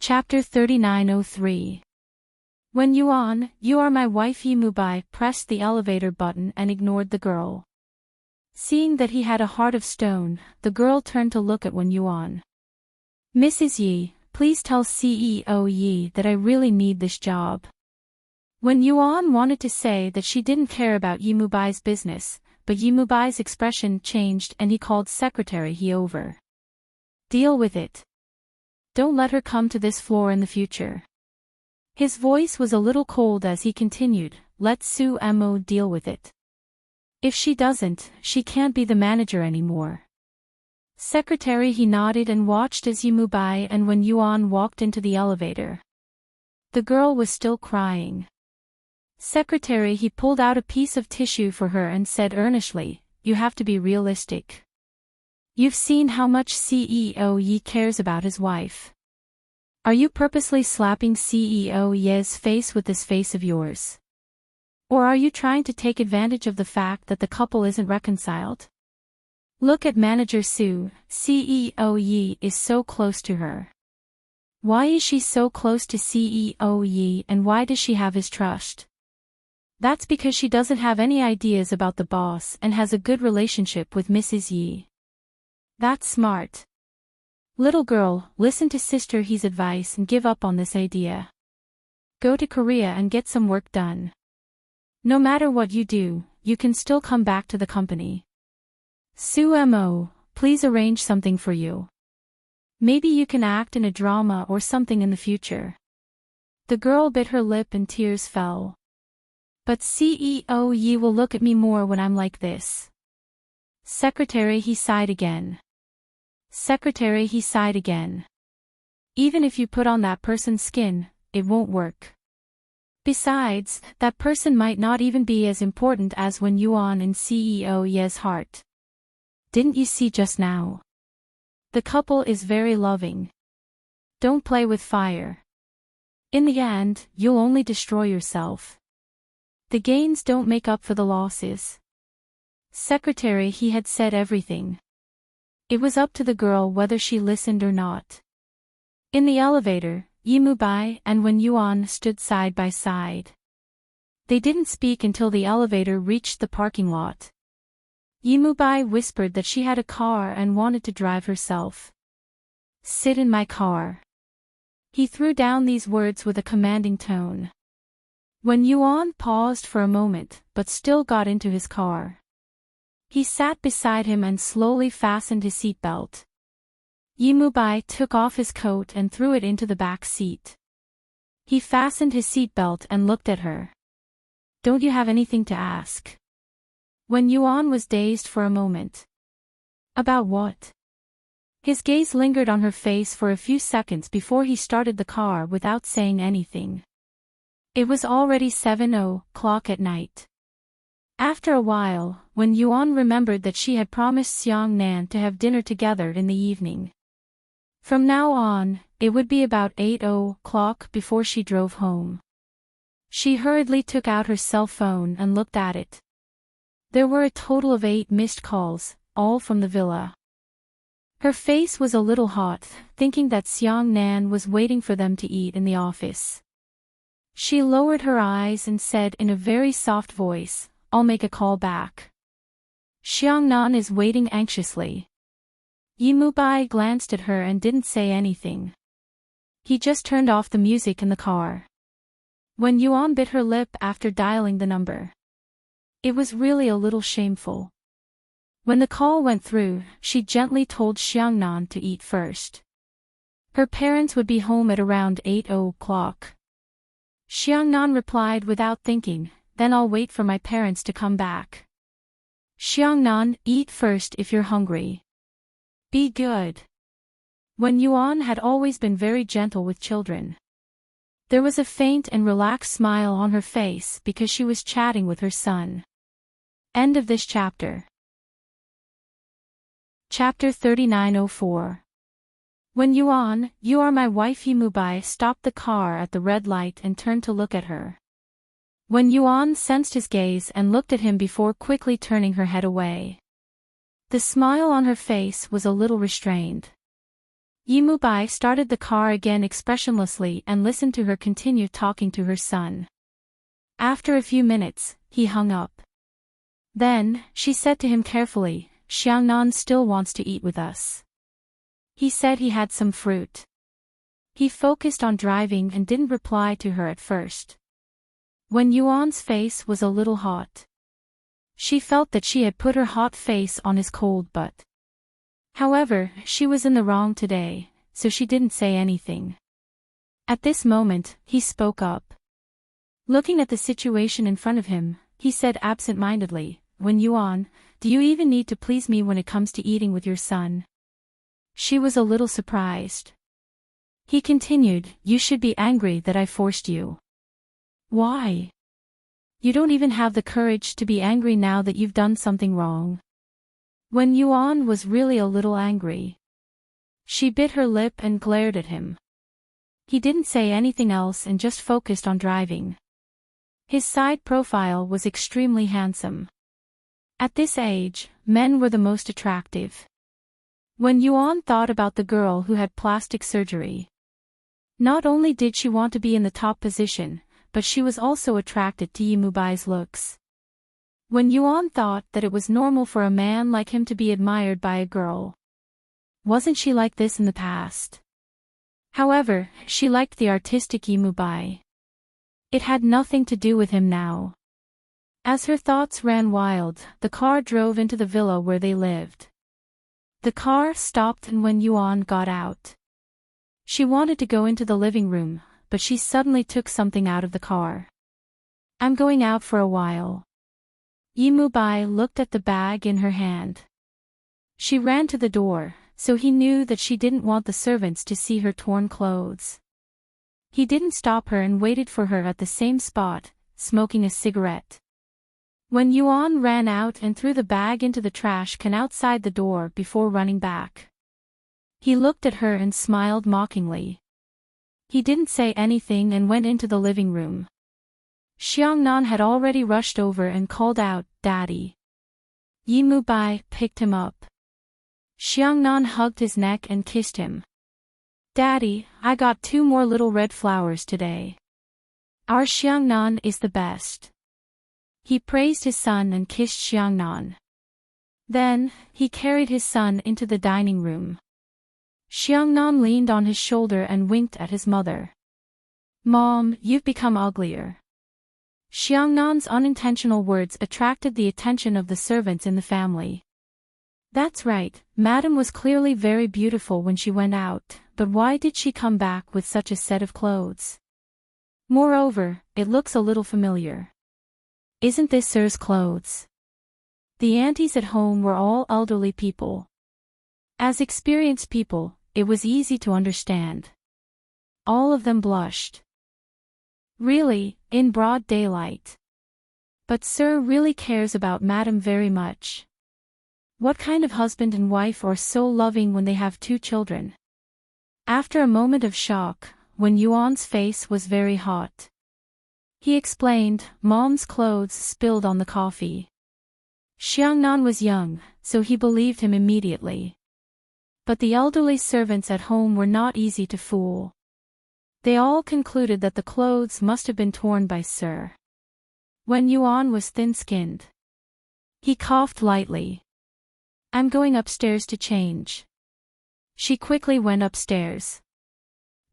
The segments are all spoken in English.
Chapter 3903. When Yuan, you are my wife Yimubai, pressed the elevator button and ignored the girl. Seeing that he had a heart of stone, the girl turned to look at Wen Yuan. Mrs. Yi, please tell CEO Yi that I really need this job. Wen Yuan wanted to say that she didn't care about Yimubai's business, but Yimubai's expression changed and he called Secretary He over. Deal with it. Don't let her come to this floor in the future. His voice was a little cold as he continued, let Su Mo deal with it. If she doesn't, she can't be the manager anymore. Secretary He nodded and watched as Yimubai and Wen Yuan walked into the elevator. The girl was still crying. Secretary He pulled out a piece of tissue for her and said earnestly, you have to be realistic. You've seen how much CEO Yi cares about his wife. Are you purposely slapping CEO Ye's face with this face of yours? Or are you trying to take advantage of the fact that the couple isn't reconciled? Look at Manager Su, CEO Yi is so close to her. Why is she so close to CEO Yi and why does she have his trust? That's because she doesn't have any ideas about the boss and has a good relationship with Mrs. Yi. That's smart. Little girl, listen to Sister He's advice and give up on this idea. Go to Korea and get some work done. No matter what you do, you can still come back to the company. Su Mo, please arrange something for you. Maybe you can act in a drama or something in the future. The girl bit her lip and tears fell. But CEO Yi will look at me more when I'm like this. Secretary He sighed again. Secretary He sighed again. Even if you put on that person's skin, it won't work. Besides, that person might not even be as important as Wen Yuan in CEO Ye's heart. Didn't you see just now? The couple is very loving. Don't play with fire. In the end, you'll only destroy yourself. The gains don't make up for the losses. Secretary He had said everything. It was up to the girl whether she listened or not. In the elevator, Yimubai and Wen Yuan stood side by side. They didn't speak until the elevator reached the parking lot. Yimubai whispered that she had a car and wanted to drive herself. Sit in my car. He threw down these words with a commanding tone. Wen Yuan paused for a moment but still got into his car. He sat beside him and slowly fastened his seatbelt. Yimubai took off his coat and threw it into the back seat. He fastened his seatbelt and looked at her. Don't you have anything to ask? Wen Yuan was dazed for a moment. About what? His gaze lingered on her face for a few seconds before he started the car without saying anything. It was already 7:00 at night. After a while, Wen Yuan remembered that she had promised Xiang Nan to have dinner together in the evening. From now on, it would be about 8:00 before she drove home. She hurriedly took out her cell phone and looked at it. There were a total of 8 missed calls, all from the villa. Her face was a little hot, thinking that Xiang Nan was waiting for them to eat in the office. She lowered her eyes and said in a very soft voice, I'll make a call back. Xiang Nan is waiting anxiously. Yimubai glanced at her and didn't say anything. He just turned off the music in the car. Wen Yuan bit her lip after dialing the number. It was really a little shameful. When the call went through, she gently told Xiang Nan to eat first. Her parents would be home at around 8:00. Xiang Nan replied without thinking, then I'll wait for my parents to come back. Xiang Nan, eat first if you're hungry. Be good. Wen Yuan had always been very gentle with children. There was a faint and relaxed smile on her face because she was chatting with her son. End of this chapter. Chapter 3904. Wen Yuan, you are my wife Yimubai stopped the car at the red light and turned to look at her. Wen Yuan sensed his gaze and looked at him before quickly turning her head away. The smile on her face was a little restrained. Yimubai started the car again expressionlessly and listened to her continue talking to her son. After a few minutes, he hung up. Then, she said to him carefully, "Xiangnan still wants to eat with us. He said he had some fruit." He focused on driving and didn't reply to her at first. When Yuan's face was a little hot. She felt that she had put her hot face on his cold butt. However, she was in the wrong today, so she didn't say anything. At this moment, he spoke up. Looking at the situation in front of him, he said absent-mindedly, "When Yuan, do you even need to please me when it comes to eating with your son?" She was a little surprised. He continued, "You should be angry that I forced you." "Why? You don't even have the courage to be angry now that you've done something wrong." When Yuan was really a little angry. She bit her lip and glared at him. He didn't say anything else and just focused on driving. His side profile was extremely handsome. At this age, men were the most attractive. When Yuan thought about the girl who had plastic surgery, not only did she want to be in the top position, but she was also attracted to Yimubai's looks. When Yuan thought that it was normal for a man like him to be admired by a girl. Wasn't she like this in the past? However, she liked the artistic Yimubai. It had nothing to do with him now. As her thoughts ran wild, the car drove into the villa where they lived. The car stopped and when Yuan got out. She wanted to go into the living room, but she suddenly took something out of the car. "I'm going out for a while." Yimubai looked at the bag in her hand. She ran to the door, so he knew that she didn't want the servants to see her torn clothes. He didn't stop her and waited for her at the same spot, smoking a cigarette. When Yuan ran out and threw the bag into the trash can outside the door before running back. He looked at her and smiled mockingly. He didn't say anything and went into the living room. Xiangnan had already rushed over and called out, "Daddy." Yimubai picked him up. Xiangnan hugged his neck and kissed him. "Daddy, I got 2 more little red flowers today. Our Xiangnan is the best." He praised his son and kissed Xiangnan. Then, he carried his son into the dining room. Xiangnan leaned on his shoulder and winked at his mother. "Mom, you've become uglier." Xiangnan's unintentional words attracted the attention of the servants in the family. That's right, Madam was clearly very beautiful when she went out, but why did she come back with such a set of clothes? Moreover, it looks a little familiar. Isn't this Sir's clothes? The aunties at home were all elderly people. As experienced people, it was easy to understand. All of them blushed. Really, in broad daylight. But Sir really cares about Madam very much. What kind of husband and wife are so loving when they have 2 children? After a moment of shock, when Yuan's face was very hot, he explained, "Mom's clothes spilled on the coffee." Xiangnan was young, so he believed him immediately. But the elderly servants at home were not easy to fool. They all concluded that the clothes must have been torn by Sir. When Yuan was thin-skinned, he coughed lightly. "I'm going upstairs to change." She quickly went upstairs.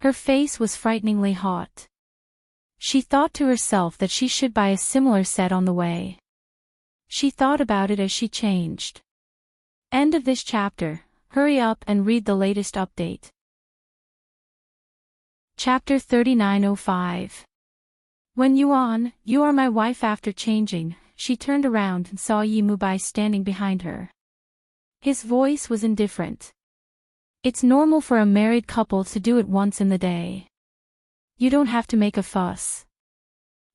Her face was frighteningly hot. She thought to herself that she should buy a similar set on the way. She thought about it as she changed. End of this chapter. Hurry up and read the latest update. Chapter 3905. When Yuan, "You are my wife." After changing, she turned around and saw Yimubai standing behind her. His voice was indifferent. "It's normal for a married couple to do it once in the day. You don't have to make a fuss.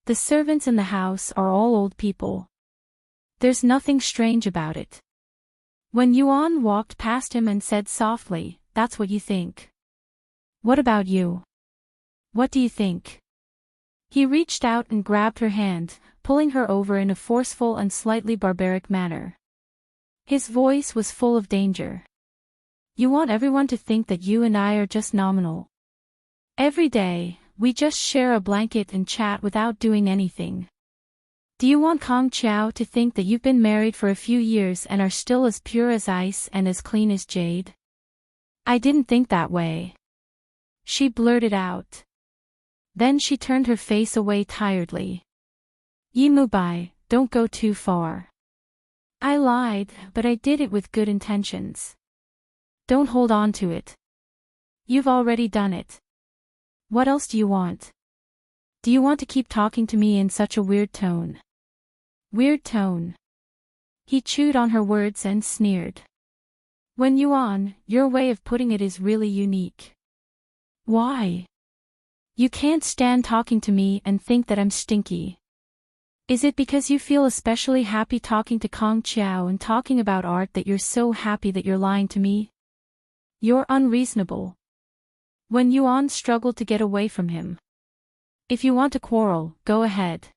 The servants in the house are all old people. There's nothing strange about it." When Yuan walked past him and said softly, "That's what you think. What about you? What do you think?" He reached out and grabbed her hand, pulling her over in a forceful and slightly barbaric manner. His voice was full of danger. You want everyone to think that you and I are just nominal. Every day, we just share a blanket and chat without doing anything. Do you want Kong Chiao to think that you've been married for a few years and are still as pure as ice and as clean as jade? I didn't think that way. She blurted out. Then she turned her face away tiredly. Yi Mubai, don't go too far. I lied, but I did it with good intentions. Don't hold on to it. You've already done it. What else do you want? Do you want to keep talking to me in such a weird tone? Weird tone. He chewed on her words and sneered. When Yuan, your way of putting it is really unique. Why? You can't stand talking to me and think that I'm stinky. Is it because you feel especially happy talking to Kong Chiao and talking about art that you're so happy that you're lying to me? You're unreasonable. When Yuan struggled to get away from him. If you want to quarrel, go ahead.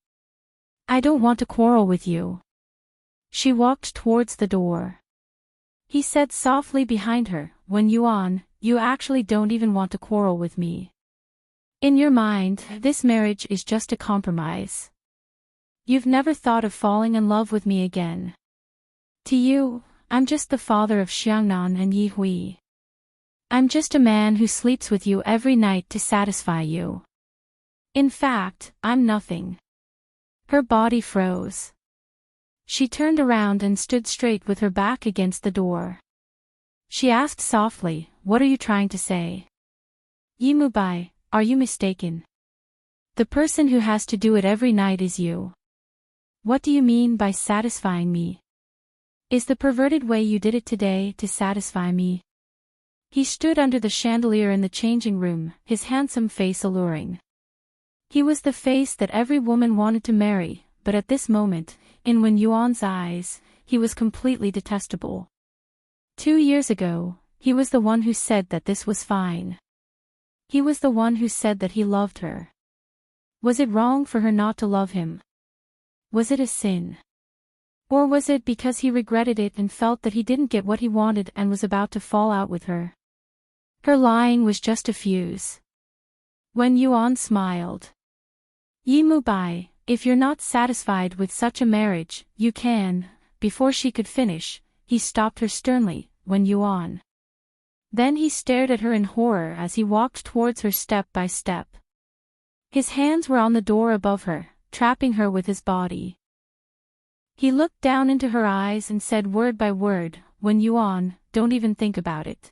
I don't want to quarrel with you. She walked towards the door. He said softly behind her, When Yuan, you actually don't even want to quarrel with me. In your mind, this marriage is just a compromise. You've never thought of falling in love with me again. To you, I'm just the father of Xiangnan and Yi Hui. I'm just a man who sleeps with you every night to satisfy you. In fact, I'm nothing. Her body froze. She turned around and stood straight with her back against the door. She asked softly, What are you trying to say? Yi Mubai, are you mistaken? The person who has to do it every night is you. What do you mean by satisfying me? Is the perverted way you did it today to satisfy me? He stood under the chandelier in the changing room, his handsome face alluring. He was the face that every woman wanted to marry, but at this moment, in Wen Yuan's eyes, he was completely detestable. 2 years ago, he was the one who said that this was fine. He was the one who said that he loved her. Was it wrong for her not to love him? Was it a sin? Or was it because he regretted it and felt that he didn't get what he wanted and was about to fall out with her? Her lying was just a fuse. Wen Yuan smiled. Yi Mubai, if you're not satisfied with such a marriage, you can. Before she could finish, he stopped her sternly, Wen Yuan. Then he stared at her in horror as he walked towards her step by step. His hands were on the door above her, trapping her with his body. He looked down into her eyes and said word by word, Wen Yuan, don't even think about it.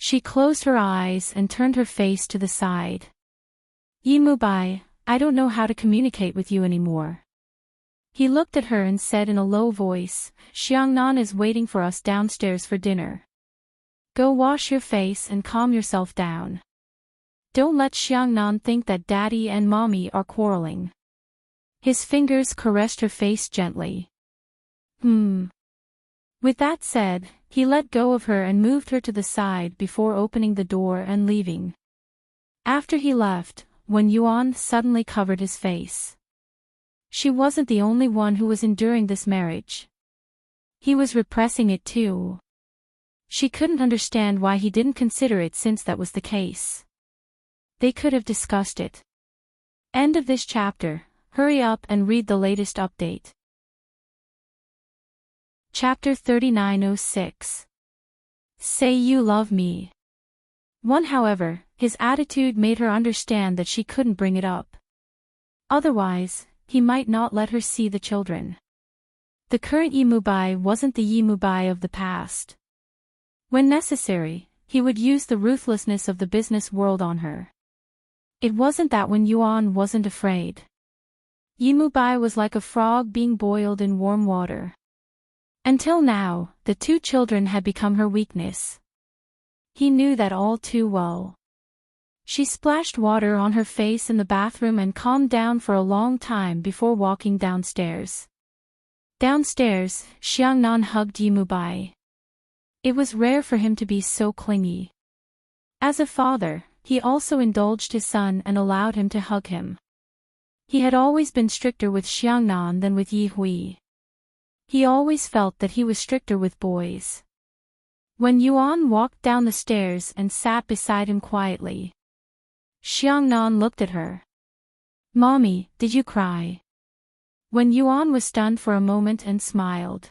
She closed her eyes and turned her face to the side. Yi Mubai, I don't know how to communicate with you anymore. He looked at her and said in a low voice, Xiangnan is waiting for us downstairs for dinner. Go wash your face and calm yourself down. Don't let Xiangnan think that Daddy and Mommy are quarreling. His fingers caressed her face gently. With that said, he let go of her and moved her to the side before opening the door and leaving. After he left, Wen Yuan suddenly covered his face. She wasn't the only one who was enduring this marriage. He was repressing it too. She couldn't understand why he didn't consider it since that was the case. They could have discussed it. End of this chapter. Hurry up and read the latest update. Chapter 3906. Say you love me. However, his attitude made her understand that she couldn't bring it up. Otherwise, he might not let her see the children. The current Yi Mubai wasn't the Yi Mubai of the past. When necessary, he would use the ruthlessness of the business world on her. It wasn't that Wen Yuan wasn't afraid. Yi Mubai was like a frog being boiled in warm water. Until now, the 2 children had become her weakness. He knew that all too well. She splashed water on her face in the bathroom and calmed down for a long time before walking downstairs. Downstairs, Xiangnan hugged Yi Mubai. It was rare for him to be so clingy. As a father, he also indulged his son and allowed him to hug him. He had always been stricter with Xiangnan than with Yi Hui. He always felt that he was stricter with boys. When Yuan walked down the stairs and sat beside him quietly, Xiangnan looked at her. "Mommy, did you cry?" When Yuan was stunned for a moment and smiled.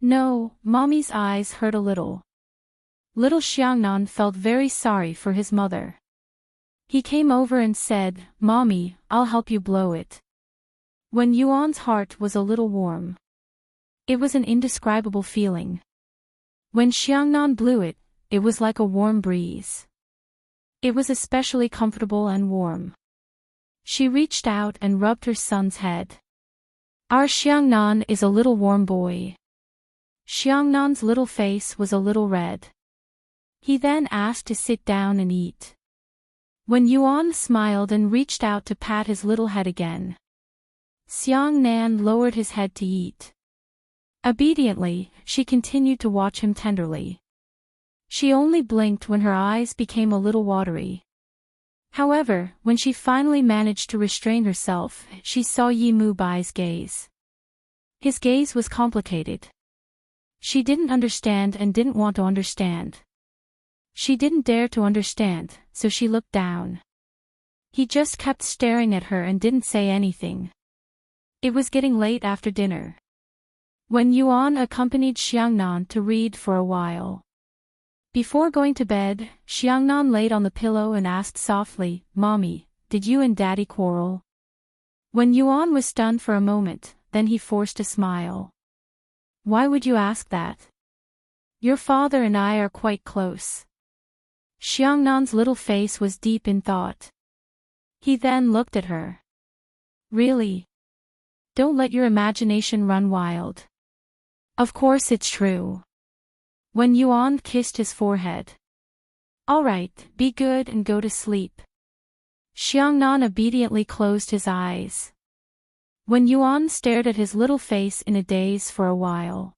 "No," Mommy's eyes hurt a little. Little Xiangnan felt very sorry for his mother. He came over and said, "Mommy, I'll help you blow it." When Yuan's heart was a little warm. It was an indescribable feeling. When Xiangnan blew it, it was like a warm breeze. It was especially comfortable and warm. She reached out and rubbed her son's head. "Our Xiangnan is a little warm boy." Xiangnan's little face was a little red. He then asked to sit down and eat. When Yuan smiled and reached out to pat his little head again, Xiangnan lowered his head to eat. Obediently, she continued to watch him tenderly. She only blinked when her eyes became a little watery. However, when she finally managed to restrain herself, she saw Yi Mubai's gaze. His gaze was complicated. She didn't understand and didn't want to understand. She didn't dare to understand, so she looked down. He just kept staring at her and didn't say anything. It was getting late after dinner. When Yuan accompanied Xiangnan to read for a while. Before going to bed, Xiangnan laid on the pillow and asked softly, "Mommy, did you and Daddy quarrel?" When Yuan was stunned for a moment, then he forced a smile. "Why would you ask that? Your father and I are quite close." Xiangnan's little face was deep in thought. He then looked at her. "Really? Don't let your imagination run wild. Of course it's true." When Yuan kissed his forehead. "All right, be good and go to sleep." Xiangnan obediently closed his eyes. When Yuan stared at his little face in a daze for a while,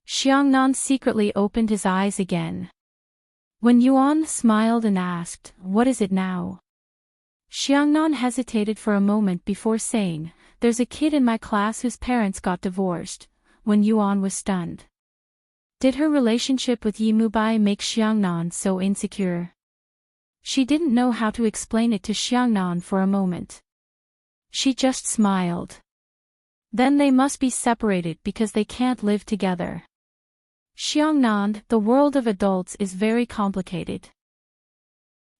Xiangnan secretly opened his eyes again. When Yuan smiled and asked, "What is it now?" Xiangnan hesitated for a moment before saying, "There's a kid in my class whose parents got divorced." When Yuan was stunned. Did her relationship with Yi Mubai make Xiangnan so insecure? She didn't know how to explain it to Xiangnan for a moment. She just smiled. Then they must be separated because they can't live together. Xiangnan, the world of adults is very complicated.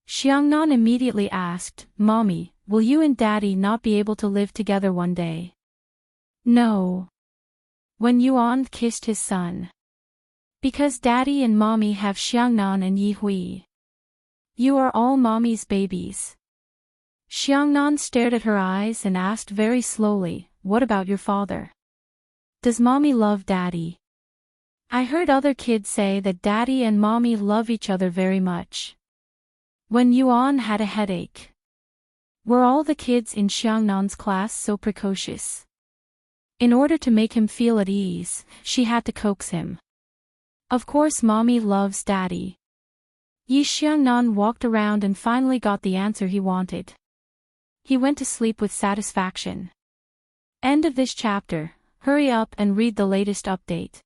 Xiangnan immediately asked, "Mommy, will you and Daddy not be able to live together one day?" "No." When Yuan kissed his son. "Because Daddy and Mommy have Xiangnan and Yi Hui. You are all Mommy's babies." Xiangnan stared at her eyes and asked very slowly, "What about your father? Does Mommy love Daddy?" "I heard other kids say that Daddy and Mommy love each other very much." When Yuan had a headache. Were all the kids in Xiangnan's class so precocious? In order to make him feel at ease, she had to coax him. "Of course Mommy loves Daddy." Yi Xiangnan walked around and finally got the answer he wanted. He went to sleep with satisfaction. End of this chapter. Hurry up and read the latest update.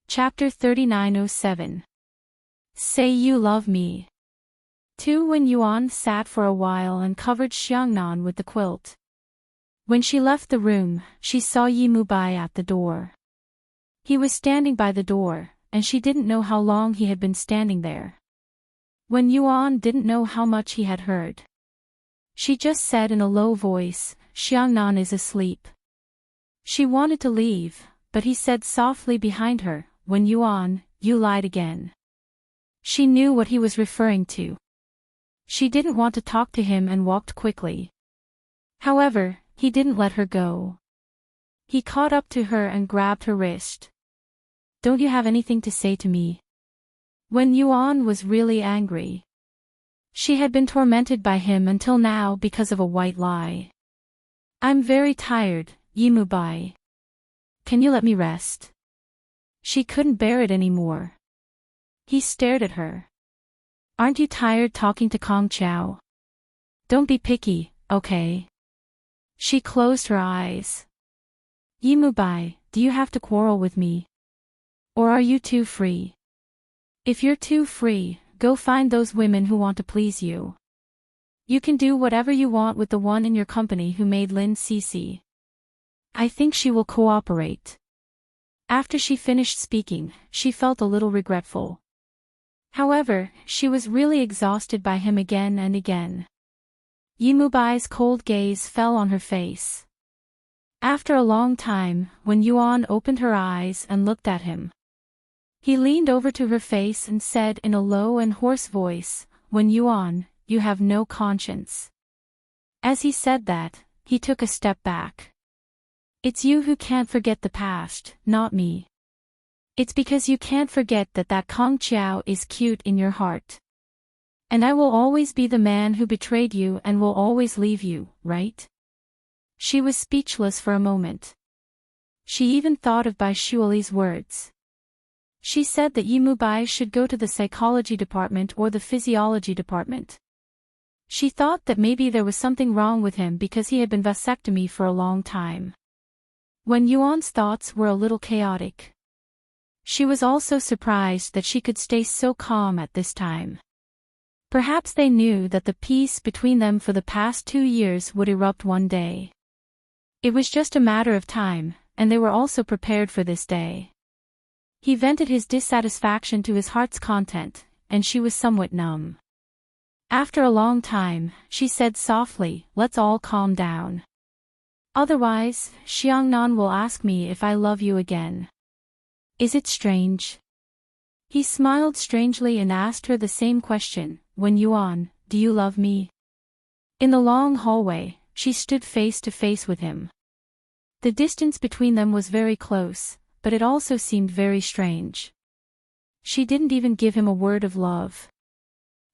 Chapter 3907. Say You Love Me. 2. When Yuan sat for a while and covered Xiangnan with the quilt. When she left the room, she saw Yi Mubai at the door. He was standing by the door, and she didn't know how long he had been standing there. When Yuan didn't know how much he had heard. She just said in a low voice, "Xiangnan is asleep." She wanted to leave, but he said softly behind her, "When Yuan, you lied again." She knew what he was referring to. She didn't want to talk to him and walked quickly. However, he didn't let her go. He caught up to her and grabbed her wrist. "Don't you have anything to say to me?" When Yuan was really angry. She had been tormented by him until now because of a white lie. "I'm very tired, Yi Mubai. Can you let me rest?" She couldn't bear it anymore. He stared at her. "Aren't you tired talking to Kong Chao? Don't be picky, okay?" She closed her eyes. "Yi Mubai, do you have to quarrel with me?" Or are you too free? If you're too free, go find those women who want to please you. You can do whatever you want with the one in your company who made Lin CC. I think she will cooperate. After she finished speaking, she felt a little regretful. However, she was really exhausted by him again and again. Yimubai's cold gaze fell on her face. After a long time, when Yuan opened her eyes and looked at him, he leaned over to her face and said in a low and hoarse voice, "When Yuan, you have no conscience." As he said that, he took a step back. "It's you who can't forget the past, not me. It's because you can't forget that Kong Chiao is cute in your heart. And I will always be the man who betrayed you and will always leave you, right?" She was speechless for a moment. She even thought of Bai Shuali's words. She said that Yimubai should go to the psychology department or the physiology department. She thought that maybe there was something wrong with him because he had been vasectomy for a long time. When Yuan's thoughts were a little chaotic, she was also surprised that she could stay so calm at this time. Perhaps they knew that the peace between them for the past 2 years would erupt one day. It was just a matter of time, and they were also prepared for this day. He vented his dissatisfaction to his heart's content, and she was somewhat numb. After a long time, she said softly, "Let's all calm down. Otherwise, Xiangnan will ask me if I love you again. Is it strange?" He smiled strangely and asked her the same question, "When Yuan, do you love me?" In the long hallway, she stood face to face with him. The distance between them was very close, but it also seemed very strange. She didn't even give him a word of love.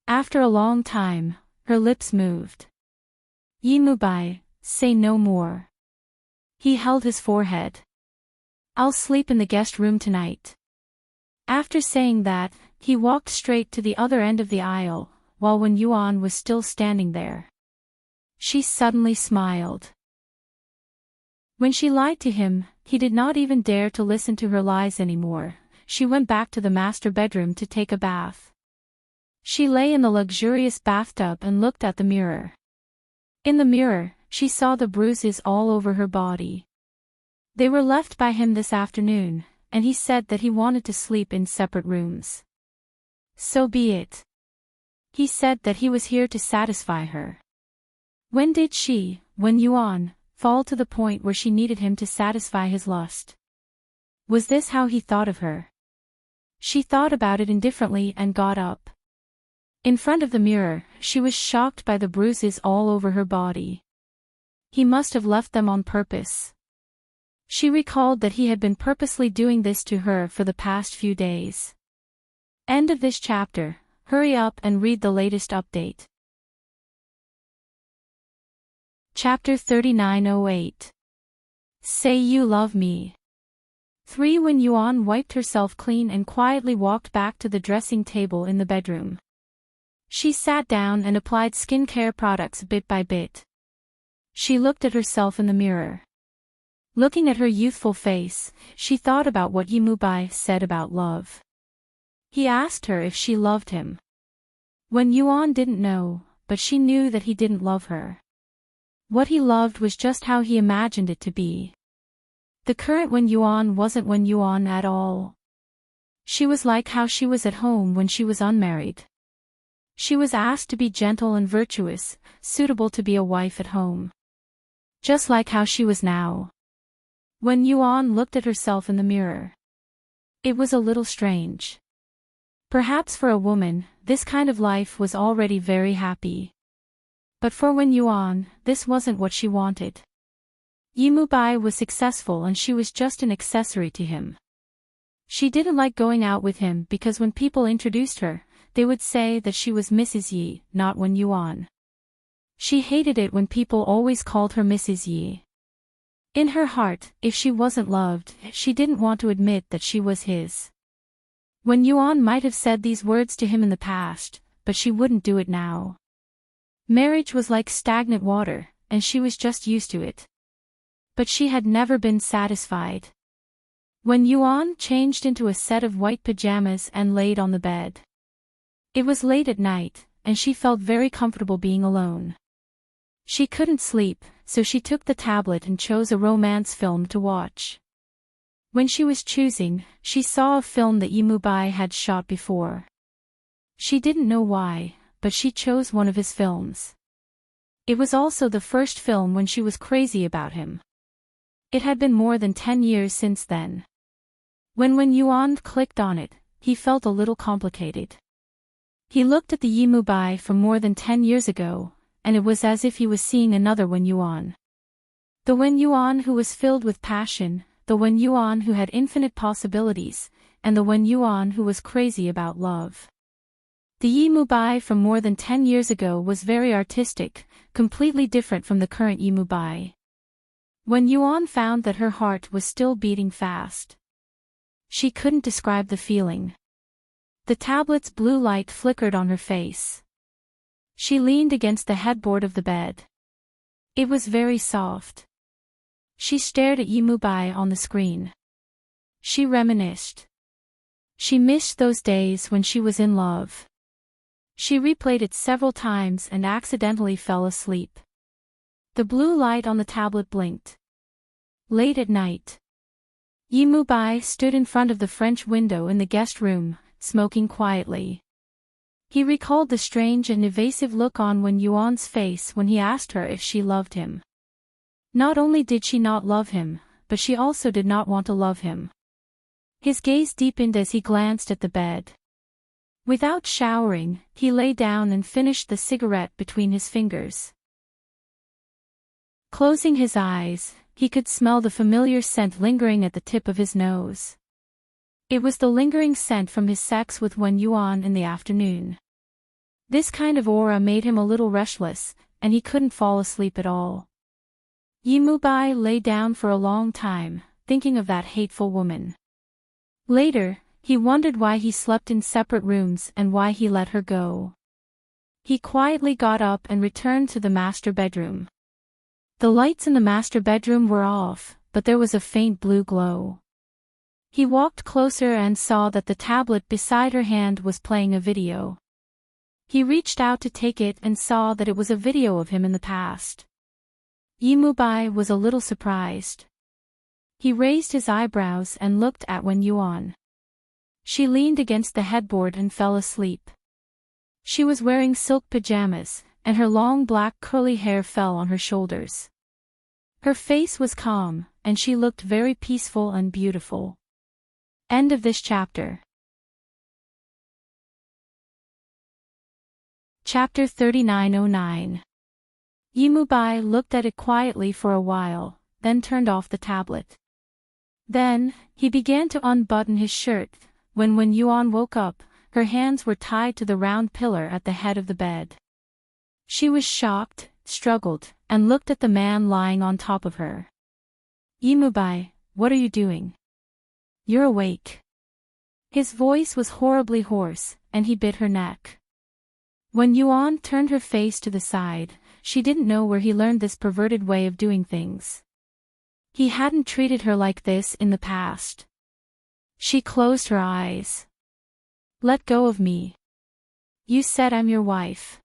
After a long time, her lips moved. "Yimubai, say no more." He held his forehead. "I'll sleep in the guest room tonight." After saying that, he walked straight to the other end of the aisle, while Wen Yuan was still standing there. She suddenly smiled. When she lied to him, he did not even dare to listen to her lies anymore. She went back to the master bedroom to take a bath. She lay in the luxurious bathtub and looked at the mirror. In the mirror, she saw the bruises all over her body. They were left by him this afternoon, and he said that he wanted to sleep in separate rooms. So be it. He said that he was here to satisfy her. When did she, Wen Yuan, fall to the point where she needed him to satisfy his lust? Was this how he thought of her? She thought about it indifferently and got up. In front of the mirror, she was shocked by the bruises all over her body. He must have left them on purpose. She recalled that he had been purposely doing this to her for the past few days. End of this chapter. Hurry up and read the latest update. Chapter 3908. Say You Love Me. 3. When Yuan wiped herself clean and quietly walked back to the dressing table in the bedroom, she sat down and applied skincare products bit by bit. She looked at herself in the mirror. Looking at her youthful face, she thought about what Yimubai said about love. He asked her if she loved him. When Yuan didn't know, but she knew that he didn't love her. What he loved was just how he imagined it to be. The current Wen Yuan wasn't Wen Yuan at all. She was like how she was at home when she was unmarried. She was asked to be gentle and virtuous, suitable to be a wife at home. Just like how she was now. Wen Yuan looked at herself in the mirror. It was a little strange. Perhaps for a woman, this kind of life was already very happy. But for Wen Yuan, this wasn't what she wanted. Yimubai was successful and she was just an accessory to him. She didn't like going out with him because when people introduced her, they would say that she was Mrs. Yi, not Wen Yuan. She hated it when people always called her Mrs. Yi. In her heart, if she wasn't loved, she didn't want to admit that she was his. Wen Yuan might have said these words to him in the past, but she wouldn't do it now. Marriage was like stagnant water, and she was just used to it. But she had never been satisfied. When Yuan changed into a set of white pajamas and laid on the bed. It was late at night, and she felt very comfortable being alone. She couldn't sleep, so she took the tablet and chose a romance film to watch. When she was choosing, she saw a film that Yimubai had shot before. She didn't know why, but she chose one of his films. It was also the first film when she was crazy about him. It had been more than 10 years since then. When Yuan clicked on it, he felt a little complicated. He looked at the Yimubai from more than 10 years ago, and it was as if he was seeing another Wen Yuan. The Wen Yuan who was filled with passion, the Wen Yuan who had infinite possibilities, and the Wen Yuan who was crazy about love. The Yimubai from more than 10 years ago was very artistic, completely different from the current Yimubai. When Yuan found that her heart was still beating fast. She couldn't describe the feeling. The tablet's blue light flickered on her face. She leaned against the headboard of the bed. It was very soft. She stared at Yimubai on the screen. She reminisced. She missed those days when she was in love. She replayed it several times and accidentally fell asleep. The blue light on the tablet blinked. Late at night. Yimubai stood in front of the French window in the guest room, smoking quietly. He recalled the strange and evasive look on Wen Yuan's face when he asked her if she loved him. Not only did she not love him, but she also did not want to love him. His gaze deepened as he glanced at the bed. Without showering, he lay down and finished the cigarette between his fingers. Closing his eyes, he could smell the familiar scent lingering at the tip of his nose. It was the lingering scent from his sex with Wen Yuan in the afternoon. This kind of aura made him a little restless, and he couldn't fall asleep at all. Yimubai lay down for a long time, thinking of that hateful woman. Later, he wondered why he slept in separate rooms and why he let her go. He quietly got up and returned to the master bedroom. The lights in the master bedroom were off, but there was a faint blue glow. He walked closer and saw that the tablet beside her hand was playing a video. He reached out to take it and saw that it was a video of him in the past. Yimubai was a little surprised. He raised his eyebrows and looked at Wen Yuan. She leaned against the headboard and fell asleep. She was wearing silk pajamas, and her long black curly hair fell on her shoulders. Her face was calm, and she looked very peaceful and beautiful. End of this chapter. Chapter 3909. Yimubai looked at it quietly for a while, then turned off the tablet. Then, he began to unbutton his shirt. When Wen Yuan woke up, her hands were tied to the round pillar at the head of the bed. She was shocked, struggled, and looked at the man lying on top of her. Yimubai, what are you doing? You're awake. His voice was horribly hoarse, and he bit her neck. When Yuan turned her face to the side, she didn't know where he learned this perverted way of doing things. He hadn't treated her like this in the past. She closed her eyes. Let go of me. You said I'm your wife.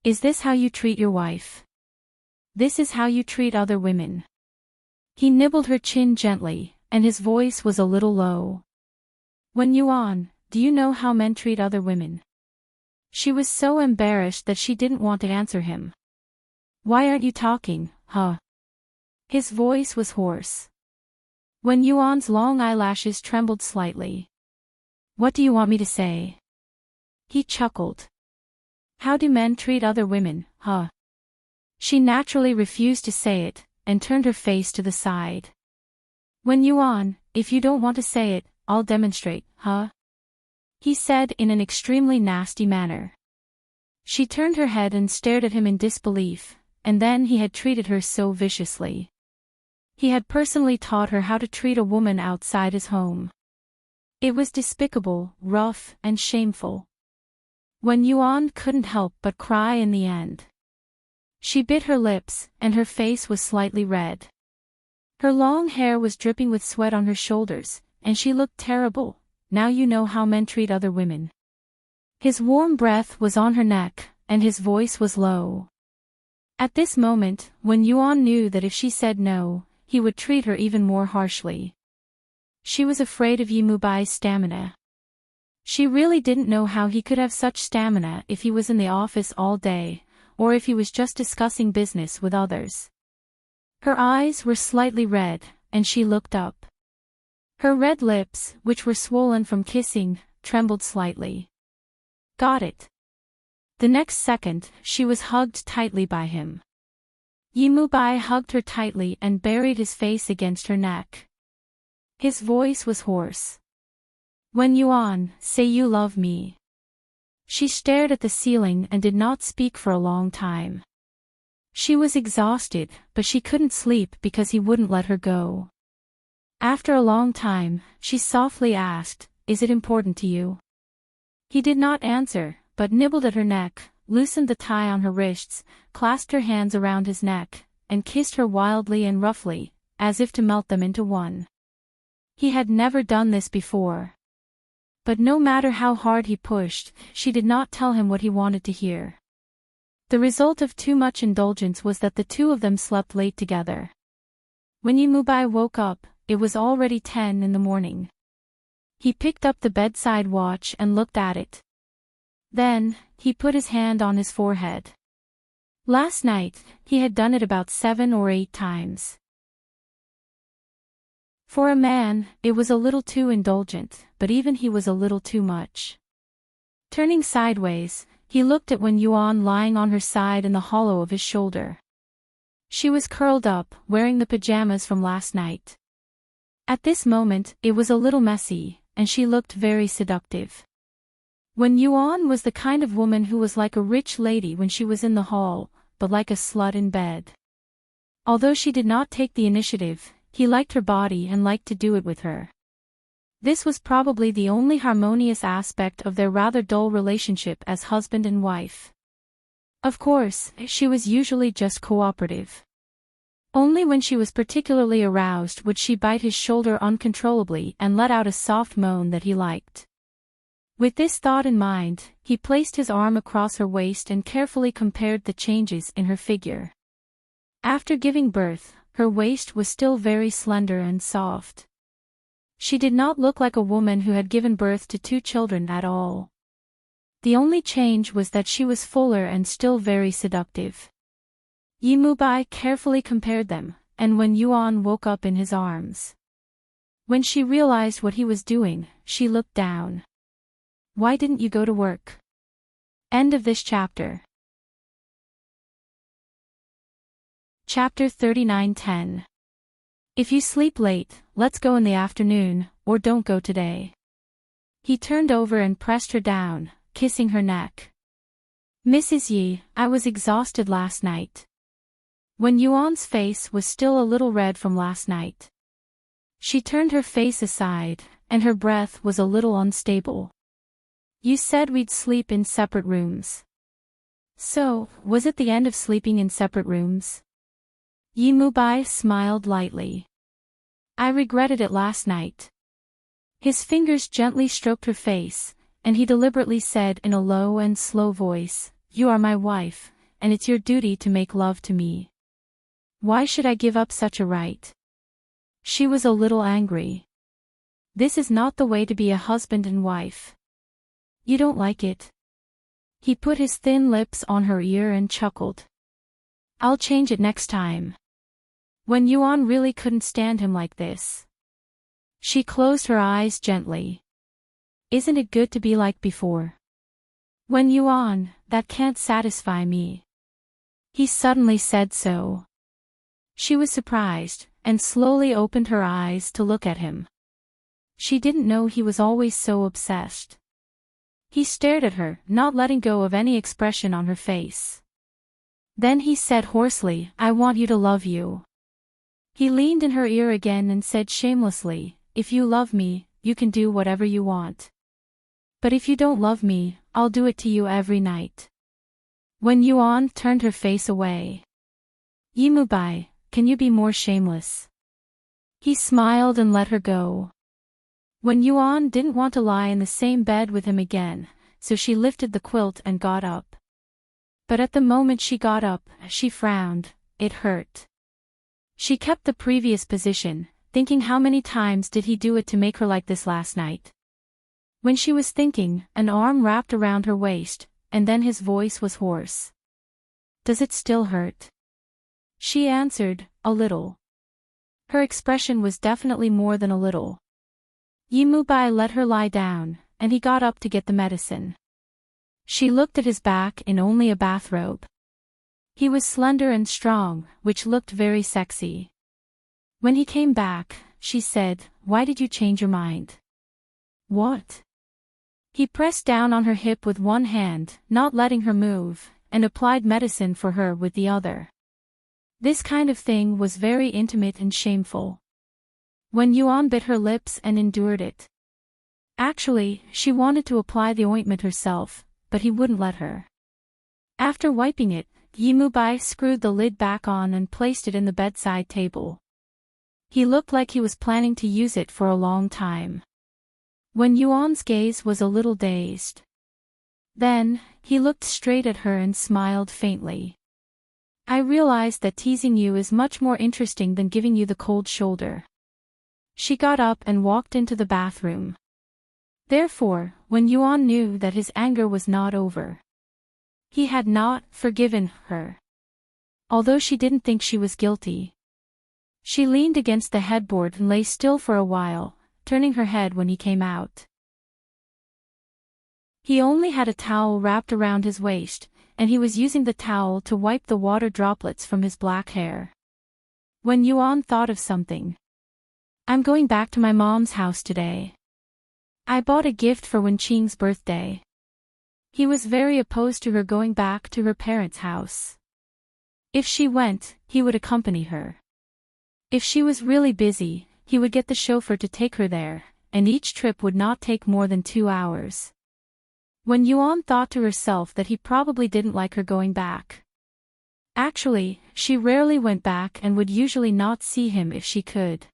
Is this how you treat your wife? This is how you treat other women. He nibbled her chin gently, and his voice was a little low. Wen Yuan, do you know how men treat other women? She was so embarrassed that she didn't want to answer him. Why aren't you talking, huh? His voice was hoarse. Wen Yuan's long eyelashes trembled slightly. What do you want me to say? He chuckled. How do men treat other women, huh? She naturally refused to say it, and turned her face to the side. Wen Yuan, if you don't want to say it, I'll demonstrate, huh? He said in an extremely nasty manner. She turned her head and stared at him in disbelief, and then he had treated her so viciously. He had personally taught her how to treat a woman outside his home. It was despicable, rough, and shameful. Wen Yuan couldn't help but cry in the end. She bit her lips, and her face was slightly red. Her long hair was dripping with sweat on her shoulders, and she looked terrible. Now you know how men treat other women. His warm breath was on her neck, and his voice was low. At this moment, Wen Yuan knew that if she said no, he would treat her even more harshly. She was afraid of Yi Mubai's stamina. She really didn't know how he could have such stamina if he was in the office all day, or if he was just discussing business with others. Her eyes were slightly red, and she looked up. Her red lips, which were swollen from kissing, trembled slightly. Got it. The next second, she was hugged tightly by him. Yi Mubai hugged her tightly and buried his face against her neck. His voice was hoarse. Wen Yuan, say you love me. She stared at the ceiling and did not speak for a long time. She was exhausted, but she couldn't sleep because he wouldn't let her go. After a long time, she softly asked, "Is it important to you?" He did not answer, but nibbled at her neck, loosened the tie on her wrists, clasped her hands around his neck, and kissed her wildly and roughly, as if to melt them into one. He had never done this before. But no matter how hard he pushed, she did not tell him what he wanted to hear. The result of too much indulgence was that the two of them slept late together. When Yi Mubai woke up, it was already 10 in the morning. He picked up the bedside watch and looked at it. Then, he put his hand on his forehead. Last night, he had done it about 7 or 8 times. For a man, it was a little too indulgent, but even he was a little too much. Turning sideways, he looked at Wen Yuan lying on her side in the hollow of his shoulder. She was curled up, wearing the pajamas from last night. At this moment, it was a little messy, and she looked very seductive. Wen Yuan was the kind of woman who was like a rich lady when she was in the hall, but like a slut in bed. Although she did not take the initiative, he liked her body and liked to do it with her. This was probably the only harmonious aspect of their rather dull relationship as husband and wife. Of course, she was usually just cooperative. Only when she was particularly aroused would she bite his shoulder uncontrollably and let out a soft moan that he liked. With this thought in mind, he placed his arm across her waist and carefully compared the changes in her figure. After giving birth, her waist was still very slender and soft. She did not look like a woman who had given birth to 2 children at all. The only change was that she was fuller and still very seductive. Yi Mubai carefully compared them, and Wen Yuan woke up in his arms. When she realized what he was doing, she looked down. Why didn't you go to work? End of this chapter. Chapter 39:10. If you sleep late, let's go in the afternoon, or don't go today. He turned over and pressed her down, kissing her neck. Mrs. Yi, I was exhausted last night. Wen Yuan's face was still a little red from last night. She turned her face aside, and her breath was a little unstable. You said we'd sleep in separate rooms. So, was it the end of sleeping in separate rooms? Yi Mubai smiled lightly. I regretted it last night. His fingers gently stroked her face, and he deliberately said in a low and slow voice, You are my wife, and it's your duty to make love to me. Why should I give up such a right? She was a little angry. This is not the way to be a husband and wife. You don't like it? He put his thin lips on her ear and chuckled. I'll change it next time. Wen Yuan really couldn't stand him like this. She closed her eyes gently. Isn't it good to be like before? Wen Yuan, that can't satisfy me. He suddenly said so. She was surprised, and slowly opened her eyes to look at him. She didn't know he was always so obsessed. He stared at her, not letting go of any expression on her face. Then he said hoarsely, I want you to love you. He leaned in her ear again and said shamelessly, If you love me, you can do whatever you want. But if you don't love me, I'll do it to you every night. Wen Yuan turned her face away. Yi Mubai, can you be more shameless? He smiled and let her go. When Yuan didn't want to lie in the same bed with him again, so she lifted the quilt and got up. But at the moment she got up, she frowned. It hurt. She kept the previous position, thinking how many times did he do it to make her like this last night. When she was thinking, an arm wrapped around her waist, and then his voice was hoarse. "Does it still hurt?" She answered, "A little." Her expression was definitely more than a little. Yi Mubai let her lie down, and he got up to get the medicine. She looked at his back in only a bathrobe. He was slender and strong, which looked very sexy. When he came back, she said, "Why did you change your mind?" "What?" He pressed down on her hip with one hand, not letting her move, and applied medicine for her with the other. This kind of thing was very intimate and shameful. When Yuan bit her lips and endured it. Actually, she wanted to apply the ointment herself, but he wouldn't let her. After wiping it, Yi Mubai screwed the lid back on and placed it in the bedside table. He looked like he was planning to use it for a long time. When Yuan's gaze was a little dazed. Then, he looked straight at her and smiled faintly. "I realized that teasing you is much more interesting than giving you the cold shoulder." She got up and walked into the bathroom. Therefore, when Yuan knew that his anger was not over. He had not forgiven her. Although she didn't think she was guilty. She leaned against the headboard and lay still for a while, turning her head when he came out. He only had a towel wrapped around his waist, and he was using the towel to wipe the water droplets from his black hair. When Yuan thought of something. "I'm going back to my mom's house today. I bought a gift for Wenqing's birthday." He was very opposed to her going back to her parents' house. If she went, he would accompany her. If she was really busy, he would get the chauffeur to take her there, and each trip would not take more than 2 hours. When Yuan thought to herself that he probably didn't like her going back. Actually, she rarely went back and would usually not see him if she could.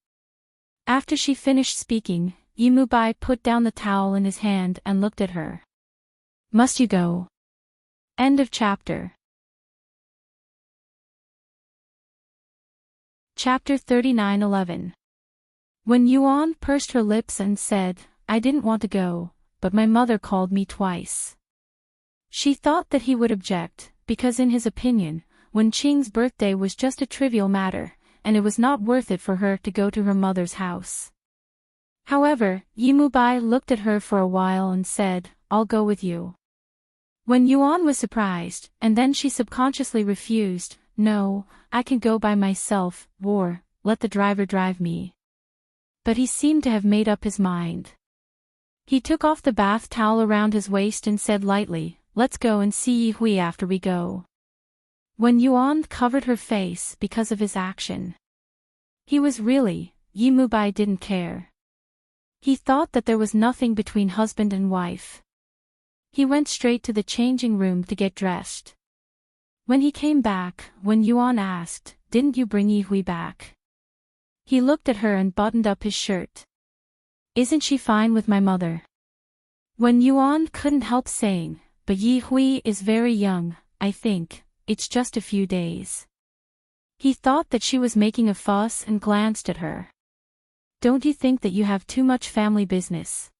After she finished speaking, Yi Mubai put down the towel in his hand and looked at her. "Must you go?" End of chapter. Chapter 39:11. When Yuan pursed her lips and said, "I didn't want to go, but my mother called me twice." She thought that he would object, because in his opinion, Wenqing's birthday was just a trivial matter, and it was not worth it for her to go to her mother's house. However, Yi Mubai looked at her for a while and said, "I'll go with you." When Yuan was surprised, and then she subconsciously refused, "No, I can go by myself, or, let the driver drive me." But he seemed to have made up his mind. He took off the bath towel around his waist and said lightly, "Let's go and see Yi Hui after we go." When Yuan covered her face because of his action. He was really, Yi Mubai didn't care. He thought that there was nothing between husband and wife. He went straight to the changing room to get dressed. When he came back, when Yuan asked, "Didn't you bring Yi Hui back?" He looked at her and buttoned up his shirt. "Isn't she fine with my mother?" When Yuan couldn't help saying, "But Yi Hui is very young, I think, it's just a few days." He thought that she was making a fuss and glanced at her. "Don't you think that you have too much family business?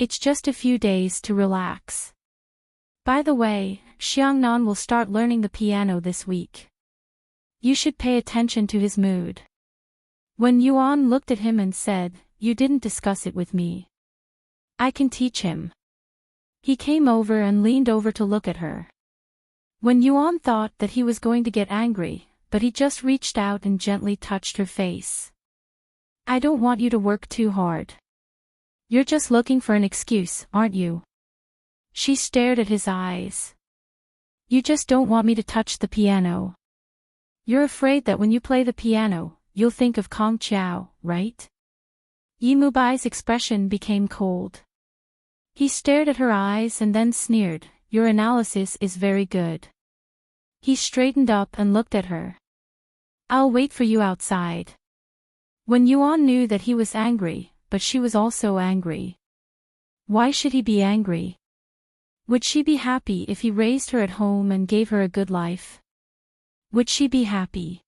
It's just a few days to relax. By the way, Xiangnan will start learning the piano this week. You should pay attention to his mood." When Yuan looked at him and said, "You didn't discuss it with me. I can teach him." He came over and leaned over to look at her. When Yuan thought that he was going to get angry, but he just reached out and gently touched her face. "I don't want you to work too hard. You're just looking for an excuse, aren't you?" She stared at his eyes. "You just don't want me to touch the piano. You're afraid that when you play the piano, you'll think of Kong Chiao, right?" Yi Mubai's expression became cold. He stared at her eyes and then sneered, "Your analysis is very good." He straightened up and looked at her. "I'll wait for you outside." Wen Yuan knew that he was angry, but she was also angry. Why should he be angry? Would she be happy if he raised her at home and gave her a good life? Would she be happy?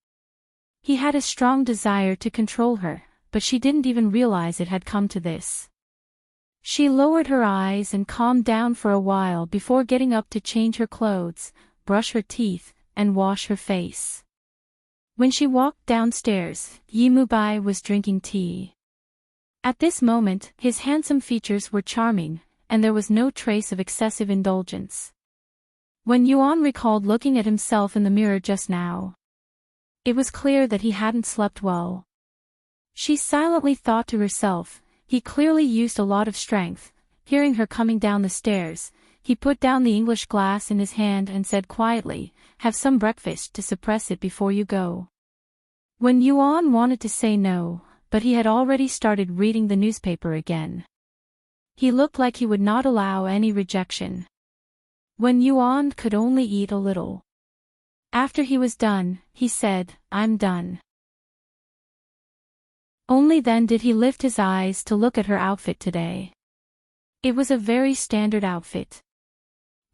He had a strong desire to control her, but she didn't even realize it had come to this. She lowered her eyes and calmed down for a while before getting up to change her clothes, brush her teeth, and wash her face. When she walked downstairs, Yi Mubai was drinking tea. At this moment, his handsome features were charming, and there was no trace of excessive indulgence. Wen Yuan recalled looking at himself in the mirror just now. It was clear that he hadn't slept well. She silently thought to herself, he clearly used a lot of strength. Hearing her coming down the stairs, he put down the English glass in his hand and said quietly, "Have some breakfast to suppress it before you go." Wen Yuan wanted to say no, but he had already started reading the newspaper again. He looked like he would not allow any rejection. Wen Yuan could only eat a little. After he was done, he said, "I'm done." Only then did he lift his eyes to look at her outfit today. It was a very standard outfit.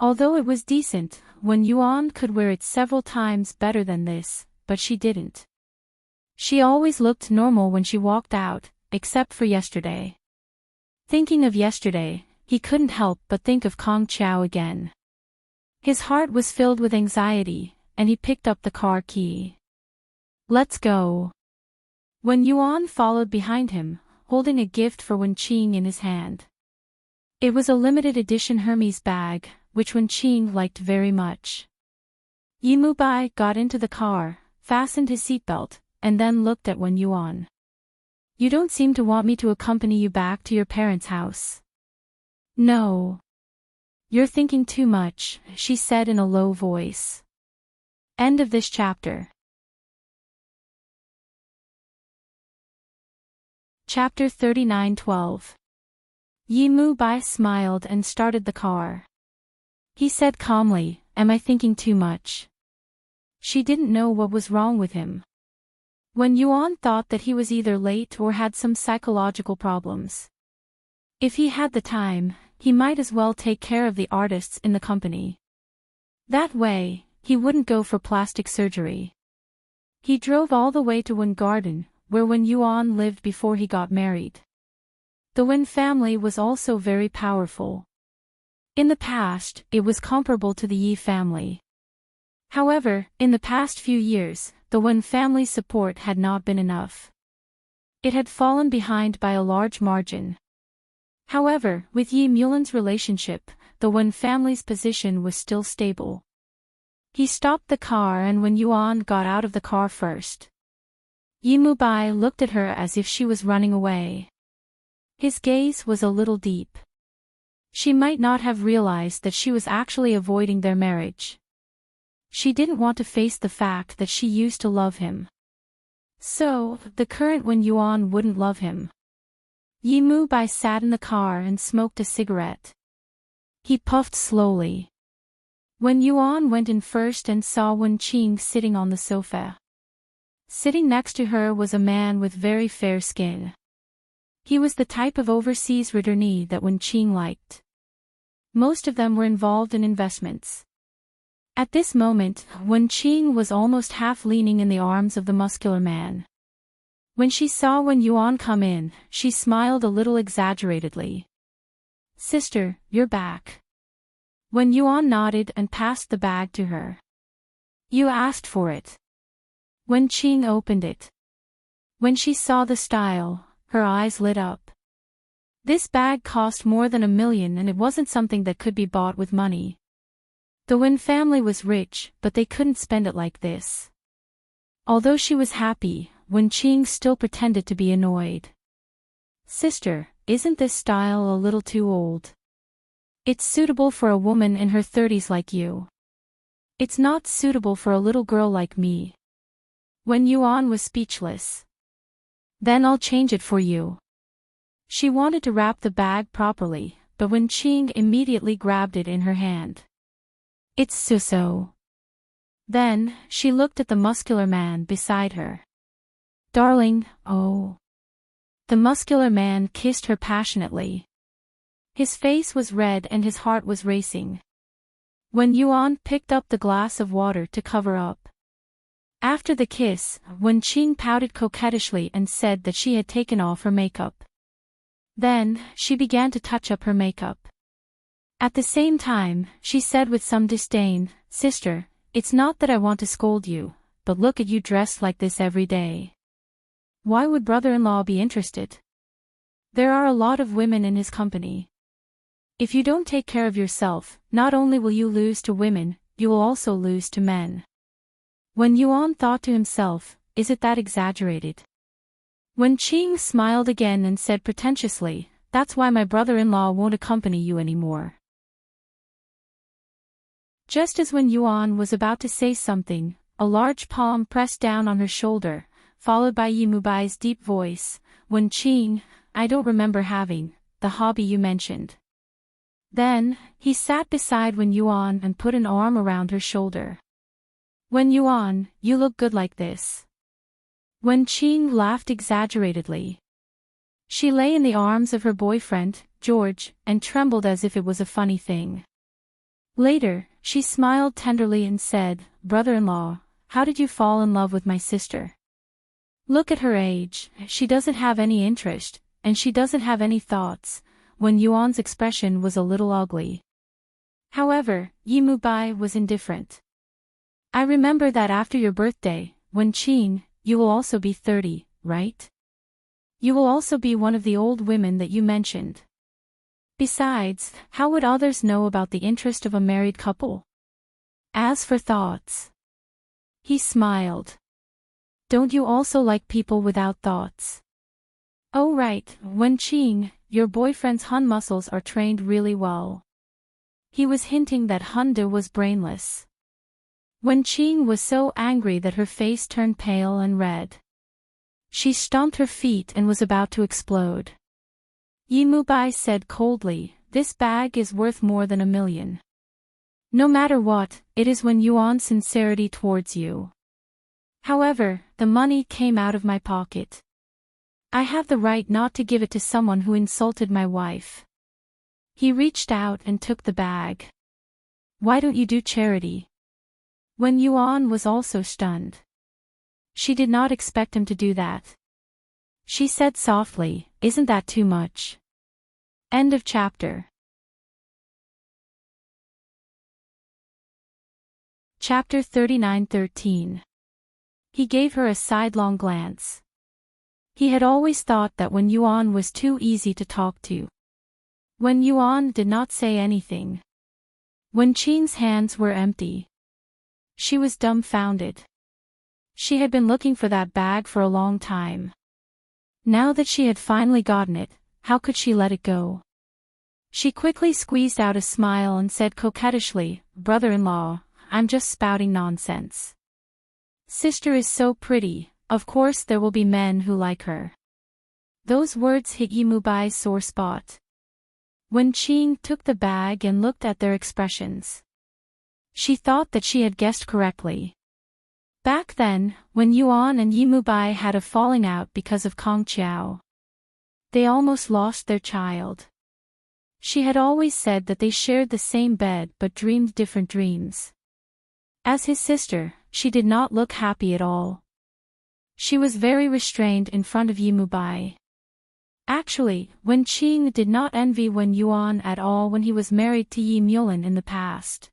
Although it was decent, Wen Yuan could wear it several times better than this, but she didn't. She always looked normal when she walked out, except for yesterday. Thinking of yesterday, he couldn't help but think of Kong Chao again. His heart was filled with anxiety, and he picked up the car key. "Let's go." Wen Yuan followed behind him, holding a gift for Wen Qing in his hand. It was a limited edition Hermes bag, which Wen Qing liked very much. Yi Mubai got into the car, fastened his seatbelt, and then looked at Wen Yuan. "You don't seem to want me to accompany you back to your parents' house." "No. You're thinking too much," she said in a low voice. End of this chapter. Chapter 39:12. Yi Mubai smiled and started the car. He said calmly, "Am I thinking too much?" She didn't know what was wrong with him. Wen Yuan thought that he was either late or had some psychological problems. If he had the time, he might as well take care of the artists in the company. That way, he wouldn't go for plastic surgery. He drove all the way to Wen Garden, where Wen Yuan lived before he got married. The Wen family was also very powerful. In the past, it was comparable to the Yi family. However, in the past few years, the Wen family's support had not been enough. It had fallen behind by a large margin. However, with Yi Mulan's relationship, the Wen family's position was still stable. He stopped the car and Wen Yuan got out of the car first. Yi Mubai looked at her as if she was running away. His gaze was a little deep. She might not have realized that she was actually avoiding their marriage. She didn't want to face the fact that she used to love him. So, the current Wen Yuan wouldn't love him. Yi Mubai sat in the car and smoked a cigarette. He puffed slowly. Wen Yuan went in first and saw Wen Qing sitting on the sofa. Sitting next to her was a man with very fair skin. He was the type of overseas returnee that Wen Qing liked. Most of them were involved in investments. At this moment, Wen Qing was almost half leaning in the arms of the muscular man. When she saw Wen Yuan come in, she smiled a little exaggeratedly. "Sister, you're back." Wen Yuan nodded and passed the bag to her. "You asked for it." Wen Qing opened it. When she saw the style, her eyes lit up. This bag cost more than $1 million and it wasn't something that could be bought with money. The Wen family was rich, but they couldn't spend it like this. Although she was happy, Wen Qing still pretended to be annoyed. "Sister, isn't this style a little too old? It's suitable for a woman in her 30s like you. It's not suitable for a little girl like me." Wen Yuan was speechless. "Then I'll change it for you." She wanted to wrap the bag properly, but Wen Qing immediately grabbed it in her hand. "It's so. Then, she looked at the muscular man beside her. Darling, oh. The muscular man kissed her passionately. His face was red and his heart was racing. Wen Yuan picked up the glass of water to cover up. After the kiss, Wen Qing pouted coquettishly and said that she had taken off her makeup. Then, she began to touch up her makeup. At the same time, she said with some disdain, "Sister, it's not that I want to scold you, but look at you dressed like this every day. Why would brother-in-law be interested? There are a lot of women in his company. If you don't take care of yourself, not only will you lose to women, you will also lose to men." Wen Yuan thought to himself, is it that exaggerated? Wen Qing smiled again and said pretentiously, "That's why my brother-in-law won't accompany you anymore." Just as Wen Yuan was about to say something, a large palm pressed down on her shoulder, followed by Yi Mubai's deep voice, "Wen Qing, I don't remember having the hobby you mentioned." Then, he sat beside Wen Yuan and put an arm around her shoulder. "Wen Yuan, you look good like this." Wen Qing laughed exaggeratedly. She lay in the arms of her boyfriend, George, and trembled as if it was a funny thing. Later, she smiled tenderly and said, "Brother-in-law, how did you fall in love with my sister? Look at her age, she doesn't have any interest, and she doesn't have any thoughts." Wen Yuan's expression was a little ugly. However, Yi Mubai was indifferent. "I remember that after your birthday, Wen Qing, you will also be 30, right? You will also be one of the old women that you mentioned. Besides, how would others know about the interest of a married couple? As for thoughts." He smiled. "Don't you also like people without thoughts?" "Oh right, Wen Qing, your boyfriend's Hun muscles are trained really well." He was hinting that Hunde was brainless. Wen Qing was so angry that her face turned pale and red. She stomped her feet and was about to explode. Yi Mubai said coldly, "This bag is worth more than 1,000,000. No matter what, it is Wen Yuan's sincerity towards you. However, the money came out of my pocket. I have the right not to give it to someone who insulted my wife." He reached out and took the bag. "Why don't you do charity?" Wen Yuan was also stunned. She did not expect him to do that. She said softly, "Isn't that too much?" End of chapter. Chapter 39:13. He gave her a sidelong glance. He had always thought that Wen Yuan was too easy to talk to. Wen Yuan did not say anything. Wen Qing's hands were empty. She was dumbfounded. She had been looking for that bag for a long time. Now that she had finally gotten it, how could she let it go? She quickly squeezed out a smile and said coquettishly, "Brother-in-law, I'm just spouting nonsense. Sister is so pretty, of course there will be men who like her." Those words hit Yi Mubai's sore spot. Wen Qing took the bag and looked at their expressions. She thought that she had guessed correctly. Back then, Wen Yuan and Yi Mubai had a falling out because of Kong Qiao. They almost lost their child. She had always said that they shared the same bed but dreamed different dreams. As his sister, she did not look happy at all. She was very restrained in front of Yi Mubai. Actually, Wen Qing did not envy Wen Yuan at all when he was married to Yi Mulin in the past.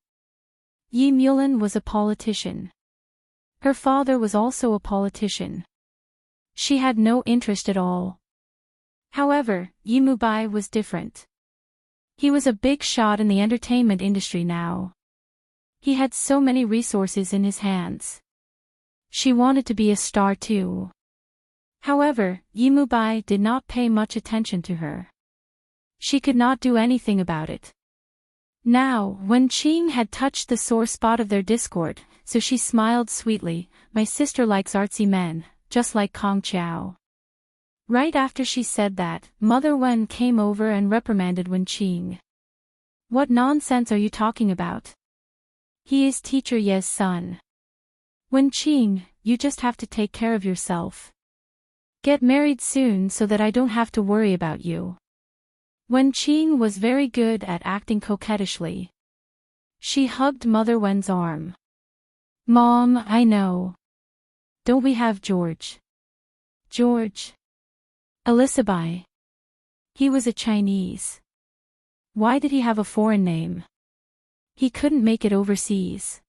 Yi Mulin was a politician. Her father was also a politician. She had no interest at all. However, Yi Mubai was different. He was a big shot in the entertainment industry now. He had so many resources in his hands. She wanted to be a star too. However, Yi Mubai did not pay much attention to her. She could not do anything about it. Now, Wen Qing had touched the sore spot of their discord, so she smiled sweetly, "My sister likes artsy men, just like Kong Qiao." Right after she said that, Mother Wen came over and reprimanded Wen Qing. "What nonsense are you talking about? He is Teacher Ye's son. Wen Qing, you just have to take care of yourself. Get married soon so that I don't have to worry about you. Wen Qing was very good at acting coquettishly. She hugged Mother Wen's arm. Mom, I know. Don't we have George? George? Elizabeth. He was a Chinese. Why did he have a foreign name? He couldn't make it overseas.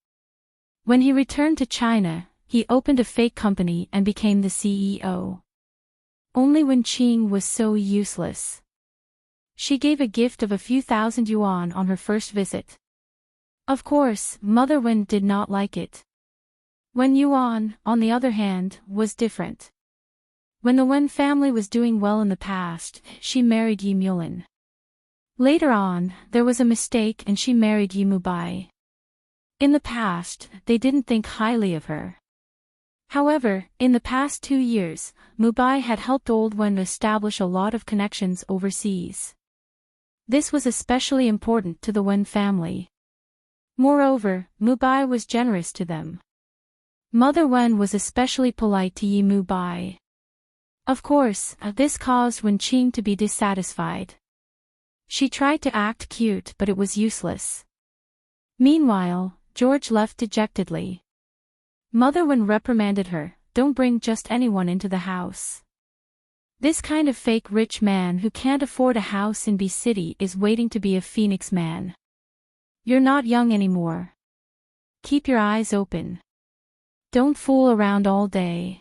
When he returned to China, he opened a fake company and became the CEO. Only Wen Qing was so useless. She gave a gift of a few thousand yuan on her first visit. Of course, Mother Wen did not like it. Wen Yuan, on the other hand, was different. When the Wen family was doing well in the past, she married Yi Mulin. Later on, there was a mistake and she married Yi Mubai. In the past, they didn't think highly of her. However, in the past 2 years, Mubai had helped old Wen establish a lot of connections overseas. This was especially important to the Wen family. Moreover, Mubai was generous to them. Mother Wen was especially polite to Yi Mubai. Of course, this caused Wen Qing to be dissatisfied. She tried to act cute but it was useless. Meanwhile, George left dejectedly. Mother Wen reprimanded her, "Don't bring just anyone into the house. This kind of fake rich man who can't afford a house in B City is waiting to be a Phoenix man. You're not young anymore. Keep your eyes open. Don't fool around all day.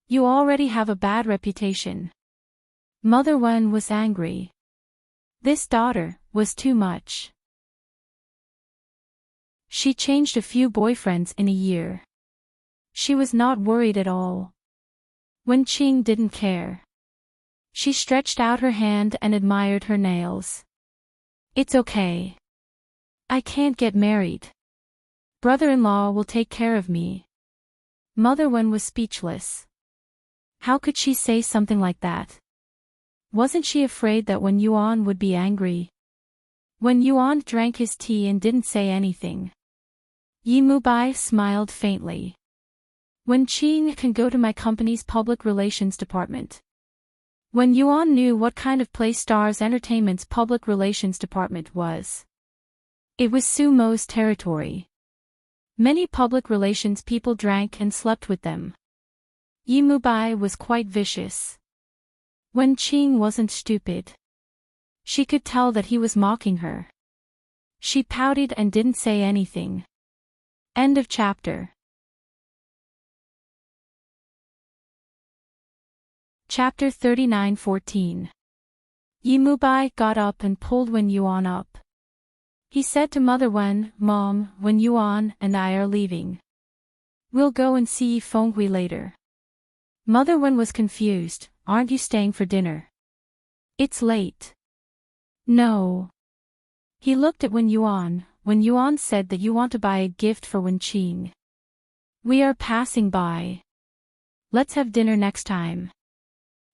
You already have a bad reputation." Mother Wen was angry. This daughter was too much. She changed a few boyfriends in a year. She was not worried at all. Wen Qing didn't care. She stretched out her hand and admired her nails. "It's okay. I can't get married. Brother-in-law will take care of me." Mother Wen was speechless. How could she say something like that? Wasn't she afraid that Wen Yuan would be angry? Wen Yuan drank his tea and didn't say anything. Yi Mubai smiled faintly. "Wen Qing can go to my company's public relations department." Wen Yuan knew what kind of place Stars Entertainment's public relations department was. It was Sumo's territory. Many public relations people drank and slept with them. Yi Mubai was quite vicious. Wen Qing wasn't stupid. She could tell that he was mocking her. She pouted and didn't say anything. End of chapter. Chapter 39:14. Yi Mubai got up and pulled Wen Yuan up. He said to Mother Wen, "Mom, Wen Yuan and I are leaving. We'll go and see Yi Fenghui later." Mother Wen was confused. "Aren't you staying for dinner? It's late." "No." He looked at Wen Yuan. "Wen Yuan said that you want to buy a gift for Wen Qing. We are passing by. Let's have dinner next time."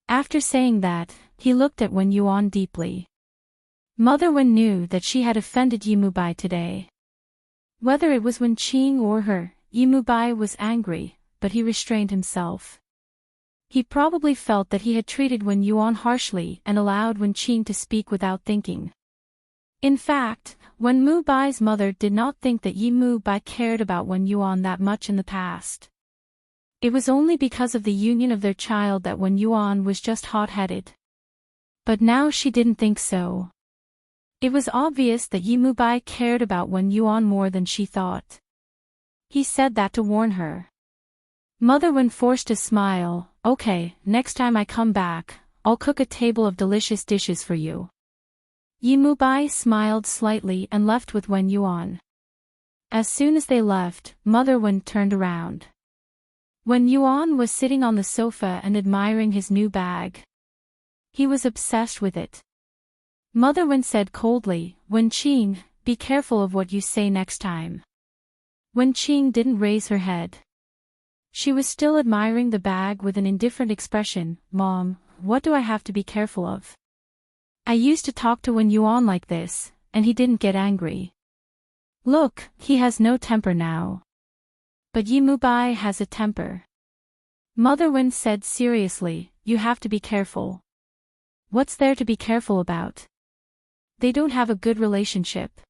After saying that, he looked at Wen Yuan deeply. Mother Wen knew that she had offended Yi Mubai today. Whether it was Wen Qing or her, Yi Mubai was angry, but he restrained himself. He probably felt that he had treated Wen Yuan harshly and allowed Wen Qing to speak without thinking. In fact, Wen Mubai's mother did not think that Yi Mubai cared about Wen Yuan that much in the past. It was only because of the union of their child that Wen Yuan was just hot-headed. But now she didn't think so. It was obvious that Yi Mubai cared about Wen Yuan more than she thought. He said that to warn her. Mother Wen forced a smile. "Okay, next time I come back, I'll cook a table of delicious dishes for you." Yi Mubai smiled slightly and left with Wen Yuan. As soon as they left, Mother Wen turned around. Wen Yuan was sitting on the sofa and admiring his new bag. He was obsessed with it. Mother Wen said coldly, "Wen Qing, be careful of what you say next time." Wen Qing didn't raise her head. She was still admiring the bag with an indifferent expression. "Mom, what do I have to be careful of? I used to talk to Wen Yuan like this, and he didn't get angry. Look, he has no temper now. But Yi Mubai has a temper. Mother Wen said seriously, you have to be careful. What's there to be careful about? They don't have a good relationship.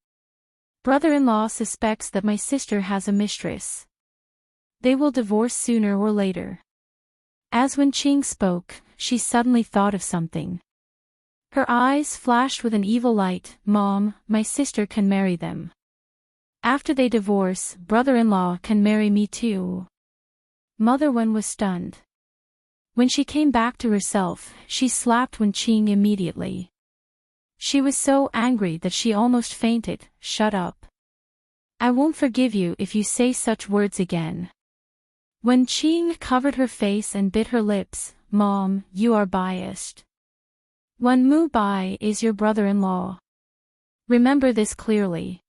Brother-in-law suspects that my sister has a mistress. They will divorce sooner or later. As when Qing spoke, she suddenly thought of something. Her eyes flashed with an evil light. Mom, my sister can marry them. After they divorce, brother-in-law can marry me too. Mother Wen was stunned. When she came back to herself, she slapped Wen Qing immediately. She was so angry that she almost fainted. Shut up. I won't forgive you if you say such words again. Wen Qing covered her face and bit her lips. Mom, you are biased. Wen Mubai is your brother-in-law. Remember this clearly.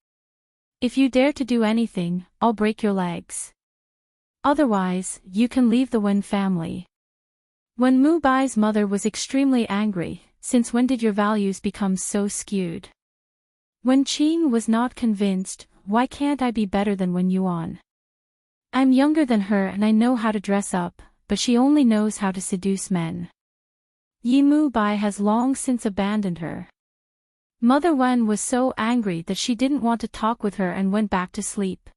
If you dare to do anything, I'll break your legs. Otherwise, you can leave the Wen family. Wen Mubai's mother was extremely angry. Since when did your values become so skewed? Wen Qing was not convinced. Why can't I be better than Wen Yuan? I'm younger than her and I know how to dress up, but she only knows how to seduce men. Yi Mubai has long since abandoned her. Mother Wen was so angry that she didn't want to talk with her and went back to sleep.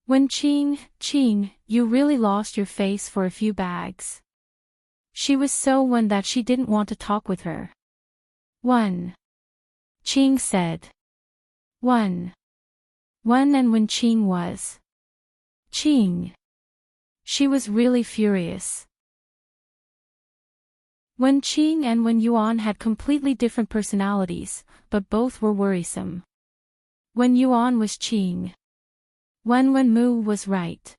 Wen Qing, you really lost your face for a few bags. She was so Wen that she didn't want to talk with her. Wen Qing said. Wen and Wen Qing was. Qing. She was really furious. Wen Qing and Wen Yuan had completely different personalities, but both were worrisome. Wen Yuan was Qing. Wen Mu was right.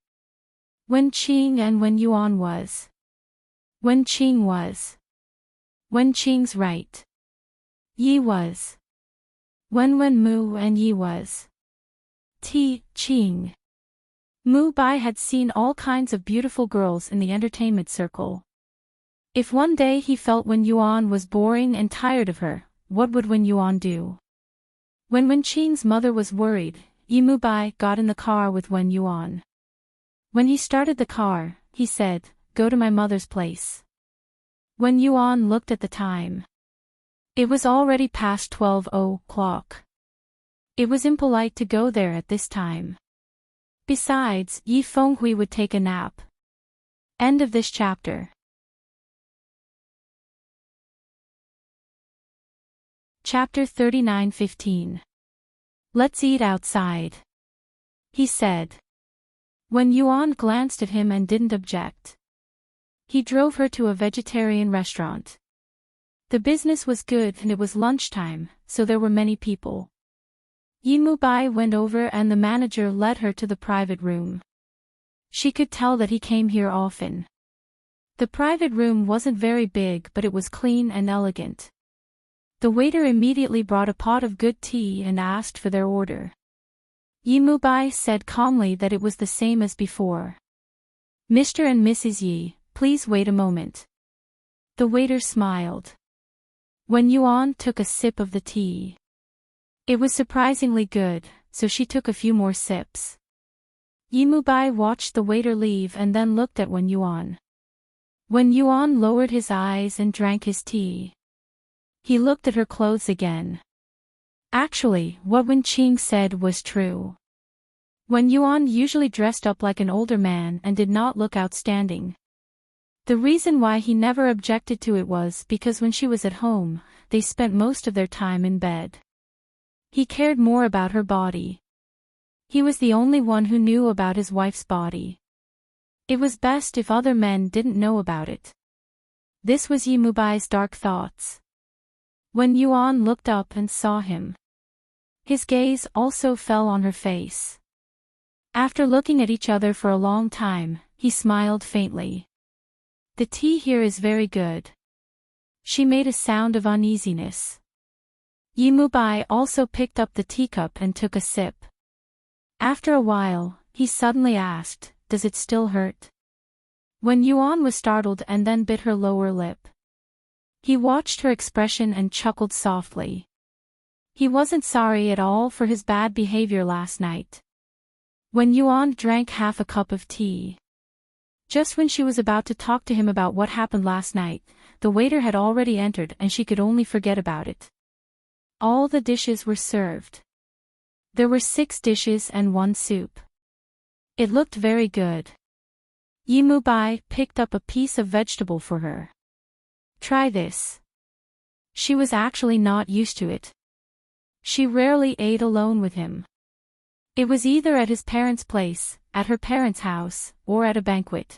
Wen Qing and Wen Yuan was. Wen Qing was. Wen Qing's right. Yi was. Wen Mu and Yi was. Qing. Mu Bai had seen all kinds of beautiful girls in the entertainment circle. If one day he felt Wen Yuan was boring and tired of her, what would Wen Yuan do? When Wen Qing's mother was worried, Yi Mubai got in the car with Wen Yuan. When he started the car, he said, "Go to my mother's place." Wen Yuan looked at the time. It was already past 12 o'clock. It was impolite to go there at this time. Besides, Yi Fenghui would take a nap. End of this chapter. Chapter 39:15. Let's eat outside, he said. Wen Yuan glanced at him and didn't object. He drove her to a vegetarian restaurant. The business was good and it was lunchtime, so there were many people. Yi Mubai went over and the manager led her to the private room. She could tell that he came here often. The private room wasn't very big, but it was clean and elegant. The waiter immediately brought a pot of good tea and asked for their order. Yi Mubai said calmly that it was the same as before. "Mr. and Mrs. Yi, please wait a moment." The waiter smiled. Wen Yuan took a sip of the tea. It was surprisingly good, so she took a few more sips. Yi Mubai watched the waiter leave and then looked at Wen Yuan. Wen Yuan lowered his eyes and drank his tea. He looked at her clothes again. Actually, what Wen Qing said was true. Wen Yuan usually dressed up like an older man and did not look outstanding. The reason why he never objected to it was because when she was at home, they spent most of their time in bed. He cared more about her body. He was the only one who knew about his wife's body. It was best if other men didn't know about it. This was Yi Mubai's dark thoughts. Wen Yuan looked up and saw him. His gaze also fell on her face. After looking at each other for a long time, he smiled faintly. "The tea here is very good." She made a sound of uneasiness. Yi Mubai also picked up the teacup and took a sip. After a while, he suddenly asked, "Does it still hurt?" Wen Yuan was startled and then bit her lower lip. He watched her expression and chuckled softly. He wasn't sorry at all for his bad behavior last night. Wen Yuan drank half a cup of tea. Just when she was about to talk to him about what happened last night, the waiter had already entered and she could only forget about it. All the dishes were served. There were 6 dishes and 1 soup. It looked very good. Yimubai picked up a piece of vegetable for her. Try this. She was actually not used to it. She rarely ate alone with him. It was either at his parents' place, at her parents' house, or at a banquet.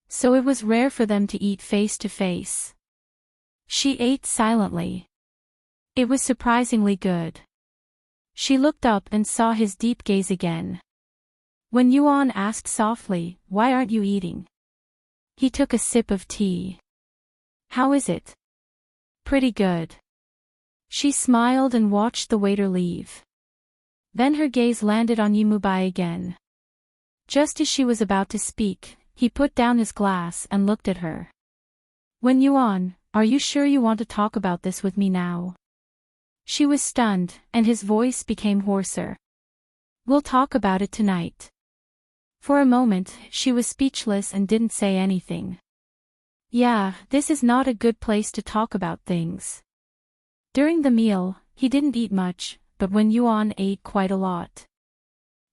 So it was rare for them to eat face to face. She ate silently. It was surprisingly good. She looked up and saw his deep gaze again. When Yuan asked softly, "Why aren't you eating?" He took a sip of tea. "How is it?" "Pretty good." She smiled and watched the waiter leave. Then her gaze landed on Yimubai again. Just as she was about to speak, he put down his glass and looked at her. "When Yuan, are you sure you want to talk about this with me now?" She was stunned, and his voice became hoarser. "We'll talk about it tonight." For a moment, she was speechless and didn't say anything. Yeah, this is not a good place to talk about things. During the meal, he didn't eat much, but when Yuan ate quite a lot.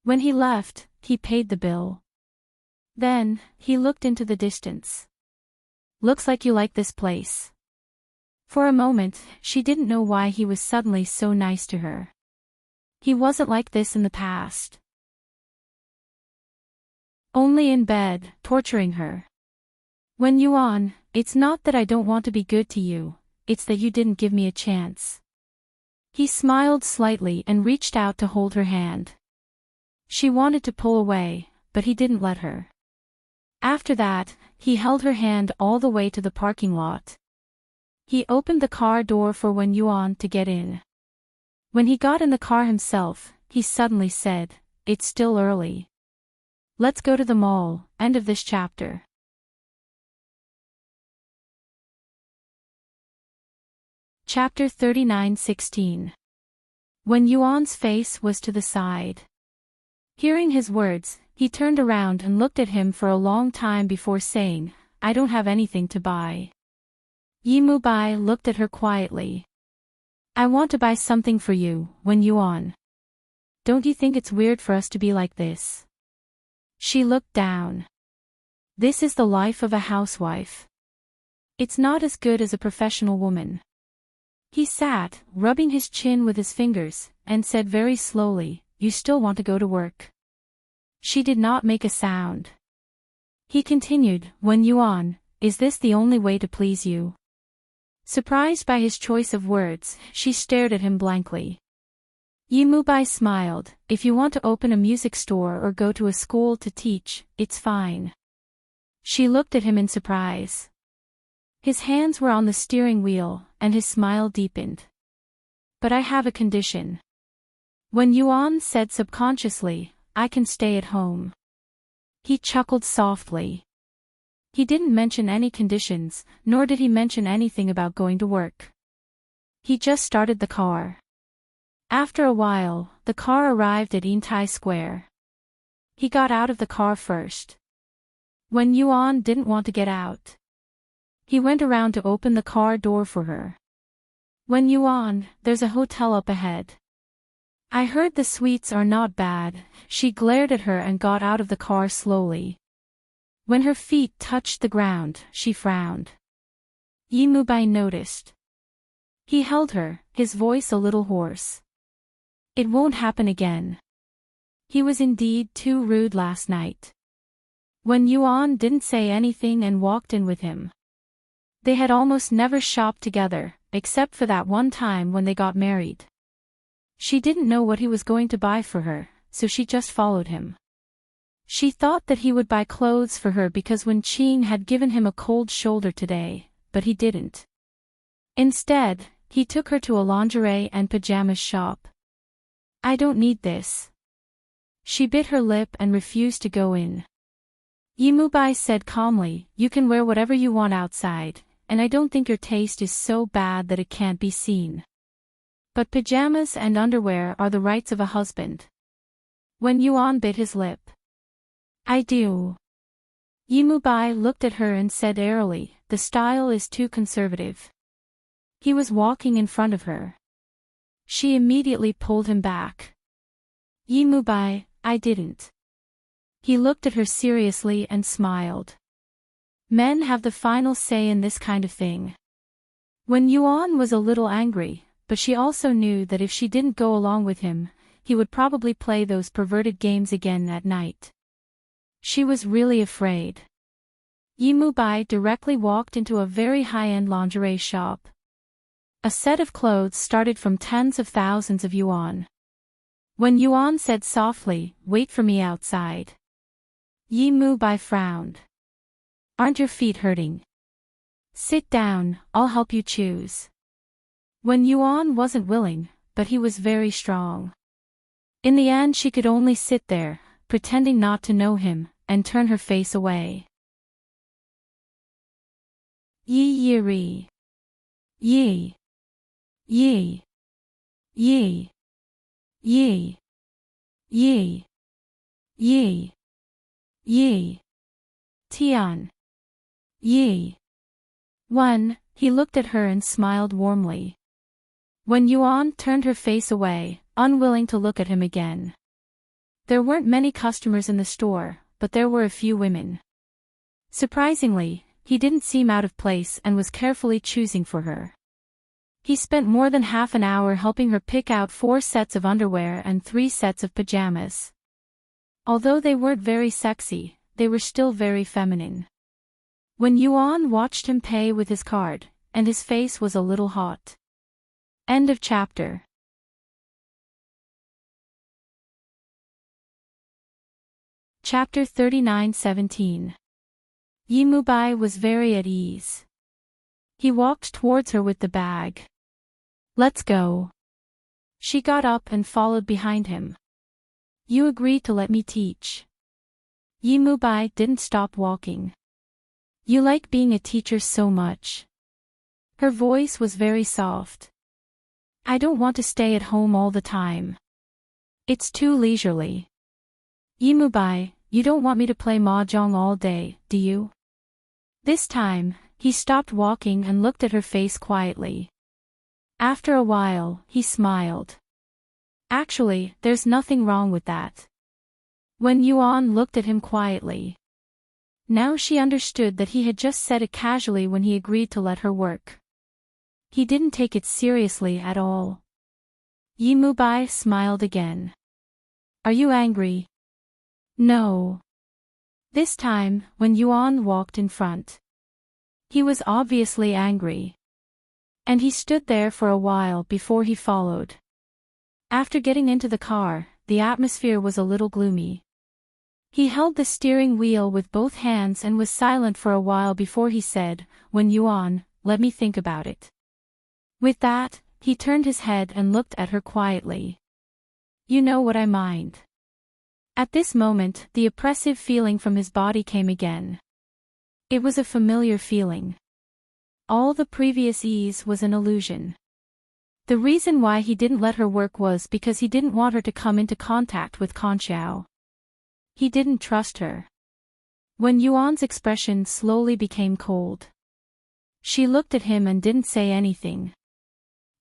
When he left, he paid the bill. Then, he looked into the distance. "Looks like you like this place." For a moment, she didn't know why he was suddenly so nice to her. He wasn't like this in the past. Only in bed, torturing her. "When Yuan, it's not that I don't want to be good to you, it's that you didn't give me a chance." He smiled slightly and reached out to hold her hand. She wanted to pull away, but he didn't let her. After that, he held her hand all the way to the parking lot. He opened the car door for Wen Yuan to get in. When he got in the car himself, he suddenly said, "It's still early. Let's go to the mall." End of this chapter. Chapter 39:16. When Yuan's face was to the side. Hearing his words, he turned around and looked at him for a long time before saying, "I don't have anything to buy." Yimubai looked at her quietly. "I want to buy something for you, Wen Yuan. Don't you think it's weird for us to be like this?" She looked down. This is the life of a housewife. It's not as good as a professional woman. He sat, rubbing his chin with his fingers, and said very slowly, "You still want to go to work?" She did not make a sound. He continued, "Wen Yuan, is this the only way to please you?" Surprised by his choice of words, she stared at him blankly. Yimubai smiled, "If you want to open a music store or go to a school to teach, it's fine." She looked at him in surprise. His hands were on the steering wheel, and his smile deepened. "But I have a condition." When Yuan said subconsciously, "I can stay at home." He chuckled softly. He didn't mention any conditions, nor did he mention anything about going to work. He just started the car. After a while, the car arrived at Yintai Square. He got out of the car first. When Yuan didn't want to get out, he went around to open the car door for her. "When Yuan, there's a hotel up ahead. I heard the suites are not bad." She glared at her and got out of the car slowly. When her feet touched the ground, she frowned. Yimubai noticed. He held her, his voice a little hoarse. "It won't happen again." He was indeed too rude last night. When Yuan didn't say anything and walked in with him. They had almost never shopped together, except for that one time when they got married. She didn't know what he was going to buy for her, so she just followed him. She thought that he would buy clothes for her because Wen Qing had given him a cold shoulder today, but he didn't. Instead, he took her to a lingerie and pajamas shop. "I don't need this." She bit her lip and refused to go in. Yimubai said calmly, "You can wear whatever you want outside, and I don't think your taste is so bad that it can't be seen. But pajamas and underwear are the rights of a husband." When Yuan bit his lip. "I do." Yimubai looked at her and said airily, "The style is too conservative." He was walking in front of her. She immediately pulled him back. "Yimubai, I didn't." He looked at her seriously and smiled. Men have the final say in this kind of thing. When Yuan was a little angry, but she also knew that if she didn't go along with him, he would probably play those perverted games again at night. She was really afraid. Yimubai directly walked into a very high-end lingerie shop. A set of clothes started from tens of thousands of yuan. When Yuan said softly, "Wait for me outside," Yimubai frowned. "Aren't your feet hurting? Sit down, I'll help you choose." When Yuan wasn't willing, but he was very strong. In the end she could only sit there, pretending not to know him, and turn her face away. Yi yiri. Yi. Yi. Yi. Yi. Yi. Yi. Yi. Tian. Yi. 1. He looked at her and smiled warmly. When Yuan turned her face away, unwilling to look at him again. There weren't many customers in the store, but there were a few women. Surprisingly, he didn't seem out of place and was carefully choosing for her. He spent more than half an hour helping her pick out 4 sets of underwear and 3 sets of pajamas. Although they weren't very sexy, they were still very feminine. When Yuan watched him pay with his card, and his face was a little hot. End of chapter. Chapter 39:17. Yimubai was very at ease. He walked towards her with the bag. "Let's go." She got up and followed behind him. "You agreed to let me teach." Yimubai didn't stop walking. "You like being a teacher so much." Her voice was very soft. "I don't want to stay at home all the time. It's too leisurely." "Yimubai, you don't want me to play mahjong all day, do you?" This time, he stopped walking and looked at her face quietly. After a while, he smiled. "Actually, there's nothing wrong with that." When Yuan looked at him quietly. Now she understood that he had just said it casually when he agreed to let her work. He didn't take it seriously at all. Yimubai smiled again. "Are you angry?" "No." This time, when Yuan walked in front. He was obviously angry. And he stood there for a while before he followed. After getting into the car, the atmosphere was a little gloomy. He held the steering wheel with both hands and was silent for a while before he said, "When Yuan, let me think about it." With that, he turned his head and looked at her quietly. "You know what I mind." At this moment, the oppressive feeling from his body came again. It was a familiar feeling. All the previous ease was an illusion. The reason why he didn't let her work was because he didn't want her to come into contact with Conchao. He didn't trust her. When Yuan's expression slowly became cold. She looked at him and didn't say anything.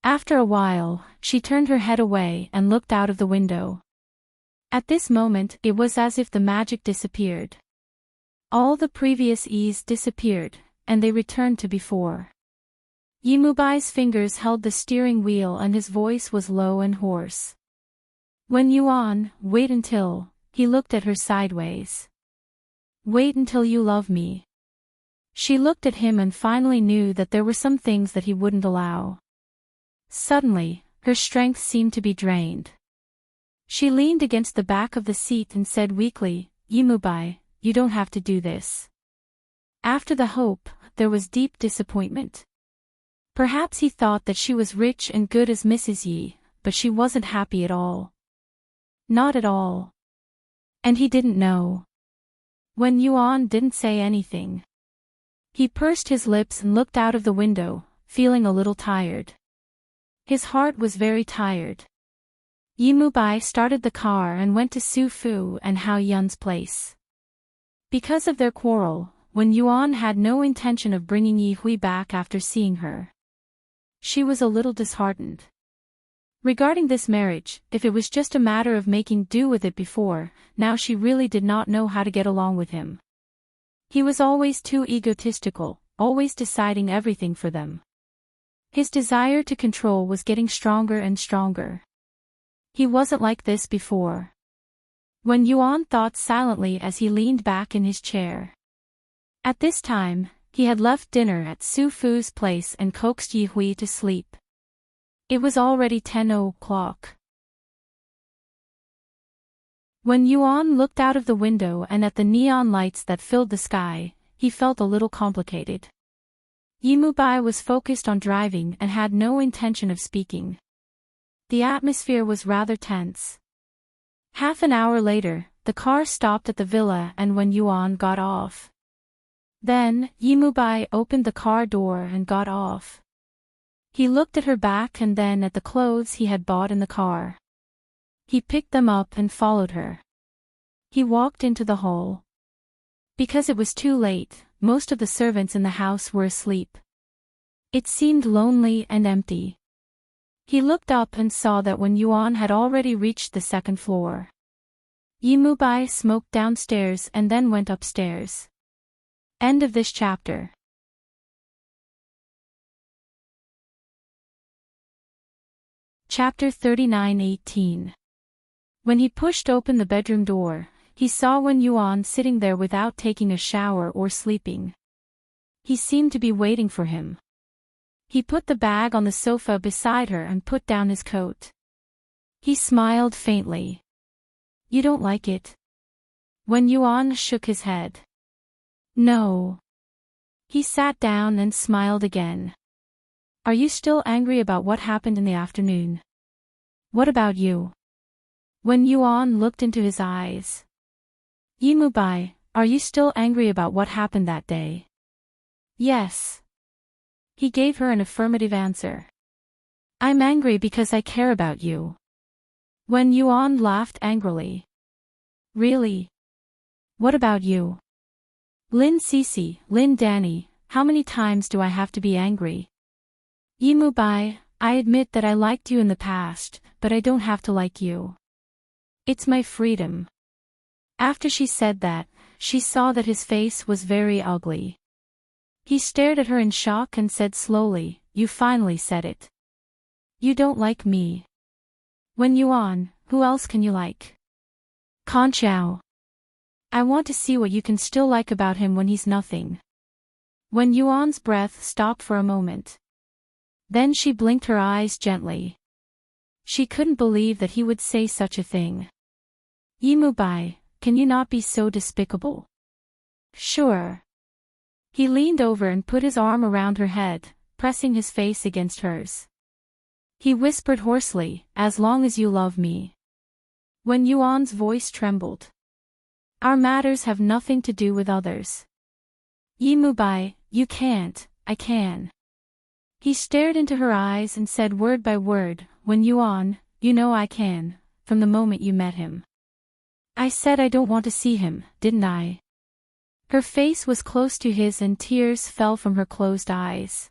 After a while, she turned her head away and looked out of the window. At this moment, it was as if the magic disappeared. All the previous ease disappeared, and they returned to before. Yimubai's fingers held the steering wheel and his voice was low and hoarse. "When Yuan, wait until," he looked at her sideways. "Wait until you love me." She looked at him and finally knew that there were some things that he wouldn't allow. Suddenly, her strength seemed to be drained. She leaned against the back of the seat and said weakly, "Yimubai, you don't have to do this." After the hope, there was deep disappointment. Perhaps he thought that she was rich and good as Mrs. Yi, but she wasn't happy at all. Not at all. And he didn't know. When Yuan didn't say anything. He pursed his lips and looked out of the window, feeling a little tired. His heart was very tired. Yimubai started the car and went to Su Fu and Hao Yun's place. Because of their quarrel, Wen Yuan had no intention of bringing Yi Hui back after seeing her. She was a little disheartened. Regarding this marriage, if it was just a matter of making do with it before, now she really did not know how to get along with him. He was always too egotistical, always deciding everything for them. His desire to control was getting stronger and stronger. He wasn't like this before. Wen Yuan thought silently as he leaned back in his chair. At this time, he had left dinner at Su Fu's place and coaxed Yi Hui to sleep. It was already 10 o'clock. When Yuan looked out of the window and at the neon lights that filled the sky, he felt a little complicated. Yi Mubai was focused on driving and had no intention of speaking. The atmosphere was rather tense. Half an hour later, the car stopped at the villa and Wen Yuan got off. Then, Yi Mubai opened the car door and got off. He looked at her back and then at the clothes he had bought in the car. He picked them up and followed her. He walked into the hall. Because it was too late, most of the servants in the house were asleep. It seemed lonely and empty. He looked up and saw that Wen Yuan had already reached the second floor. Yi Mubai smoked downstairs and then went upstairs. End of this chapter. Chapter 39:18. When he pushed open the bedroom door, he saw Wen Yuan sitting there without taking a shower or sleeping. He seemed to be waiting for him. He put the bag on the sofa beside her and put down his coat. He smiled faintly. You don't like it? Wen Yuan shook his head. No. He sat down and smiled again. Are you still angry about what happened in the afternoon? What about you? Wen Yuan looked into his eyes. Yi Mubai, are you still angry about what happened that day? Yes. He gave her an affirmative answer. I'm angry because I care about you. Wen Yuan laughed angrily. Really? What about you? Lin Cece, Lin Danny, how many times do I have to be angry? Yi Mubai, I admit that I liked you in the past, but I don't have to like you. It's my freedom. After she said that, she saw that his face was very ugly. He stared at her in shock and said slowly, You finally said it. You don't like me. Wen Yuan, who else can you like? Conchao. I want to see what you can still like about him when he's nothing. Wen Yuan's breath stopped for a moment. Then she blinked her eyes gently. She couldn't believe that he would say such a thing. Yi Mubai, can you not be so despicable? Sure. He leaned over and put his arm around her head, pressing his face against hers. He whispered hoarsely, As long as you love me. Wen Yuan's voice trembled. Our matters have nothing to do with others. Yi Mubai, you can't, I can. He stared into her eyes and said word by word, Wen Yuan, you know I can, from the moment you met him. I said I don't want to see him, didn't I? Her face was close to his and tears fell from her closed eyes.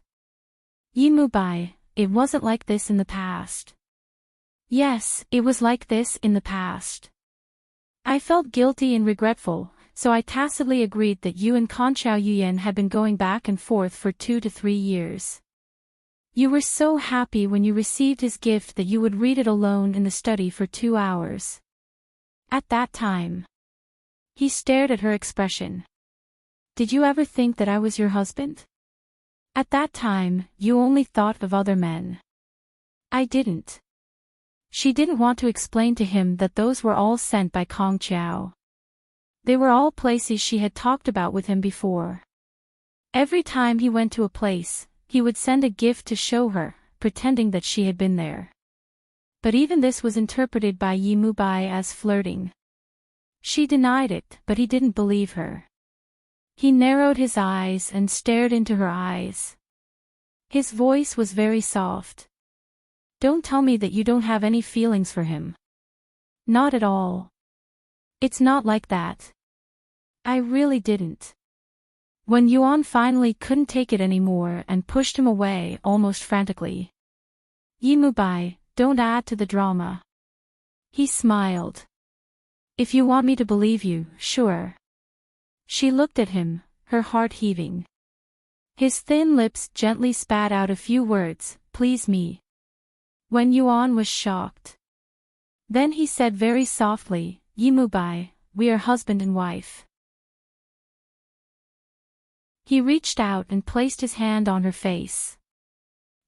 Yi Mubai, it wasn't like this in the past. Yes, it was like this in the past. I felt guilty and regretful, so I tacitly agreed that you and Conchao Yuyan had been going back and forth for 2 to 3 years. You were so happy when you received his gift that you would read it alone in the study for 2 hours. At that time. He stared at her expression. Did you ever think that I was your husband? At that time, you only thought of other men. I didn't. She didn't want to explain to him that those were all sent by Kong Chao. They were all places she had talked about with him before. Every time he went to a place, he would send a gift to show her, pretending that she had been there. But even this was interpreted by Yi Mubai as flirting. She denied it, but he didn't believe her. He narrowed his eyes and stared into her eyes. His voice was very soft. Don't tell me that you don't have any feelings for him. Not at all. It's not like that. I really didn't. When Yuan finally couldn't take it anymore and pushed him away almost frantically. Yimubai, don't add to the drama. He smiled. If you want me to believe you, sure. She looked at him, her heart heaving. His thin lips gently spat out a few words, please me. When Yuan was shocked. Then he said very softly, Yimubai, we are husband and wife. He reached out and placed his hand on her face.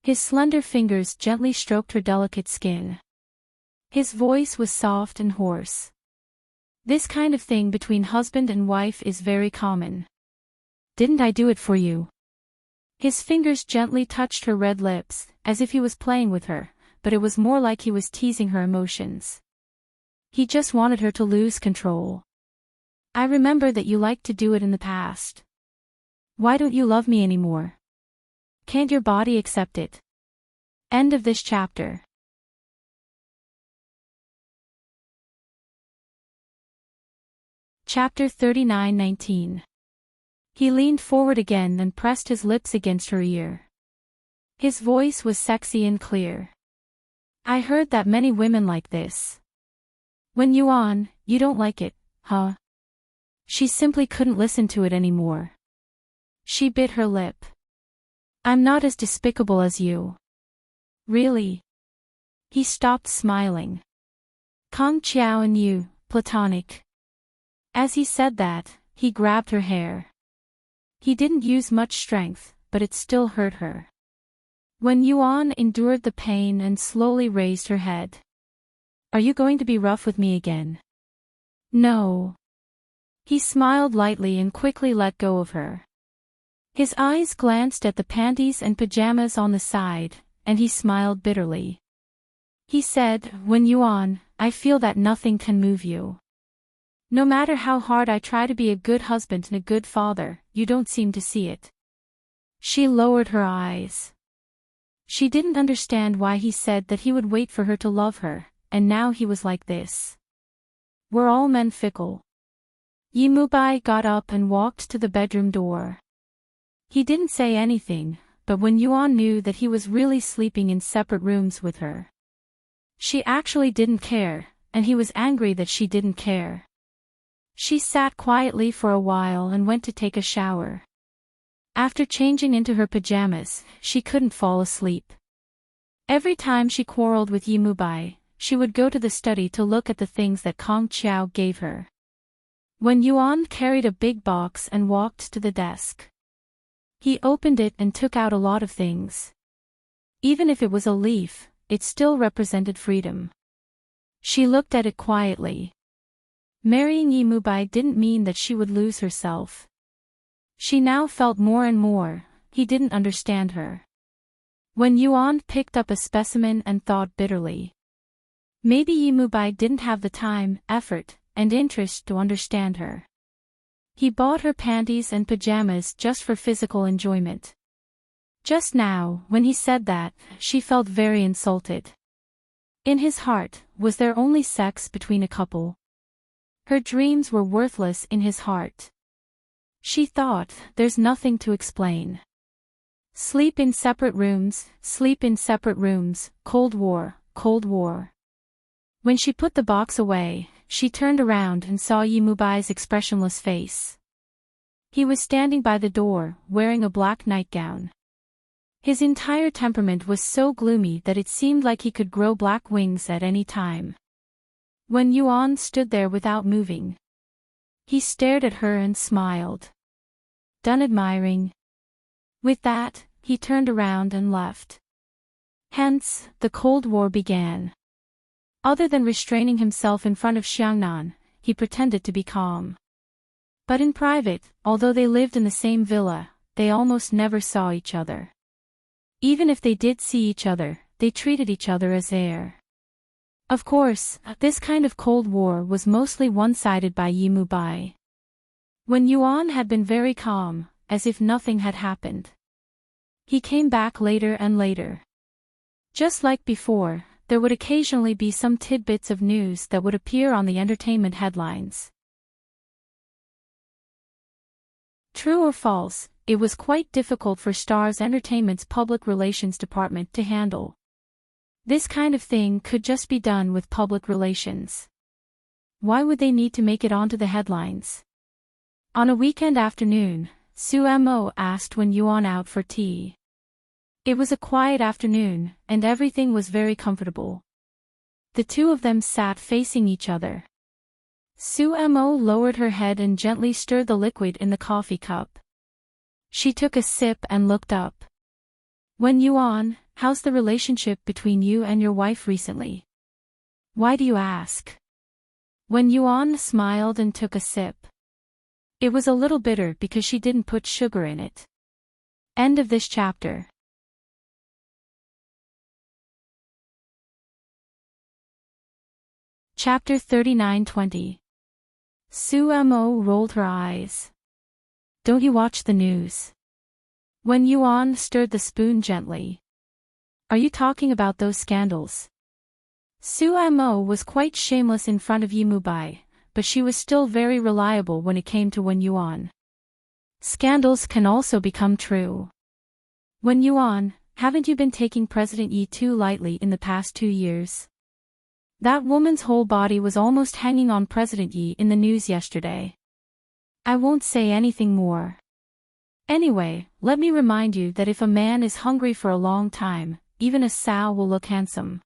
His slender fingers gently stroked her delicate skin. His voice was soft and hoarse. This kind of thing between husband and wife is very common. Didn't I do it for you? His fingers gently touched her red lips, as if he was playing with her, but it was more like he was teasing her emotions. He just wanted her to lose control. I remember that you liked to do it in the past. Why don't you love me anymore? Can't your body accept it? End of this chapter. Chapter 39:19. He leaned forward again and pressed his lips against her ear. His voice was sexy and clear. I heard that many women like this. When Yuan, you don't like it, huh? She simply couldn't listen to it anymore. She bit her lip. I'm not as despicable as you. Really? He stopped smiling. Kong Chiao and you, platonic. As he said that, he grabbed her hair. He didn't use much strength, but it still hurt her. When Yuan endured the pain and slowly raised her head. Are you going to be rough with me again? No. He smiled lightly and quickly let go of her. His eyes glanced at the panties and pajamas on the side, and he smiled bitterly. He said, when Yuan, I feel that nothing can move you. No matter how hard I try to be a good husband and a good father, you don't seem to see it. She lowered her eyes. She didn't understand why he said that he would wait for her to love her, and now he was like this. Were all men fickle? Yimubai got up and walked to the bedroom door. He didn't say anything, but when Yuan knew that he was really sleeping in separate rooms with her. She actually didn't care, and he was angry that she didn't care. She sat quietly for a while and went to take a shower. After changing into her pajamas, she couldn't fall asleep. Every time she quarreled with Yimubai, she would go to the study to look at the things that Kong Chiao gave her. When Yuan carried a big box and walked to the desk. He opened it and took out a lot of things. Even if it was a leaf, it still represented freedom. She looked at it quietly. Marrying Yimubai didn't mean that she would lose herself. She now felt more and more, he didn't understand her. When Yuan picked up a specimen and thought bitterly. Maybe Yimubai didn't have the time, effort, and interest to understand her. He bought her panties and pajamas just for physical enjoyment. Just now, when he said that, she felt very insulted. In his heart, was there only sex between a couple? Her dreams were worthless in his heart. She thought, there's nothing to explain. Sleep in separate rooms, Cold War, Cold War. When she put the box away, she turned around and saw Yimubai's expressionless face. He was standing by the door, wearing a black nightgown. His entire temperament was so gloomy that it seemed like he could grow black wings at any time. When Yuan stood there without moving, he stared at her and smiled. Done admiring. With that, he turned around and left. Hence, the Cold War began. Other than restraining himself in front of Xiangnan, he pretended to be calm. But in private, although they lived in the same villa, they almost never saw each other. Even if they did see each other, they treated each other as air. Of course, this kind of Cold War was mostly one-sided by Yimubai. When Yuan had been very calm, as if nothing had happened. He came back later and later. Just like before, there would occasionally be some tidbits of news that would appear on the entertainment headlines. True or false, it was quite difficult for Stars Entertainment's public relations department to handle. This kind of thing could just be done with public relations. Why would they need to make it onto the headlines? On a weekend afternoon, Sumo asked Wen Yuan out for tea. It was a quiet afternoon, and everything was very comfortable. The two of them sat facing each other. Sumo lowered her head and gently stirred the liquid in the coffee cup. She took a sip and looked up. Wen Yuan, how's the relationship between you and your wife recently? Why do you ask? Wen Yuan smiled and took a sip. It was a little bitter because she didn't put sugar in it. End of this chapter. Chapter 39-20. Sumo rolled her eyes. Don't you watch the news? Wen Yuan stirred the spoon gently. Are you talking about those scandals? Sumo was quite shameless in front of Yumubai, but she was still very reliable when it came to Wen Yuan. Scandals can also become true. Wen Yuan, haven't you been taking President Yi too lightly in the past 2 years? That woman's whole body was almost hanging on President Yi in the news yesterday. I won't say anything more. Anyway, let me remind you that if a man is hungry for a long time, even a sow will look handsome.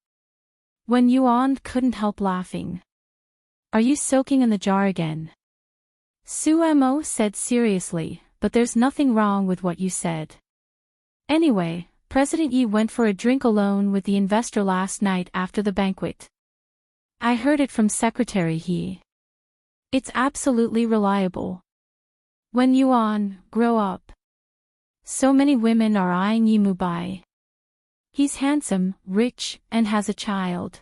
Wen Yuan couldn't help laughing. Are you soaking in the jar again? Sumo said seriously, but there's nothing wrong with what you said. Anyway, President Yi went for a drink alone with the investor last night after the banquet. I heard it from Secretary He. It's absolutely reliable. Wen Yuan, grow up. So many women are eyeing Yumubai. He's handsome, rich, and has a child.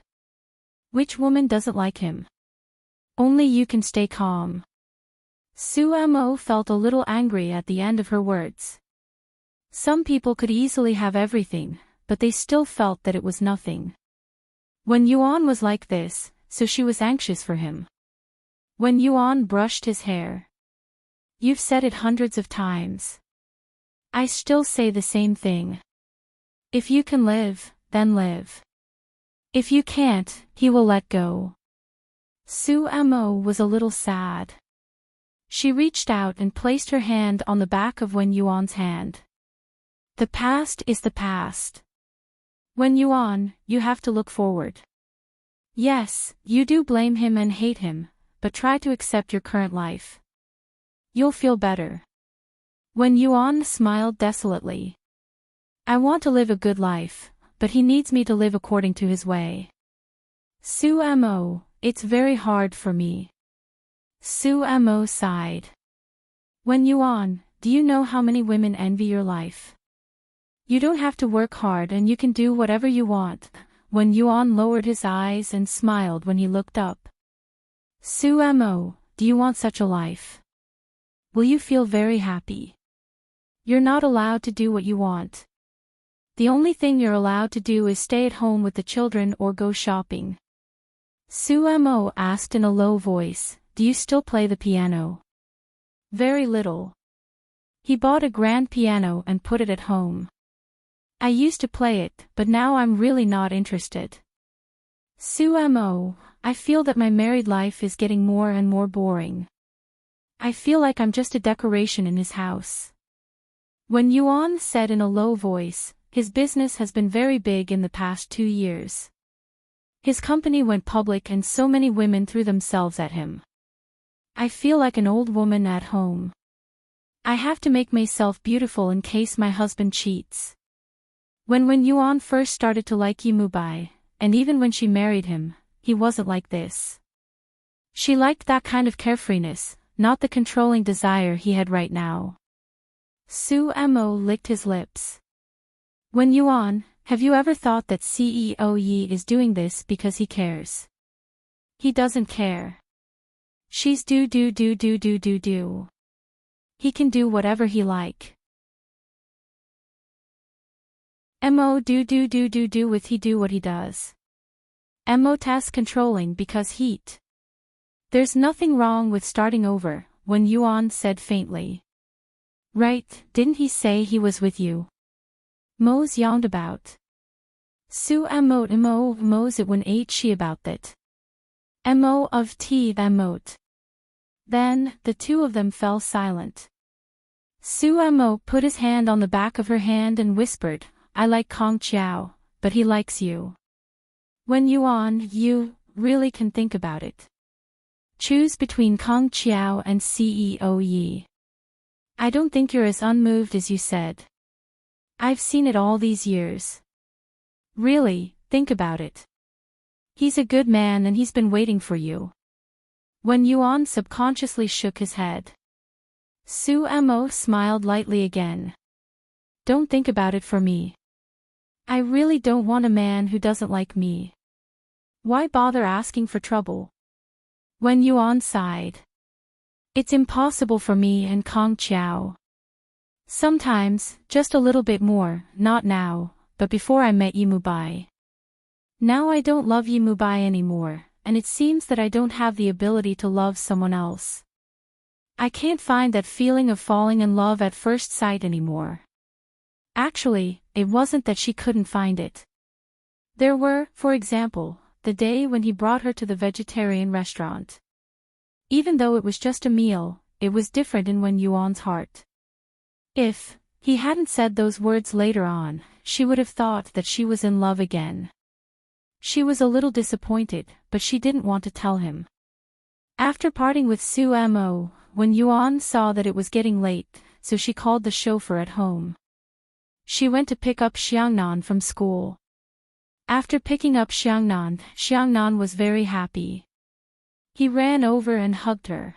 Which woman doesn't like him? Only you can stay calm. Sumo felt a little angry at the end of her words. Some people could easily have everything, but they still felt that it was nothing. Wen Yuan was like this, so she was anxious for him. Wen Yuan brushed his hair. You've said it hundreds of times. I still say the same thing. If you can live, then live. If you can't, he will let go. Sumo was a little sad. She reached out and placed her hand on the back of Wen Yuan's hand. The past is the past. Wen Yuan, you have to look forward. Yes, you do blame him and hate him, but try to accept your current life. You'll feel better. Wen Yuan smiled desolately. I want to live a good life, but he needs me to live according to his way. Sumo, it's very hard for me. Sumo sighed. Wen Yuan, do you know how many women envy your life? You don't have to work hard and you can do whatever you want. Wen Yuan lowered his eyes and smiled when he looked up. Sumo, do you want such a life? Will you feel very happy? You're not allowed to do what you want. The only thing you're allowed to do is stay at home with the children or go shopping. Sumo asked in a low voice, do you still play the piano? Very little. He bought a grand piano and put it at home. I used to play it, but now I'm really not interested. Sumo, I feel that my married life is getting more and more boring. I feel like I'm just a decoration in his house. Wen Yuan said in a low voice, his business has been very big in the past 2 years. His company went public and so many women threw themselves at him. I feel like an old woman at home. I have to make myself beautiful in case my husband cheats. When Wen Yuan first started to like Yumubai, and even when she married him, he wasn't like this. She liked that kind of carefreeness, not the controlling desire he had right now. Sumo licked his lips. Wen Yuan, have you ever thought that CEO Yi is doing this because he cares? He doesn't care. She's do. He can do whatever he like. Mo do with he do what he does. Mo task controlling because heat. There's nothing wrong with starting over, Wen Yuan said faintly. Right, didn't he say he was with you? Mose yawned about. Su Mose it when ate she about that. Mo of tea emote. Then, the two of them fell silent. Su Mo put his hand on the back of her hand and whispered, I like Kong Chiao, but he likes you. When you really can think about it. Choose between Kong Chiao and CEO Yi. I don't think you're as unmoved as you said. I've seen it all these years. Really, think about it. He's a good man and he's been waiting for you. Wen Yuan subconsciously shook his head. Su Mo smiled lightly again. Don't think about it for me. I really don't want a man who doesn't like me. Why bother asking for trouble? Wen Yuan sighed. It's impossible for me and Kong Chiao. Sometimes, just a little bit more, not now, but before I met Yimubai. Now I don't love Yimubai anymore, and it seems that I don't have the ability to love someone else. I can't find that feeling of falling in love at first sight anymore. Actually, it wasn't that she couldn't find it. There were, for example, the day when he brought her to the vegetarian restaurant. Even though it was just a meal, it was different in Wen Yuan's heart. If he hadn't said those words later on, she would have thought that she was in love again. She was a little disappointed, but she didn't want to tell him. After parting with Su Mo, Wen Yuan saw that it was getting late, so she called the chauffeur at home. She went to pick up Xiangnan from school. After picking up Xiangnan was very happy. He ran over and hugged her.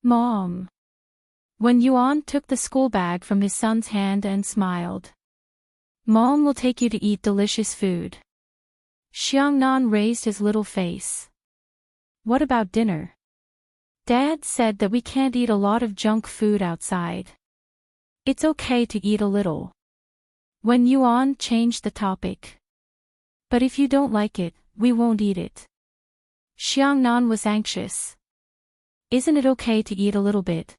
Mom. Wen Yuan took the school bag from his son's hand and smiled. Mom will take you to eat delicious food. Xiangnan raised his little face. What about dinner? Dad said that we can't eat a lot of junk food outside. It's okay to eat a little. Wen Yuan changed the topic. But if you don't like it, we won't eat it. Xiangnan was anxious. Isn't it okay to eat a little bit?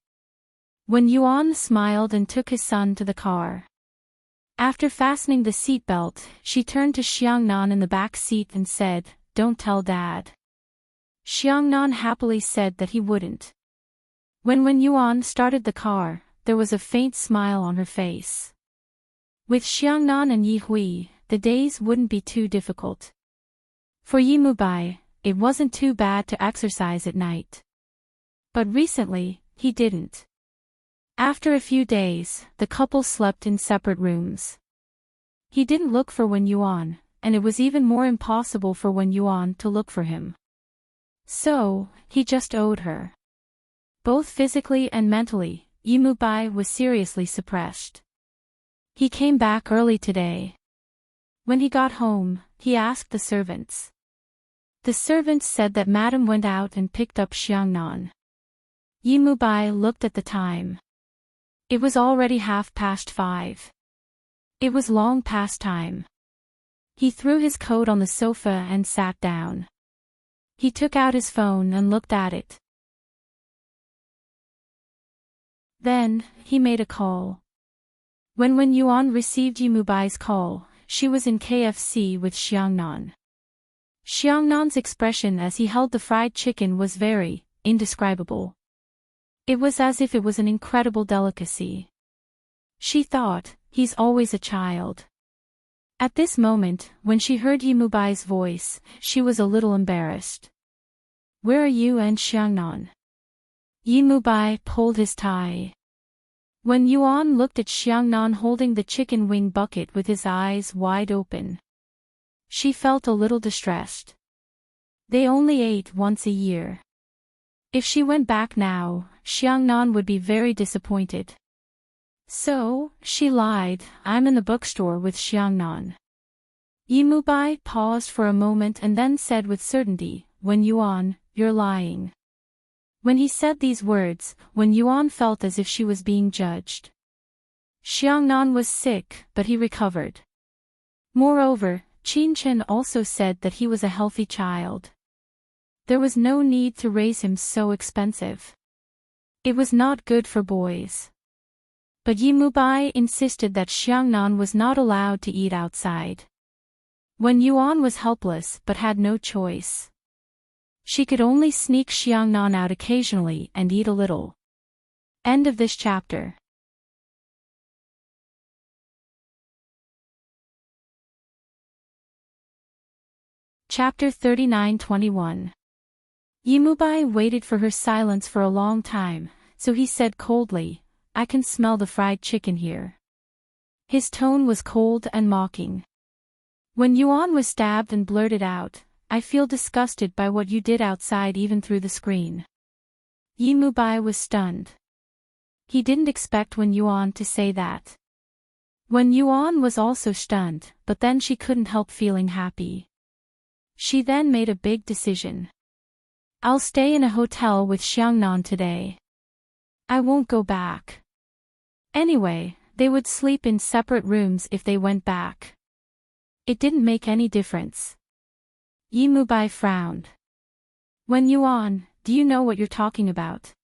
Wen Yuan smiled and took his son to the car. After fastening the seatbelt, she turned to Xiangnan in the back seat and said, Don't tell Dad. Xiangnan happily said that he wouldn't. When Wen Yuan started the car, there was a faint smile on her face. With Xiangnan and Yi Hui, the days wouldn't be too difficult. For Yimubai, it wasn't too bad to exercise at night. But recently, he didn't. After a few days, the couple slept in separate rooms. He didn't look for Wen Yuan, and it was even more impossible for Wen Yuan to look for him. So, he just owed her. Both physically and mentally, Yimubai was seriously suppressed. He came back early today. When he got home, he asked the servants. The servants said that Madam went out and picked up Xiangnan. Yimubai looked at the time. It was already 5:30. It was long past time. He threw his coat on the sofa and sat down. He took out his phone and looked at it. Then, he made a call. When Wen Yuan received Yimubai's call, she was in KFC with Xiangnan. Xiangnan's expression as he held the fried chicken was very indescribable. It was as if it was an incredible delicacy. She thought, he's always a child. At this moment, when she heard Yimubai's voice, she was a little embarrassed. Where are you and Xiangnan? Yimubai pulled his tie. When Yuan looked at Xiangnan holding the chicken wing bucket with his eyes wide open, she felt a little distressed. They only ate once a year. If she went back now, Xiangnan would be very disappointed. So, she lied, I'm in the bookstore with Xiangnan. Yimubai paused for a moment and then said with certainty, Wen Yuan, you're lying. When he said these words, Wen Yuan felt as if she was being judged. Xiangnan was sick, but he recovered. Moreover, Qin Chen also said that he was a healthy child. There was no need to raise him so expensive. It was not good for boys. But Yi Mubai insisted that Xiangnan was not allowed to eat outside. Wen Yuan was helpless but had no choice. She could only sneak Xiangnan out occasionally and eat a little. End of this chapter. Chapter 39-21. Yi Mubai waited for her silence for a long time, so he said coldly, "I can smell the fried chicken here." His tone was cold and mocking. When Yuan was stabbed and blurted out, "I feel disgusted by what you did outside even through the screen." Yi Mubai was stunned. He didn't expect Wen Yuan to say that. Wen Yuan was also stunned, but then she couldn't help feeling happy. She then made a big decision. "I'll stay in a hotel with Xiangnan today. I won't go back." Anyway, they would sleep in separate rooms if they went back. It didn't make any difference. Yi Mubai frowned. "Wen Yuan, do you know what you're talking about?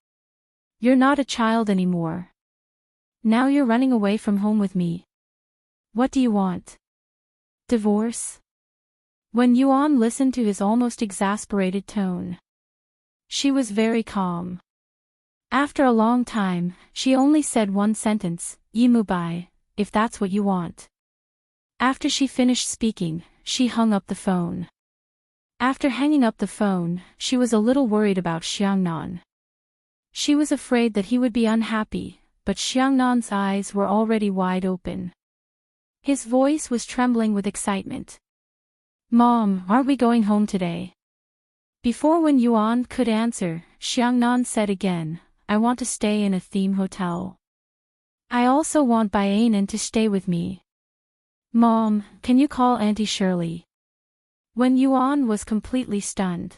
You're not a child anymore. Now you're running away from home with me. What do you want? Divorce?" Wen Yuan listened to his almost exasperated tone. She was very calm. After a long time, she only said one sentence, "Yi Mubai, if that's what you want." After she finished speaking, she hung up the phone. After hanging up the phone, she was a little worried about Xiangnan. She was afraid that he would be unhappy, but Xiangnan's eyes were already wide open. His voice was trembling with excitement. "Mom, aren't we going home today?" Before Wen Yuan could answer, Xiangnan said again, "I want to stay in a theme hotel. I also want Baianan to stay with me. Mom, can you call Auntie Shirley?" Wen Yuan was completely stunned.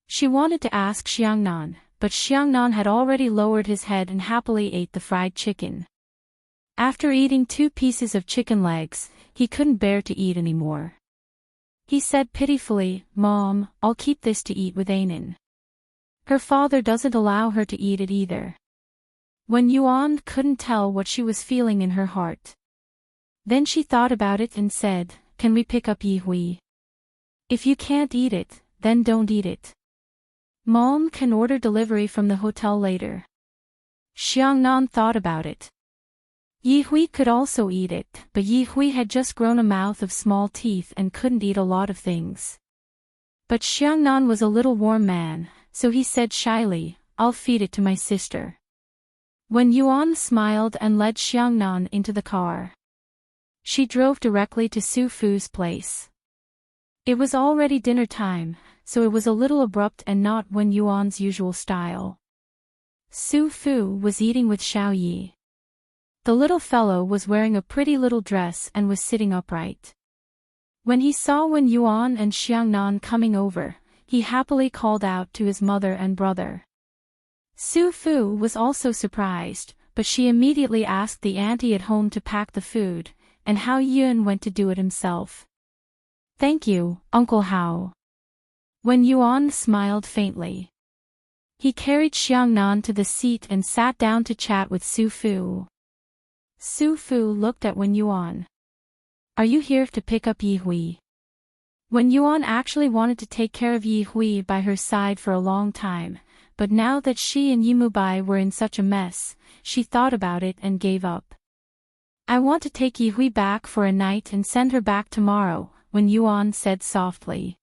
She wanted to ask Xiangnan, but Xiangnan had already lowered his head and happily ate the fried chicken. After eating 2 pieces of chicken legs, he couldn't bear to eat anymore. He said pitifully, "Mom, I'll keep this to eat with Anan. Her father doesn't allow her to eat it either." Wen Yuan couldn't tell what she was feeling in her heart. Then she thought about it and said, "Can we pick up Yi Hui? If you can't eat it, then don't eat it. Mom can order delivery from the hotel later." Xiangnan thought about it. Yi Hui could also eat it, but Yi Hui had just grown a mouth of small teeth and couldn't eat a lot of things. But Xiangnan was a little warm man, so he said shyly, "I'll feed it to my sister." Wen Yuan smiled and led Xiangnan into the car. She drove directly to Su Fu's place. It was already dinner time, so it was a little abrupt and not Wen Yuan's usual style. Su Fu was eating with Xiao Yi. The little fellow was wearing a pretty little dress and was sitting upright. When he saw Wen Yuan and Xiangnan coming over, he happily called out to his mother and brother. Su Fu was also surprised, but she immediately asked the auntie at home to pack the food, and Hao Yun went to do it himself. "Thank you, Uncle Hao." Wen Yuan smiled faintly. He carried Xiangnan to the seat and sat down to chat with Su Fu. Su Fu looked at Wen Yuan. "Are you here to pick up Yi Hui?" Wen Yuan actually wanted to take care of Yi Hui by her side for a long time, but now that she and Yi Mubai were in such a mess, she thought about it and gave up. "I want to take Yi Hui back for a night and send her back tomorrow," Wen Yuan said softly.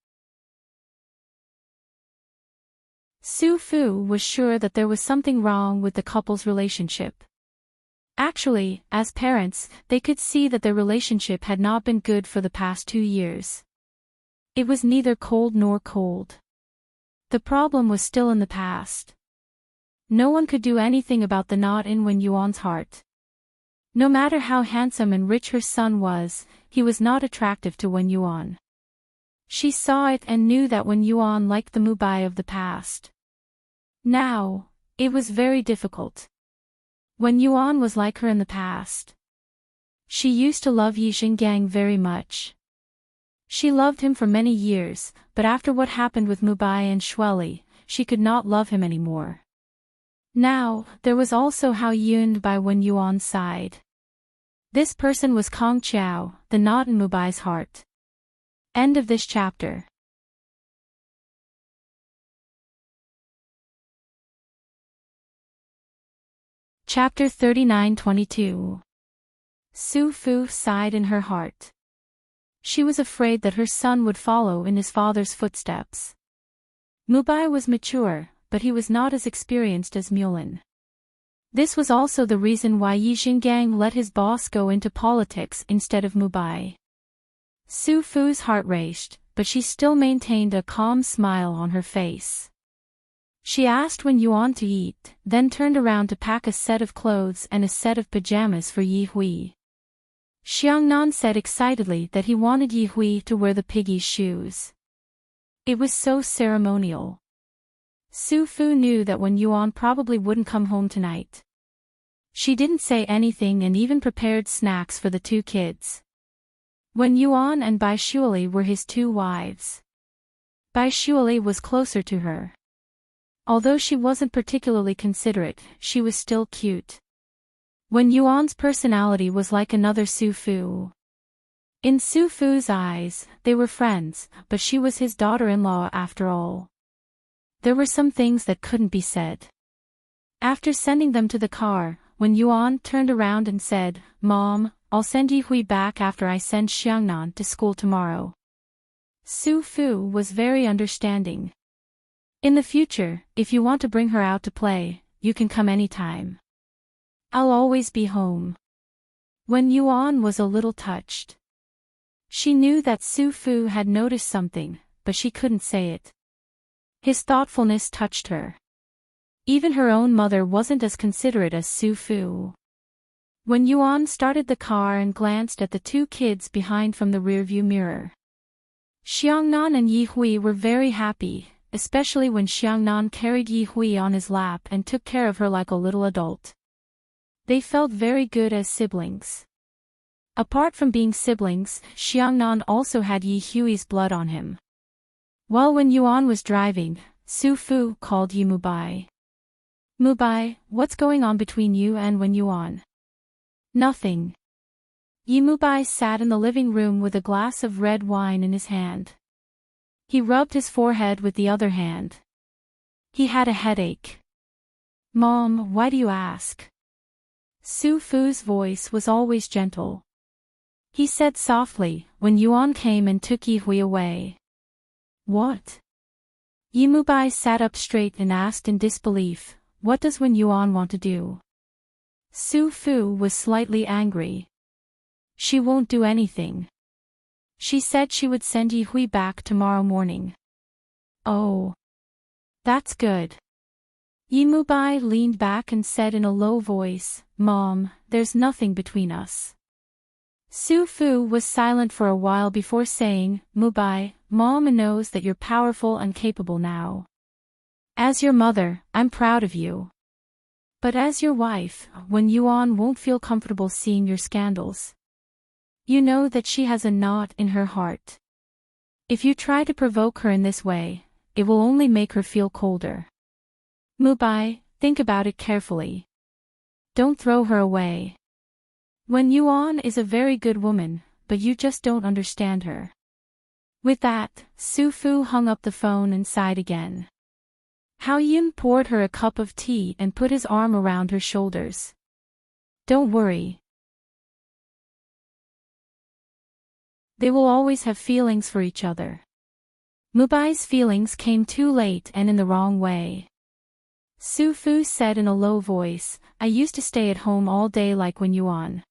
Su Fu was sure that there was something wrong with the couple's relationship. Actually, as parents, they could see that their relationship had not been good for the past 2 years. It was neither cold nor cold. The problem was still in the past. No one could do anything about the knot in Wen Yuan's heart. No matter how handsome and rich her son was, he was not attractive to Wen Yuan. She saw it and knew that Wen Yuan liked the Mubai of the past. Now, it was very difficult. Wen Yuan was like her in the past. She used to love Yi Xinggang very much. She loved him for many years, but after what happened with Mubai and Shueli, she could not love him anymore. Now, there was also Hao Yun by Wen Yuan's side. This person was Kong Chiao, the knot in Mubai's heart. End of this chapter. Chapter 39-22. Su Fu sighed in her heart. She was afraid that her son would follow in his father's footsteps. Mubai was mature, but he was not as experienced as Mulin. This was also the reason why Yi Xinggang let his boss go into politics instead of Mubai. Su Fu's heart raced, but she still maintained a calm smile on her face. She asked Wen Yuan to eat, then turned around to pack a set of clothes and a set of pajamas for Yi Hui. Xiangnan said excitedly that he wanted Yi Hui to wear the piggy's shoes. It was so ceremonial. Su Fu knew that Wen Yuan probably wouldn't come home tonight. She didn't say anything and even prepared snacks for the two kids. Wen Yuan and Bai Shuili were his two wives. Bai Shuili was closer to her. Although she wasn't particularly considerate, she was still cute. Wen Yuan's personality was like another Su Fu. In Su Fu's eyes, they were friends, but she was his daughter-in-law after all. There were some things that couldn't be said. After sending them to the car, Wen Yuan turned around and said, "Mom, I'll send Yi Hui back after I send Xiangnan to school tomorrow." Su Fu was very understanding. "In the future, if you want to bring her out to play, you can come anytime. I'll always be home." Wen Yuan was a little touched. She knew that Su Fu had noticed something, but she couldn't say it. His thoughtfulness touched her. Even her own mother wasn't as considerate as Su Fu. Wen Yuan started the car and glanced at the two kids behind from the rearview mirror. Xiangnan and Yi Hui were very happy, especially when Xiangnan carried Yi Hui on his lap and took care of her like a little adult. They felt very good as siblings. Apart from being siblings, Xiangnan also had Yi Hui's blood on him. While Wen Yuan was driving, Su Fu called Yi Mubai. "Mubai, what's going on between you and Wen Yuan?" "Nothing." Yi Mubai sat in the living room with a glass of red wine in his hand. He rubbed his forehead with the other hand. He had a headache. "Mom, why do you ask?" Su Fu's voice was always gentle. He said softly, when Yuan came and took Yi Hui away. "What?" Yi Mubai sat up straight and asked in disbelief, "What does Wen Yuan want to do?" Su Fu was slightly angry. "She won't do anything. She said she would send Yi Hui back tomorrow morning." "Oh. That's good." Yi Mubai leaned back and said in a low voice, "Mom, there's nothing between us." Su Fu was silent for a while before saying, "Mubai, Mom knows that you're powerful and capable now. As your mother, I'm proud of you. But as your wife, Wen Yuan won't feel comfortable seeing your scandals. You know that she has a knot in her heart. If you try to provoke her in this way, it will only make her feel colder. Mubai, think about it carefully. Don't throw her away. Wen Yuan is a very good woman, but you just don't understand her." With that, Su Fu hung up the phone and sighed again. Hao Yun poured her a cup of tea and put his arm around her shoulders. "Don't worry. They will always have feelings for each other." Mubai's feelings came too late and in the wrong way. Su Fu said in a low voice, "I used to stay at home all day like Wen Yuan.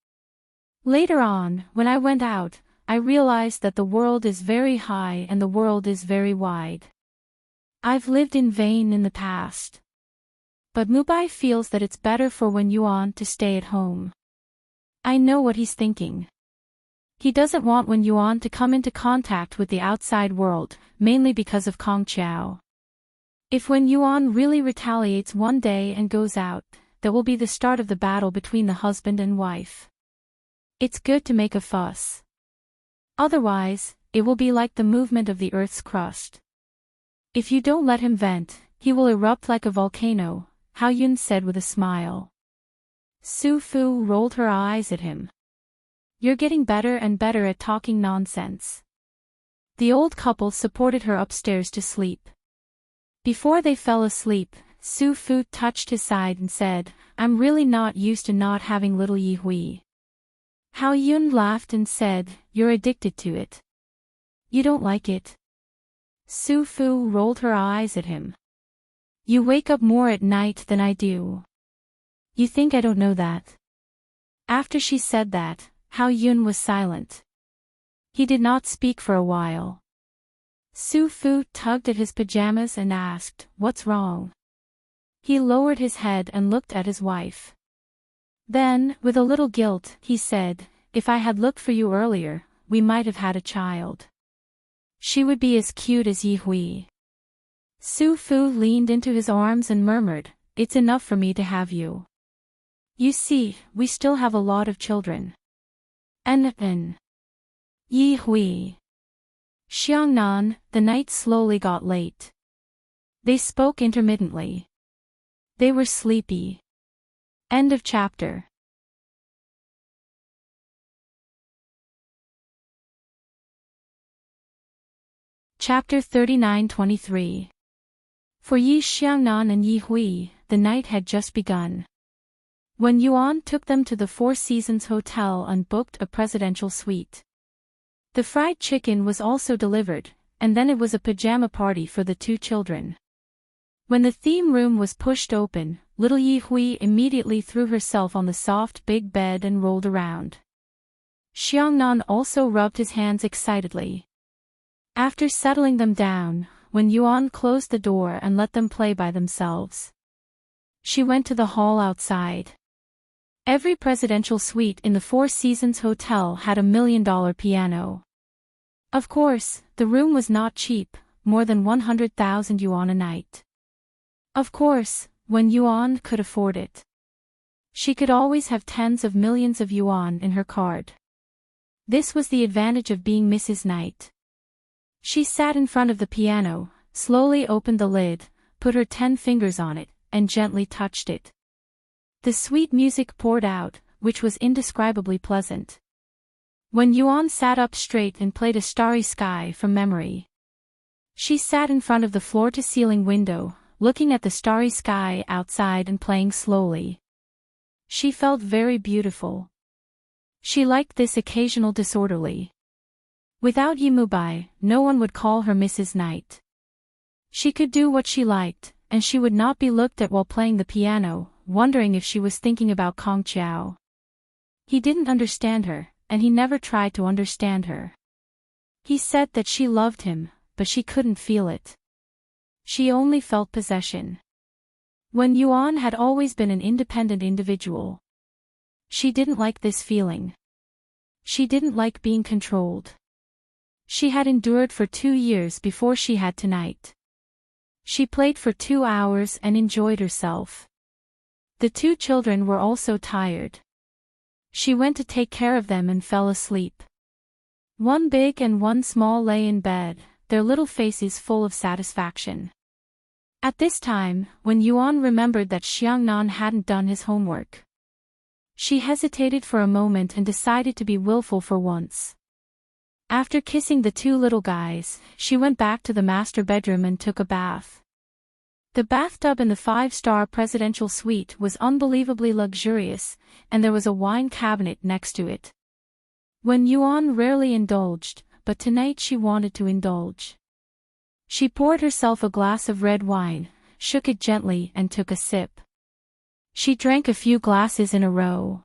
Later on, when I went out, I realized that the world is very high and the world is very wide. I've lived in vain in the past. But Mubai feels that it's better for Wen Yuan to stay at home. I know what he's thinking. He doesn't want Wen Yuan to come into contact with the outside world, mainly because of Kong Chiao. If Wen Yuan really retaliates one day and goes out, that will be the start of the battle between the husband and wife. It's good to make a fuss. Otherwise, it will be like the movement of the Earth's crust. If you don't let him vent, he will erupt like a volcano, Hao Yun said with a smile. Su Fu rolled her eyes at him. You're getting better and better at talking nonsense. The old couple supported her upstairs to sleep. Before they fell asleep, Su Fu touched his side and said, I'm really not used to not having little Yi Hui. Hao Yun laughed and said, You're addicted to it. You don't like it? Su Fu rolled her eyes at him. You wake up more at night than I do. You think I don't know that? After she said that, Hao Yun was silent. He did not speak for a while. Su Fu tugged at his pajamas and asked, What's wrong? He lowered his head and looked at his wife. Then, with a little guilt, he said, If I had looked for you earlier, we might have had a child. She would be as cute as Yi Hui. Su Fu leaned into his arms and murmured, It's enough for me to have you. You see, we still have a lot of children. And Yi Hui. Xiangnan, the night slowly got late. They spoke intermittently. They were sleepy. End of chapter. Chapter 39-23. For Yi Xiangnan and Yi Hui, the night had just begun. When Yuan took them to the Four Seasons Hotel and booked a presidential suite. The fried chicken was also delivered, and then it was a pajama party for the two children. When the theme room was pushed open, little Yi Hui immediately threw herself on the soft big bed and rolled around. Xiangnan also rubbed his hands excitedly. After settling them down, when Yuan closed the door and let them play by themselves, she went to the hall outside. Every presidential suite in the Four Seasons Hotel had $1 million piano. Of course, the room was not cheap, more than 100,000 yuan a night. Of course, when Yuan could afford it, she could always have tens of millions of yuan in her card. This was the advantage of being Mrs. Knight. She sat in front of the piano, slowly opened the lid, put her 10 fingers on it, and gently touched it. The sweet music poured out, which was indescribably pleasant. When Yuan sat up straight and played A Starry Sky from memory, she sat in front of the floor-to-ceiling window, looking at the starry sky outside and playing slowly. She felt very beautiful. She liked this occasional disorderly. Without Yimubai, no one would call her Mrs. Knight. She could do what she liked, and she would not be looked at while playing the piano, wondering if she was thinking about Kong Chiao. He didn't understand her, and he never tried to understand her. He said that she loved him, but she couldn't feel it. She only felt possession. When Yuan had always been an independent individual, she didn't like this feeling. She didn't like being controlled. She had endured for 2 years before she had tonight. She played for 2 hours and enjoyed herself. The two children were also tired. She went to take care of them and fell asleep. One big and one small lay in bed, their little faces full of satisfaction. At this time, when Yuan remembered that Xiangnan hadn't done his homework, she hesitated for a moment and decided to be willful for once. After kissing the two little guys, she went back to the master bedroom and took a bath. The bathtub in the 5-star presidential suite was unbelievably luxurious, and there was a wine cabinet next to it. When Yuan rarely indulged, but tonight she wanted to indulge. She poured herself a glass of red wine, shook it gently and took a sip. She drank a few glasses in a row.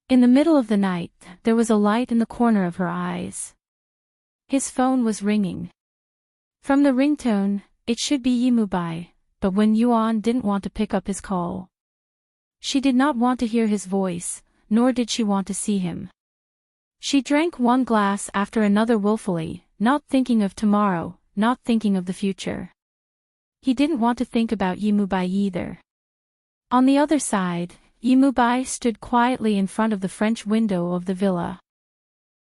In the middle of the night, there was a light in the corner of her eyes. His phone was ringing. From the ringtone, it should be Yimubai, but when Yuan didn't want to pick up his call. She did not want to hear his voice, nor did she want to see him. She drank one glass after another willfully, not thinking of tomorrow, not thinking of the future. He didn't want to think about Yimubai either. On the other side, Yimubai stood quietly in front of the French window of the villa.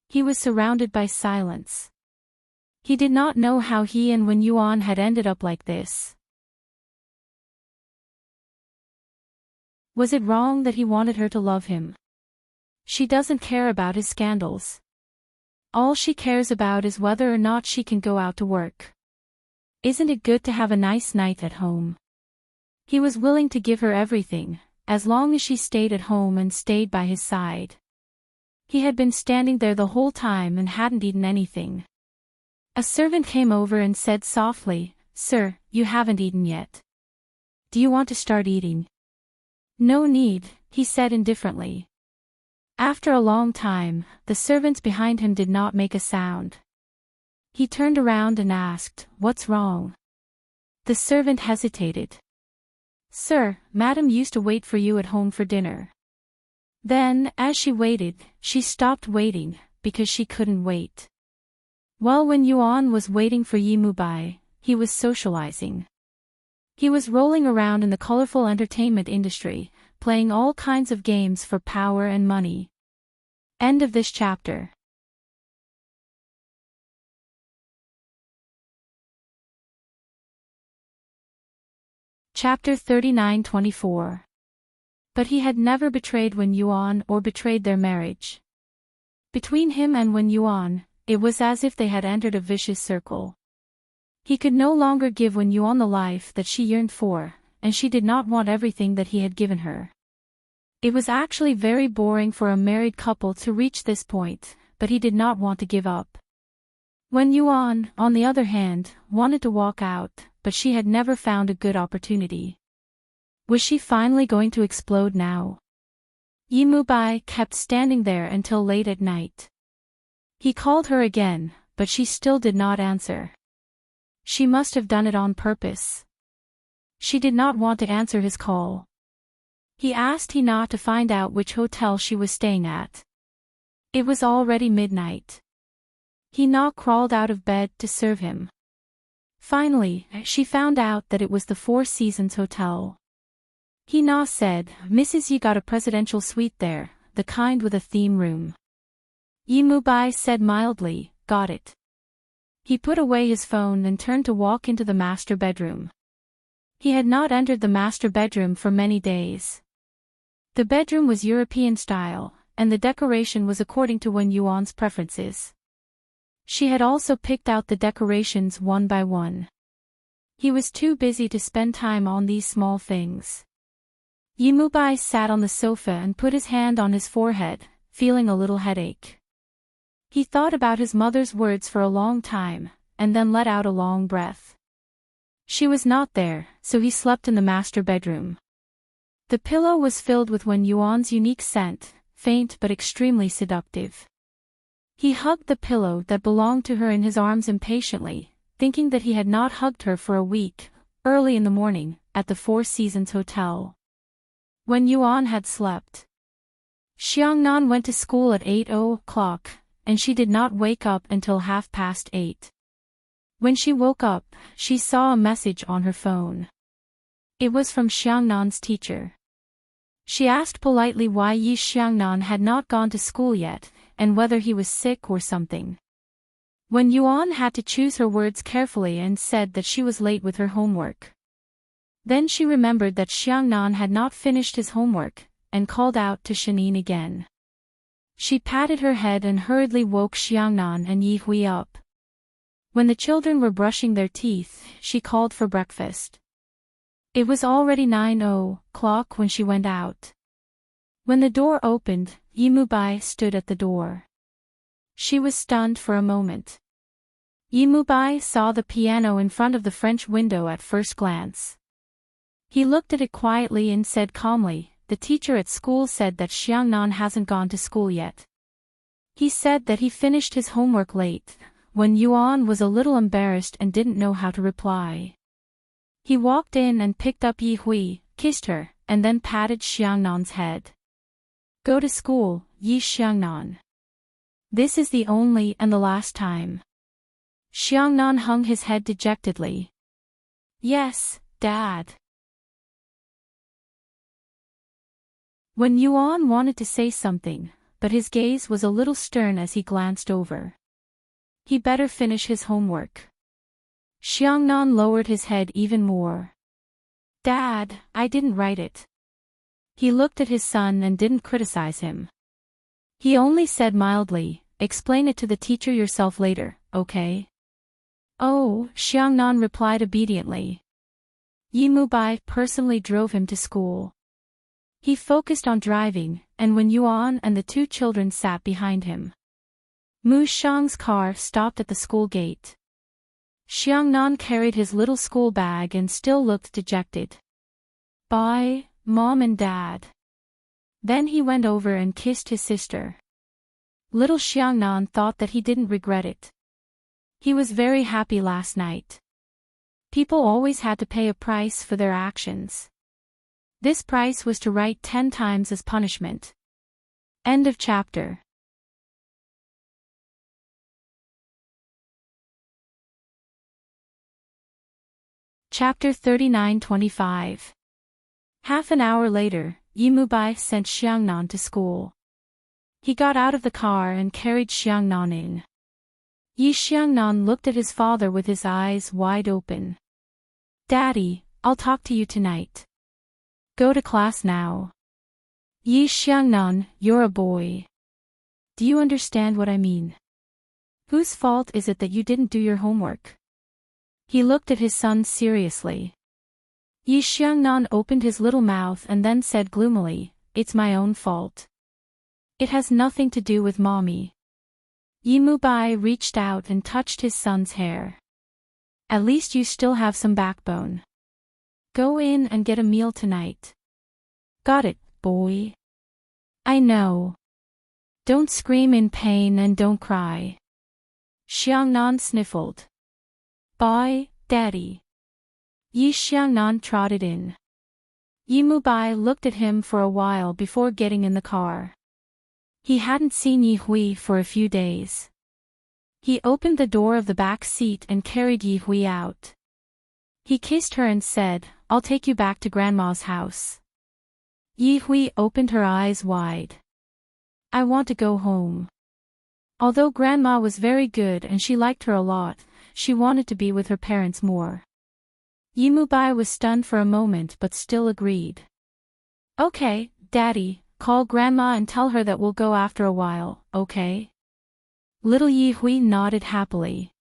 He was surrounded by silence. He did not know how he and Wen Yuan had ended up like this. Was it wrong that he wanted her to love him? She doesn't care about his scandals. All she cares about is whether or not she can go out to work. Isn't it good to have a nice night at home? He was willing to give her everything, as long as she stayed at home and stayed by his side. He had been standing there the whole time and hadn't eaten anything. A servant came over and said softly, "Sir, you haven't eaten yet. Do you want to start eating?" "No need," he said indifferently. After a long time, the servants behind him did not make a sound. He turned around and asked, "What's wrong?" The servant hesitated. "Sir, Madam used to wait for you at home for dinner." Then, as she waited, she stopped waiting, because she couldn't wait. While when Yuan was waiting for Yi Mubai, he was socializing. He was rolling around in the colorful entertainment industry, playing all kinds of games for power and money. End of this chapter. Chapter 39-24. But he had never betrayed Wen Yuan or betrayed their marriage. Between him and Wen Yuan, it was as if they had entered a vicious circle. He could no longer give Wen Yuan the life that she yearned for, and she did not want everything that he had given her. It was actually very boring for a married couple to reach this point, but he did not want to give up. Wen Yuan, on the other hand, wanted to walk out, but she had never found a good opportunity. Was she finally going to explode now? Yi Mubai kept standing there until late at night. He called her again, but she still did not answer. She must have done it on purpose. She did not want to answer his call. He asked Hina to find out which hotel she was staying at. It was already midnight. Hina crawled out of bed to serve him. Finally, she found out that it was the Four Seasons Hotel. Hina said, "Mrs. Yi got a presidential suite there, the kind with a theme room." Yi Mubai said mildly, "Got it." He put away his phone and turned to walk into the master bedroom. He had not entered the master bedroom for many days. The bedroom was European style, and the decoration was according to Wen Yuan's preferences. She had also picked out the decorations one by one. He was too busy to spend time on these small things. Yi Mubai sat on the sofa and put his hand on his forehead, feeling a little headache. He thought about his mother's words for a long time, and then let out a long breath. She was not there, so he slept in the master bedroom. The pillow was filled with Wen Yuan's unique scent, faint but extremely seductive. He hugged the pillow that belonged to her in his arms impatiently, thinking that he had not hugged her for a week, early in the morning, at the Four Seasons Hotel. Wen Yuan had slept. Xiangnan went to school at 8:00, and she did not wake up until 8:30. When she woke up, she saw a message on her phone. It was from Xiangnan's teacher. She asked politely why Yi Xiangnan had not gone to school yet, and whether he was sick or something. Wen Yuan had to choose her words carefully and said that she was late with her homework. Then she remembered that Xiangnan had not finished his homework, and called out to Shanin again. She patted her head and hurriedly woke Xiangnan and Yi Hui up. When the children were brushing their teeth, she called for breakfast. It was already 9:00 when she went out. When the door opened, Yi Mubai stood at the door. She was stunned for a moment. Yi Mubai saw the piano in front of the French window at first glance. He looked at it quietly and said calmly, "The teacher at school said that Xiangnan hasn't gone to school yet. He said that he finished his homework late." Wen Yuan was a little embarrassed and didn't know how to reply. He walked in and picked up Yi Hui, kissed her, and then patted Xiangnan's head. "Go to school, Yi Xiangnan. This is the only and the last time." Xiangnan hung his head dejectedly. "Yes, Dad." Wen Yuan wanted to say something, but his gaze was a little stern as he glanced over. He better finish his homework. Xiangnan lowered his head even more. "Dad, I didn't write it." He looked at his son and didn't criticize him. He only said mildly, explain it to the teacher yourself later, okay? Oh, Xiangnan replied obediently. Yi Mubai personally drove him to school. He focused on driving, and when Yuan and the two children sat behind him. Mu Shang's car stopped at the school gate. Xiangnan carried his little school bag and still looked dejected. Bye, Mom and Dad. Then he went over and kissed his sister. Little Xiangnan thought that he didn't regret it. He was very happy last night. People always had to pay a price for their actions. This price was to write 10 times as punishment. End of chapter. Chapter 39-25. Half an hour later, Yi Mubai sent Xiangnan to school. He got out of the car and carried Xiangnan in. Yi Xiangnan looked at his father with his eyes wide open. Daddy, I'll talk to you tonight. Go to class now. Yi Xiangnan, you're a boy. Do you understand what I mean? Whose fault is it that you didn't do your homework? He looked at his son seriously. Yi Xiangnan opened his little mouth and then said gloomily, it's my own fault. It has nothing to do with Mommy. Yi Mubai reached out and touched his son's hair. At least you still have some backbone. Go in and get a meal tonight. Got it, boy. I know. Don't scream in pain and don't cry. Xiangnan sniffled. Bye, Daddy. Yi Xiangnan trotted in. Yi Mubai looked at him for a while before getting in the car. He hadn't seen Yi Hui for a few days. He opened the door of the back seat and carried Yi Hui out. He kissed her and said, I'll take you back to Grandma's house. Yi Hui opened her eyes wide. I want to go home. Although Grandma was very good and she liked her a lot, she wanted to be with her parents more. Yi Mubai was stunned for a moment but still agreed. Okay, Daddy, call Grandma and tell her that we'll go after a while, okay? Little Yi Hui nodded happily.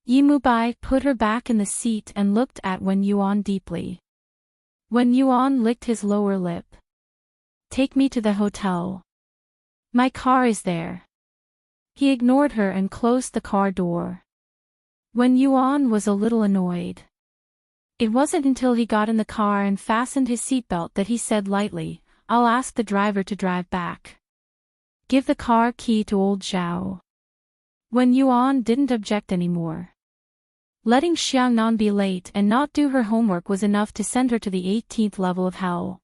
Yi Mubai put her back in the seat and looked at Wen Yuan deeply. Wen Yuan licked his lower lip. Take me to the hotel. My car is there. He ignored her and closed the car door. Wen Yuan was a little annoyed. It wasn't until he got in the car and fastened his seatbelt that he said lightly, I'll ask the driver to drive back. Give the car key to old Zhao. Wen Yuan didn't object anymore. Letting Xiangnan be late and not do her homework was enough to send her to the 18th level of hell.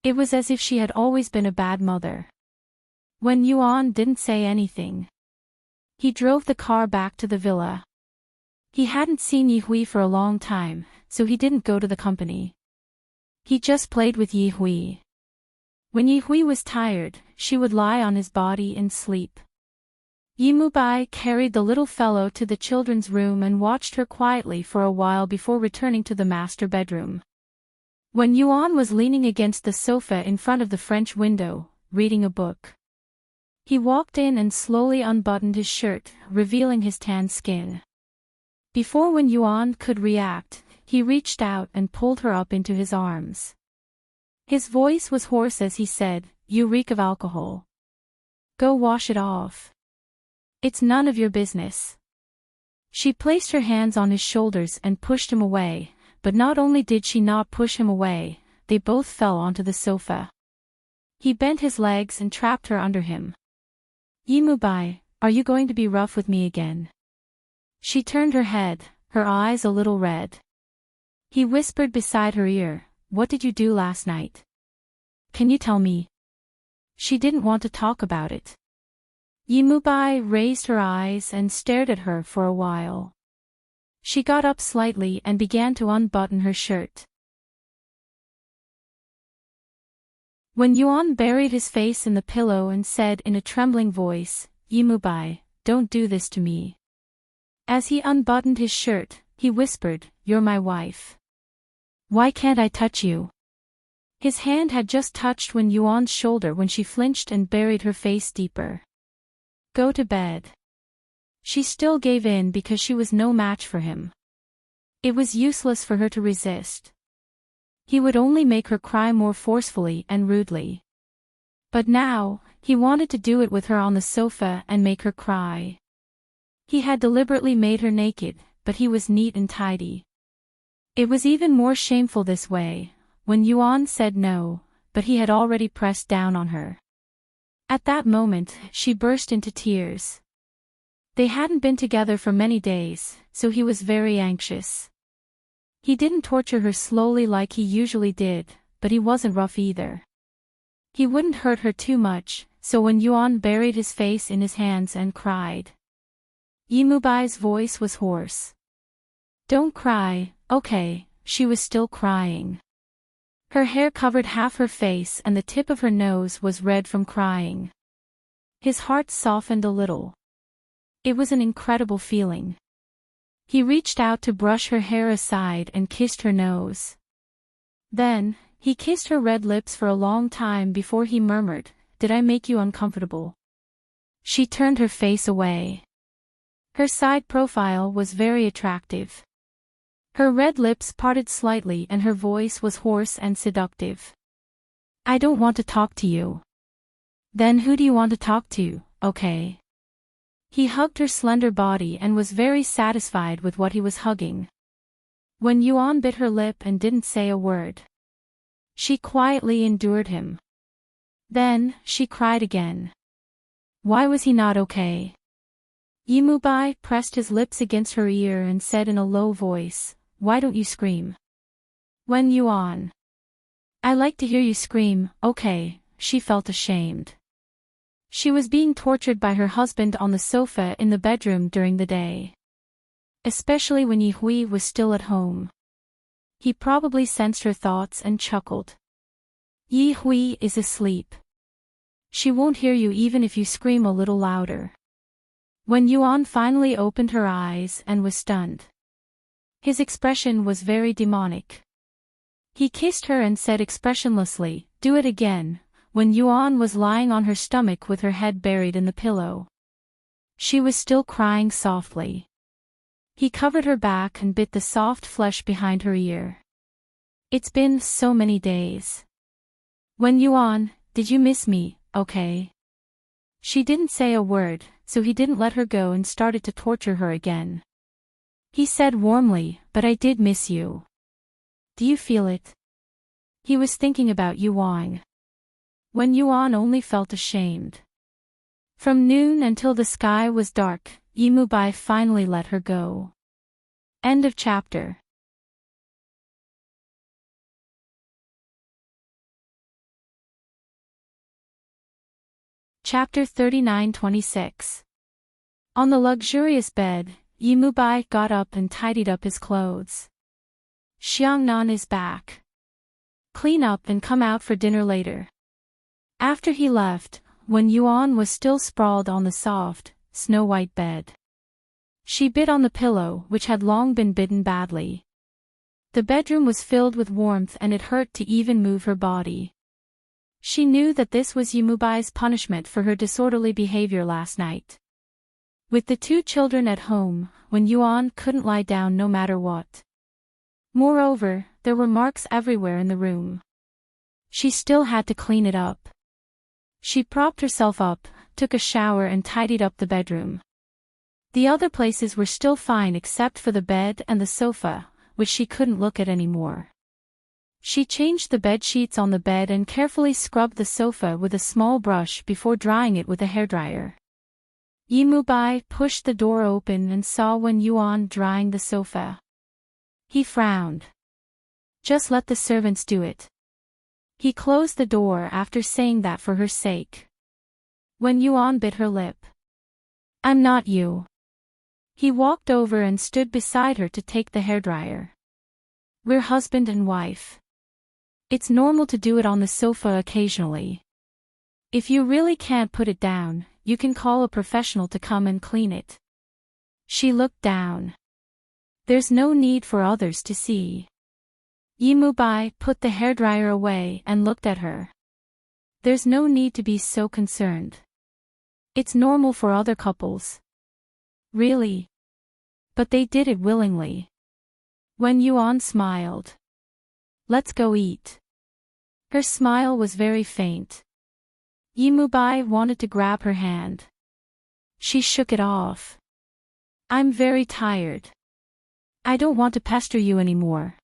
It was as if she had always been a bad mother. Wen Yuan didn't say anything. He drove the car back to the villa. He hadn't seen Yi Hui for a long time, so he didn't go to the company. He just played with Yi Hui. When Yi Hui was tired, she would lie on his body and sleep. Yi Mubai carried the little fellow to the children's room and watched her quietly for a while before returning to the master bedroom. When Yuan was leaning against the sofa in front of the French window, reading a book. He walked in and slowly unbuttoned his shirt, revealing his tan skin. Before Wen Yuan could react, he reached out and pulled her up into his arms. His voice was hoarse as he said, You reek of alcohol. Go wash it off. It's none of your business. She placed her hands on his shoulders and pushed him away, but not only did she not push him away, they both fell onto the sofa. He bent his legs and trapped her under him. Yi Mubai, are you going to be rough with me again? She turned her head, her eyes a little red. He whispered beside her ear, What did you do last night? Can you tell me? She didn't want to talk about it. Yi Mubai raised her eyes and stared at her for a while. She got up slightly and began to unbutton her shirt. When Yuan buried his face in the pillow and said in a trembling voice, Yi Mubai, don't do this to me. As he unbuttoned his shirt, he whispered, You're my wife. Why can't I touch you? His hand had just touched Wen Yuan's shoulder when she flinched and buried her face deeper. Go to bed. She still gave in because she was no match for him. It was useless for her to resist. He would only make her cry more forcefully and rudely. But now, he wanted to do it with her on the sofa and make her cry. He had deliberately made her naked, but he was neat and tidy. It was even more shameful this way, when Yuan said no, but he had already pressed down on her. At that moment, she burst into tears. They hadn't been together for many days, so he was very anxious. He didn't torture her slowly like he usually did, but he wasn't rough either. He wouldn't hurt her too much, so when Yuan buried his face in his hands and cried. Yimubai's voice was hoarse. Don't cry, okay, she was still crying. Her hair covered half her face and the tip of her nose was red from crying. His heart softened a little. It was an incredible feeling. He reached out to brush her hair aside and kissed her nose. Then, he kissed her red lips for a long time before he murmured, "Did I make you uncomfortable?" She turned her face away. Her side profile was very attractive. Her red lips parted slightly and her voice was hoarse and seductive. I don't want to talk to you. Then who do you want to talk to, okay? He hugged her slender body and was very satisfied with what he was hugging. When Yuan bit her lip and didn't say a word, she quietly endured him. Then, she cried again. Why was he not okay? Yimubai pressed his lips against her ear and said in a low voice, "Why don't you scream?" Wen Yuan. I like to hear you scream, okay, she felt ashamed. She was being tortured by her husband on the sofa in the bedroom during the day. Especially when Yi Hui was still at home. He probably sensed her thoughts and chuckled. Yi Hui is asleep. She won't hear you even if you scream a little louder. When Yuan finally opened her eyes and was stunned. His expression was very demonic. He kissed her and said expressionlessly, "Do it again," when Yuan was lying on her stomach with her head buried in the pillow. She was still crying softly. He covered her back and bit the soft flesh behind her ear. It's been so many days. Wen Yuan, did you miss me, okay? She didn't say a word, so he didn't let her go and started to torture her again. He said warmly, "But I did miss you. Do you feel it?" He was thinking about Yuan. Wen Yuan only felt ashamed. From noon until the sky was dark, Yimubai finally let her go. End of chapter. Chapter 39-26. On the luxurious bed, Yimubai got up and tidied up his clothes. Xiangnan is back. Clean up and come out for dinner later. After he left, when Yuan was still sprawled on the soft, snow-white bed. She bit on the pillow which had long been bitten badly. The bedroom was filled with warmth and it hurt to even move her body. She knew that this was Yimubai's punishment for her disorderly behavior last night. With the two children at home, when Yuan couldn't lie down no matter what. Moreover, there were marks everywhere in the room. She still had to clean it up. She propped herself up, took a shower and tidied up the bedroom. The other places were still fine except for the bed and the sofa, which she couldn't look at anymore. She changed the bed sheets on the bed and carefully scrubbed the sofa with a small brush before drying it with a hairdryer. Yimubai pushed the door open and saw Wen Yuan drying the sofa. He frowned. Just let the servants do it. He closed the door after saying that for her sake. Wen Yuan bit her lip. I'm not you. He walked over and stood beside her to take the hairdryer. We're husband and wife. It's normal to do it on the sofa occasionally. If you really can't put it down, you can call a professional to come and clean it. She looked down. There's no need for others to see. Yimubai put the hairdryer away and looked at her. There's no need to be so concerned. It's normal for other couples. Really? But they did it willingly. Wen Yuan smiled. Let's go eat. Her smile was very faint. Yimubai wanted to grab her hand. She shook it off. I'm very tired. I don't want to pester you anymore.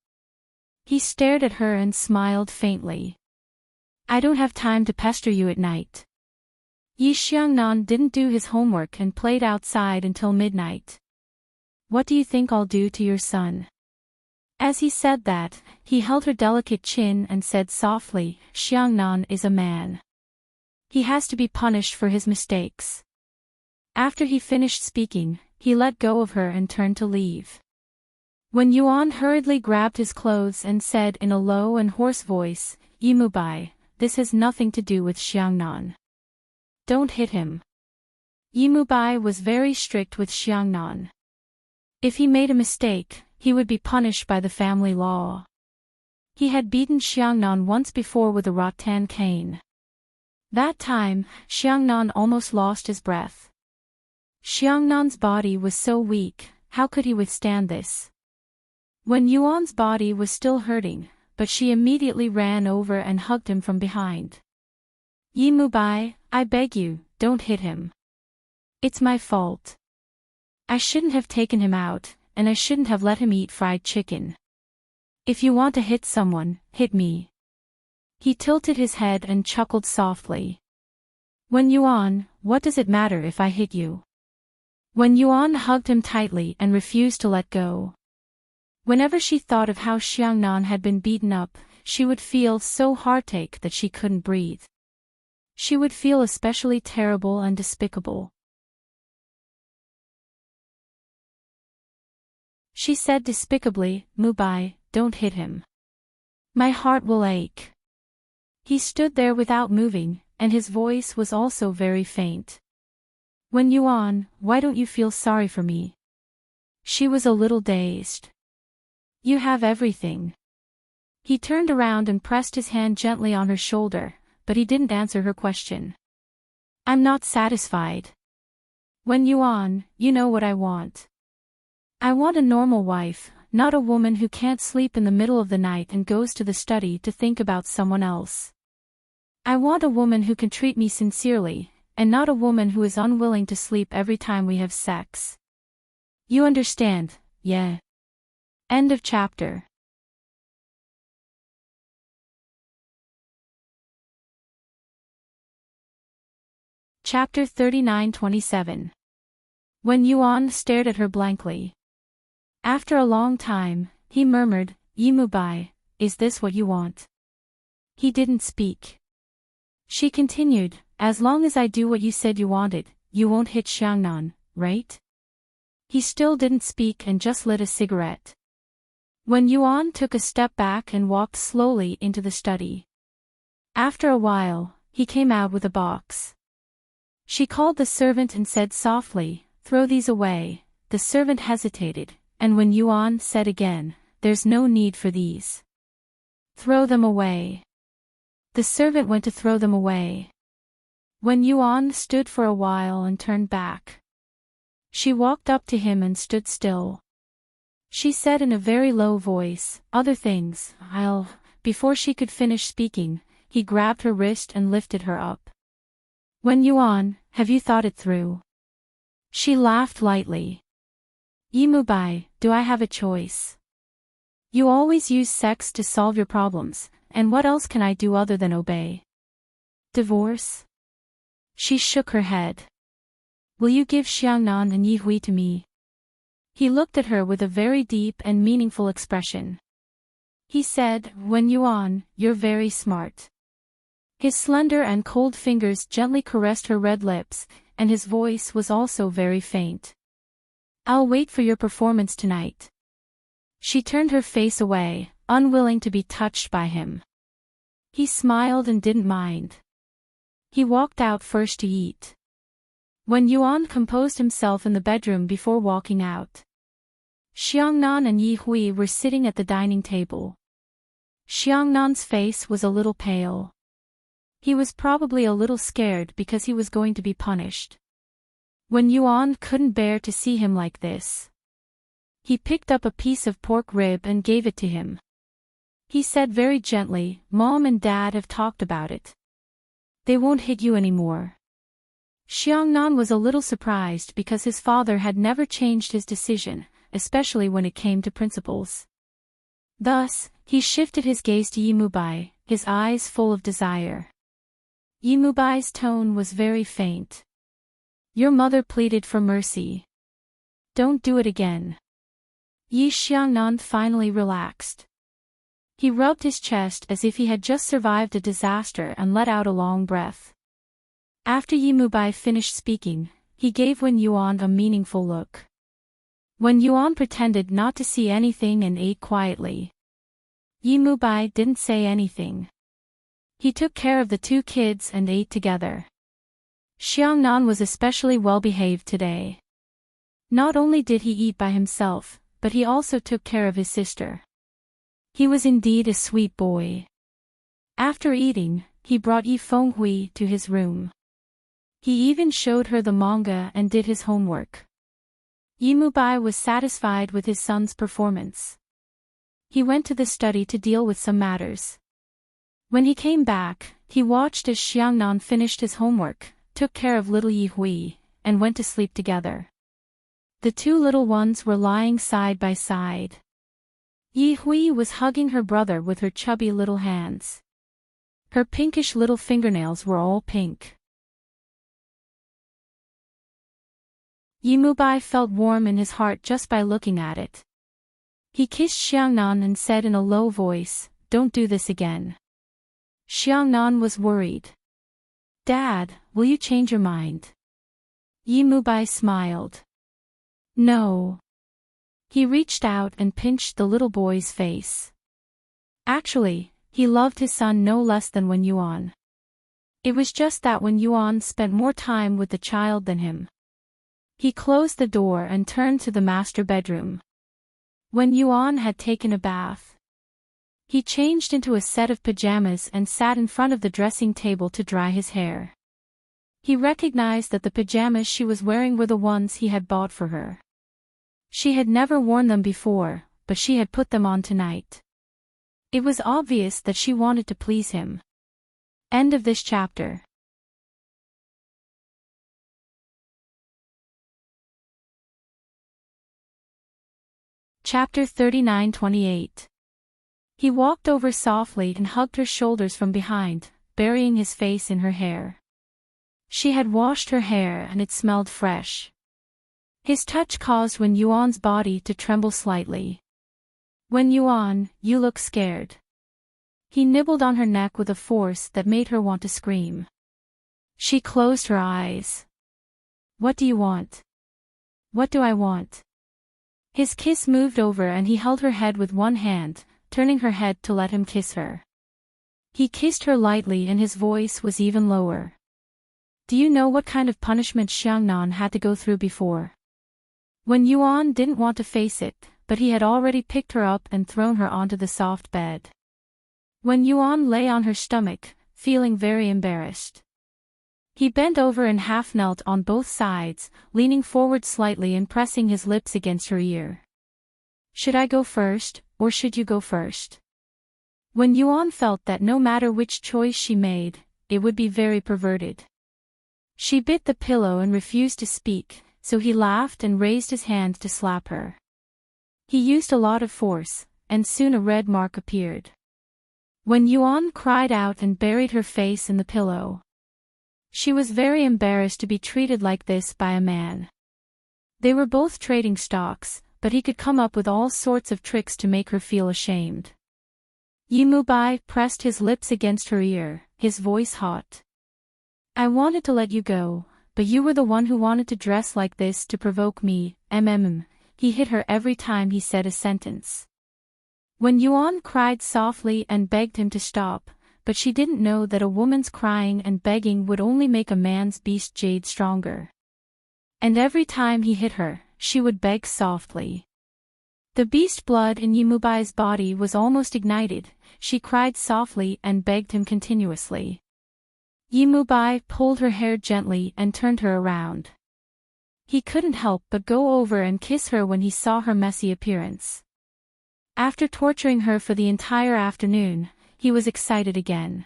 He stared at her and smiled faintly. I don't have time to pester you at night. Yi Xiangnan didn't do his homework and played outside until midnight. What do you think I'll do to your son? As he said that, he held her delicate chin and said softly, Xiangnan is a man. He has to be punished for his mistakes. After he finished speaking, he let go of her and turned to leave. Wen Yuan hurriedly grabbed his clothes and said in a low and hoarse voice, Yimubai, this has nothing to do with Xiangnan. Don't hit him. Yimubai was very strict with Xiangnan. If he made a mistake, he would be punished by the family law. He had beaten Xiangnan once before with a rattan cane. That time, Xiangnan almost lost his breath. Xiangnan's body was so weak, how could he withstand this? Wen Yuan's body was still hurting, but she immediately ran over and hugged him from behind. Yimubai, I beg you, don't hit him. It's my fault. I shouldn't have taken him out, and I shouldn't have let him eat fried chicken. If you want to hit someone, hit me. He tilted his head and chuckled softly. Wen Yuan, what does it matter if I hit you? Wen Yuan hugged him tightly and refused to let go. Whenever she thought of how Xiangnan had been beaten up, she would feel so heartache that she couldn't breathe. She would feel especially terrible and despicable. She said despicably, Mubai, don't hit him. My heart will ache. He stood there without moving, and his voice was also very faint. Wen Yuan, why don't you feel sorry for me? She was a little dazed. You have everything. He turned around and pressed his hand gently on her shoulder, but he didn't answer her question. I'm not satisfied. Wen Yuan, you know what I want. I want a normal wife, not a woman who can't sleep in the middle of the night and goes to the study to think about someone else. I want a woman who can treat me sincerely, and not a woman who is unwilling to sleep every time we have sex. You understand, yeah? End of chapter. Chapter 39-27. Wen Yuan stared at her blankly. After a long time, he murmured, Yimubai, is this what you want? He didn't speak. She continued, as long as I do what you said you wanted, you won't hit Xiangnan, right? He still didn't speak and just lit a cigarette. Wen Yuan took a step back and walked slowly into the study. After a while, he came out with a box. She called the servant and said softly, throw these away. The servant hesitated, and Wen Yuan said again, there's no need for these. Throw them away. The servant went to throw them away. Wen Yuan stood for a while and turned back. She walked up to him and stood still. She said in a very low voice, other things, Before she could finish speaking, he grabbed her wrist and lifted her up. Wen Yuan, have you thought it through? She laughed lightly. Yimubai, do I have a choice? You always use sex to solve your problems, and what else can I do other than obey? Divorce? She shook her head. Will you give Xiangnan and Yihui to me? He looked at her with a very deep and meaningful expression. He said, Wen Yuan, you're very smart. His slender and cold fingers gently caressed her red lips, and his voice was also very faint. I'll wait for your performance tonight. She turned her face away, unwilling to be touched by him. He smiled and didn't mind. He walked out first to eat. Wen Yuan composed himself in the bedroom before walking out. Xiangnan and Yihui were sitting at the dining table. Xiangnan's face was a little pale. He was probably a little scared because he was going to be punished. Wen Yuan couldn't bear to see him like this. He picked up a piece of pork rib and gave it to him. He said very gently, "Mom and Dad have talked about it. They won't hit you anymore." Xiangnan was a little surprised because his father had never changed his decision, especially when it came to principles. Thus, he shifted his gaze to Yimubai, his eyes full of desire. Yimubai's tone was very faint. "Your mother pleaded for mercy. Don't do it again." Yi Xiangnan finally relaxed. He rubbed his chest as if he had just survived a disaster and let out a long breath. After Yimubai finished speaking, he gave Wen Yuan a meaningful look. Wen Yuan pretended not to see anything and ate quietly. Yimubai didn't say anything. He took care of the two kids and ate together. Xiangnan was especially well-behaved today. Not only did he eat by himself, but he also took care of his sister. He was indeed a sweet boy. After eating, he brought Yi Fenghui to his room. He even showed her the manga and did his homework. Yimubai was satisfied with his son's performance. He went to the study to deal with some matters. When he came back, he watched as Xiangnan finished his homework, took care of little Yi Hui, and went to sleep together. The two little ones were lying side by side. Yi Hui was hugging her brother with her chubby little hands. Her pinkish little fingernails were all pink. Yimubai felt warm in his heart just by looking at it. He kissed Xiangnan and said in a low voice, "Don't do this again." Xiangnan was worried. "Dad, will you change your mind?" Yimubai smiled. "No." He reached out and pinched the little boy's face. Actually, he loved his son no less than Wen Yuan. It was just that Wen Yuan spent more time with the child than him. He closed the door and turned to the master bedroom. Wen Yuan had taken a bath. He changed into a set of pajamas and sat in front of the dressing table to dry his hair. He recognized that the pajamas she was wearing were the ones he had bought for her. She had never worn them before, but she had put them on tonight. It was obvious that she wanted to please him. End of this chapter. Chapter 39-28. He walked over softly and hugged her shoulders from behind, burying his face in her hair. She had washed her hair and it smelled fresh. His touch caused Wen Yuan's body to tremble slightly. "Wen Yuan, you look scared." He nibbled on her neck with a force that made her want to scream. She closed her eyes. "What do you want?" "What do I want?" His kiss moved over and he held her head with one hand, turning her head to let him kiss her. He kissed her lightly and his voice was even lower. "Do you know what kind of punishment Xiangnan had to go through before?" Wen Yuan didn't want to face it, but he had already picked her up and thrown her onto the soft bed. Wen Yuan lay on her stomach, feeling very embarrassed. He bent over and half knelt on both sides, leaning forward slightly and pressing his lips against her ear. "Should I go first, or should you go first?" Wen Yuan felt that no matter which choice she made, it would be very perverted. She bit the pillow and refused to speak, so he laughed and raised his hand to slap her. He used a lot of force, and soon a red mark appeared. Wen Yuan cried out and buried her face in the pillow. She was very embarrassed to be treated like this by a man. They were both trading stocks, but he could come up with all sorts of tricks to make her feel ashamed. Yimubai pressed his lips against her ear, his voice hot. "I wanted to let you go, but you were the one who wanted to dress like this to provoke me, He hit her every time he said a sentence. Wen Yuan cried softly and begged him to stop, but she didn't know that a woman's crying and begging would only make a man's beast jade stronger. And every time he hit her, she would beg softly. The beast blood in Yimubai's body was almost ignited. She cried softly and begged him continuously. Yimubai pulled her hair gently and turned her around. He couldn't help but go over and kiss her when he saw her messy appearance. After torturing her for the entire afternoon, he was excited again.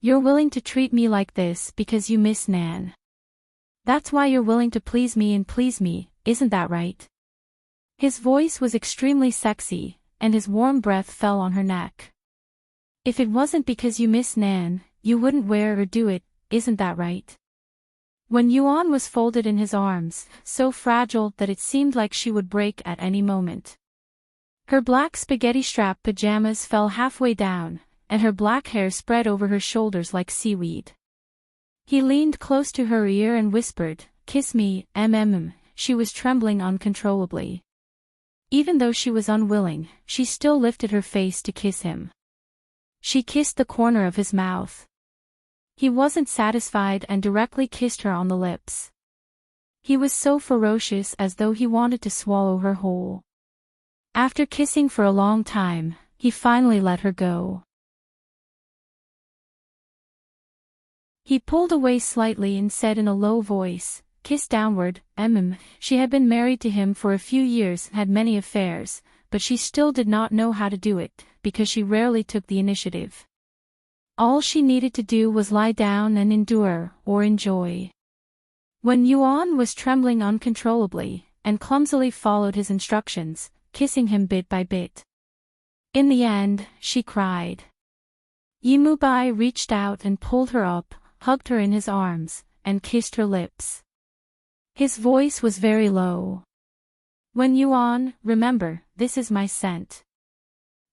"You're willing to treat me like this because you miss Nan. That's why you're willing to please me, isn't that right?" His voice was extremely sexy, and his warm breath fell on her neck. "If it wasn't because you miss Nan, you wouldn't wear or do it, isn't that right?" When Yuan was folded in his arms, so fragile that it seemed like she would break at any moment. Her black spaghetti-strap pajamas fell halfway down, and her black hair spread over her shoulders like seaweed. He leaned close to her ear and whispered, "Kiss me, She was trembling uncontrollably. Even though she was unwilling, she still lifted her face to kiss him. She kissed the corner of his mouth. He wasn't satisfied and directly kissed her on the lips. He was so ferocious as though he wanted to swallow her whole. After kissing for a long time, he finally let her go. He pulled away slightly and said in a low voice, "Kiss downward, She had been married to him for a few years and had many affairs, but she still did not know how to do it, because she rarely took the initiative. All she needed to do was lie down and endure, or enjoy." When Yuan was trembling uncontrollably, and clumsily followed his instructions, kissing him bit by bit. In the end, she cried. Yimubai reached out and pulled her up, hugged her in his arms, and kissed her lips. His voice was very low. "When Yuan, remember, this is my scent."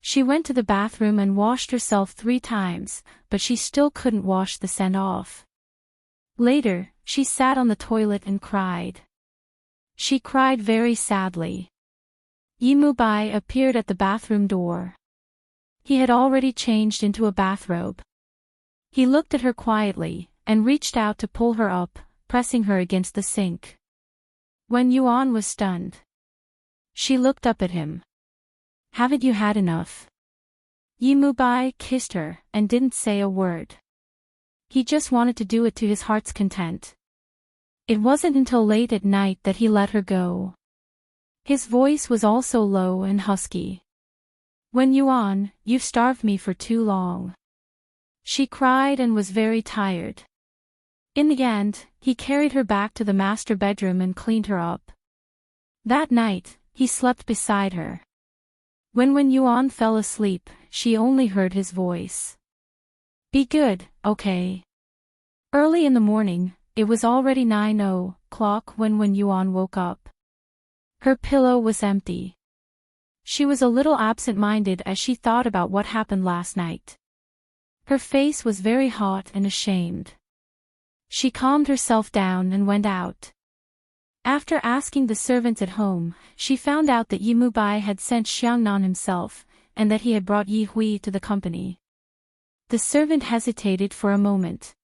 She went to the bathroom and washed herself 3 times, but she still couldn't wash the scent off. Later, she sat on the toilet and cried. She cried very sadly. Yimubai appeared at the bathroom door. He had already changed into a bathrobe. He looked at her quietly, and reached out to pull her up, pressing her against the sink. When Yuan was stunned. She looked up at him. "Haven't you had enough?" Yimubai kissed her, and didn't say a word. He just wanted to do it to his heart's content. It wasn't until late at night that he let her go. His voice was also low and husky. "When Yuan, you've starved me for too long." She cried and was very tired. In the end, he carried her back to the master bedroom and cleaned her up. That night, he slept beside her. When Yuan fell asleep, she only heard his voice. "Be good, okay?" Early in the morning, it was already 9:00 when Yuan woke up. Her pillow was empty. She was a little absent-minded as she thought about what happened last night. Her face was very hot and ashamed. She calmed herself down and went out. After asking the servants at home, she found out that Yimubai had sent Xiangnan himself, and that he had brought Yi Hui to the company. The servant hesitated for a moment.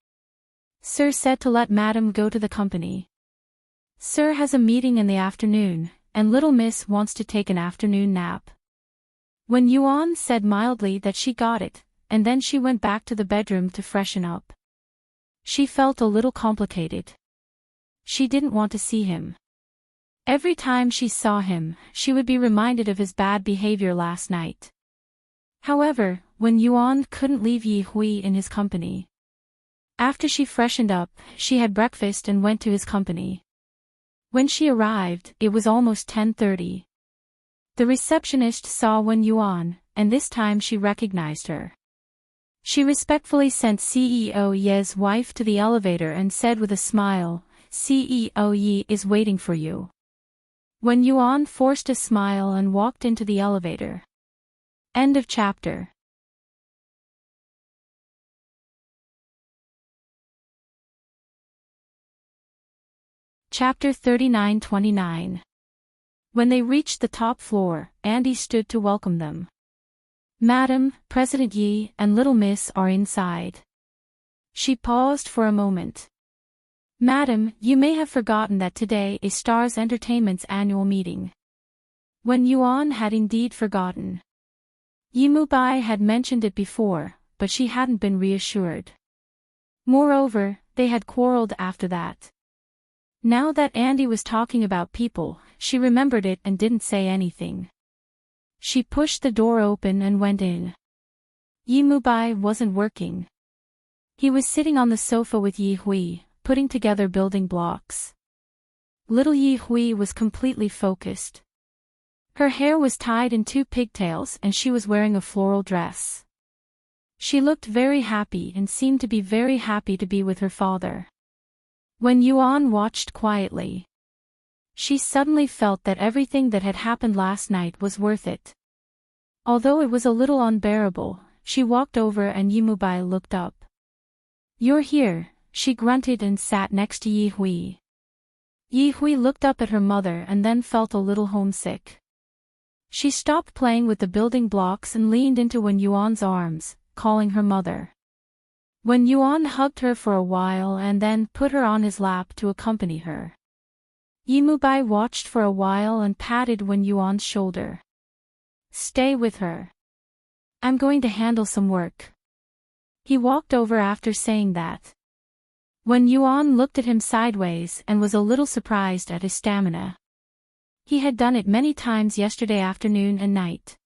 "Sir said to let Madam go to the company. Sir has a meeting in the afternoon, and little miss wants to take an afternoon nap." When Yuan said mildly that she got it, and then she went back to the bedroom to freshen up. She felt a little complicated. She didn't want to see him. Every time she saw him, she would be reminded of his bad behavior last night. However, when Yuan couldn't leave Yi Hui in his company. After she freshened up, she had breakfast and went to his company. When she arrived, it was almost 10:30. The receptionist saw Wen Yuan, and this time she recognized her. She respectfully sent CEO Ye's wife to the elevator and said with a smile, "CEO Yi is waiting for you." Wen Yuan forced a smile and walked into the elevator. End of chapter. Chapter 39-29. When they reached the top floor, Andy stood to welcome them. "Madam, President Yi and Little Miss are inside." She paused for a moment. "Madam, you may have forgotten that today is Stars Entertainment's annual meeting. When Yuan had indeed forgotten. Yimubai had mentioned it before, but she hadn't been reassured. Moreover, they had quarreled after that. Now that Andy was talking about people, she remembered it and didn't say anything. She pushed the door open and went in. Yimubai wasn't working. He was sitting on the sofa with Yi Hui, putting together building blocks. Little Yi Hui was completely focused. Her hair was tied in 2 pigtails and she was wearing a floral dress. She looked very happy and seemed to be very happy to be with her father. When Yuan watched quietly, she suddenly felt that everything that had happened last night was worth it. Although it was a little unbearable, she walked over and Yimubai looked up. "You're here," she grunted and sat next to Yi Hui. Yi Hui looked up at her mother and then felt a little homesick. She stopped playing with the building blocks and leaned into Wen Yuan's arms, calling her mother. Wen Yuan hugged her for a while and then put her on his lap to accompany her. Yimubai watched for a while and patted Wen Yuan's shoulder. "Stay with her. I'm going to handle some work." He walked over after saying that. Wen Yuan looked at him sideways and was a little surprised at his stamina. He had done it many times yesterday afternoon and night.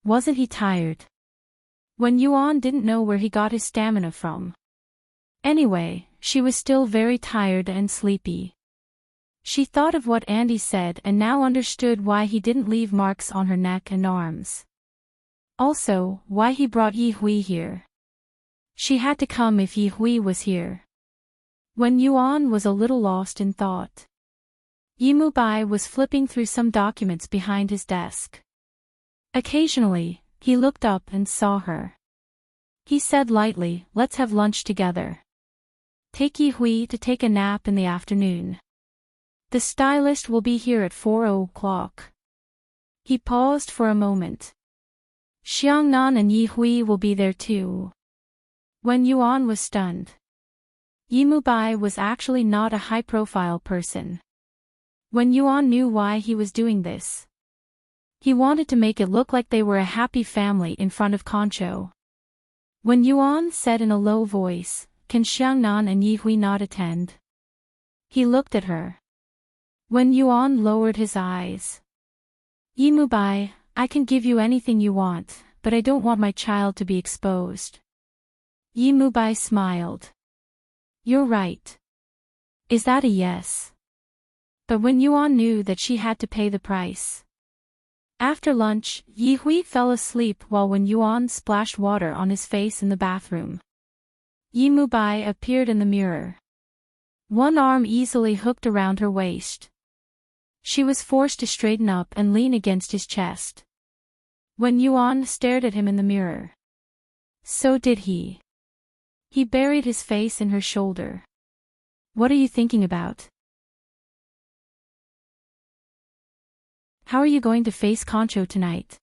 Wasn't he tired? Wen Yuan didn't know where he got his stamina from. Anyway, she was still very tired and sleepy. She thought of what Andy said and now understood why he didn't leave marks on her neck and arms. Also, why he brought Yi Hui here. She had to come if Yi Hui was here. Wen Yuan was a little lost in thought. Yimubai was flipping through some documents behind his desk. Occasionally, he looked up and saw her. He said lightly, "Let's have lunch together. Take Yi Hui to take a nap in the afternoon. The stylist will be here at 4 o'clock. He paused for a moment. Xiangnan and Yi Hui will be there too. Wen Yuan was stunned. Yimubai was actually not a high-profile person. Wen Yuan knew why he was doing this. He wanted to make it look like they were a happy family in front of Concho. Wen Yuan said in a low voice, "Can Xiangnan and Yi Hui not attend?" He looked at her. Wen Yuan lowered his eyes. "Yimubai, I can give you anything you want, but I don't want my child to be exposed." Yimubai smiled. "You're right. Is that a yes?" But Wen Yuan knew that she had to pay the price. After lunch, Yi Hui fell asleep while Wen Yuan splashed water on his face in the bathroom. Yimubai appeared in the mirror. One arm easily hooked around her waist. She was forced to straighten up and lean against his chest. Wen Yuan stared at him in the mirror. So did he. He buried his face in her shoulder. "What are you thinking about? How are you going to face Concho tonight?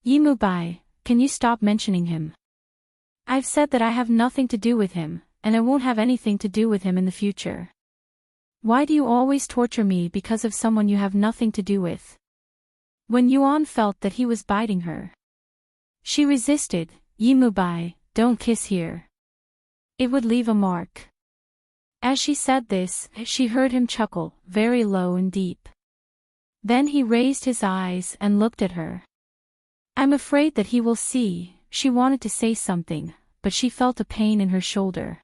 Yimubai, can you stop mentioning him? I've said that I have nothing to do with him, and I won't have anything to do with him in the future. Why do you always torture me because of someone you have nothing to do with?" Wen Yuan felt that he was biting her. She resisted. "Yimubai, don't kiss here. It would leave a mark." As she said this, she heard him chuckle, very low and deep. Then he raised his eyes and looked at her. "I'm afraid that he will see." She wanted to say something, but she felt a pain in her shoulder.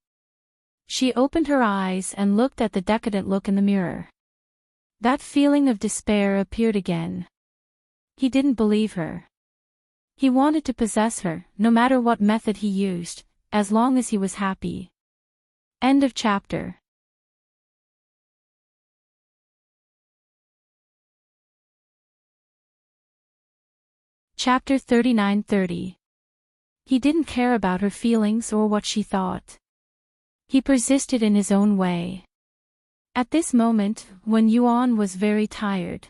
She opened her eyes and looked at the decadent look in the mirror. That feeling of despair appeared again. He didn't believe her. He wanted to possess her, no matter what method he used, as long as he was happy. End of chapter. Chapter 39-30. He didn't care about her feelings or what she thought. He persisted in his own way. At this moment, Wen Yuan was very tired.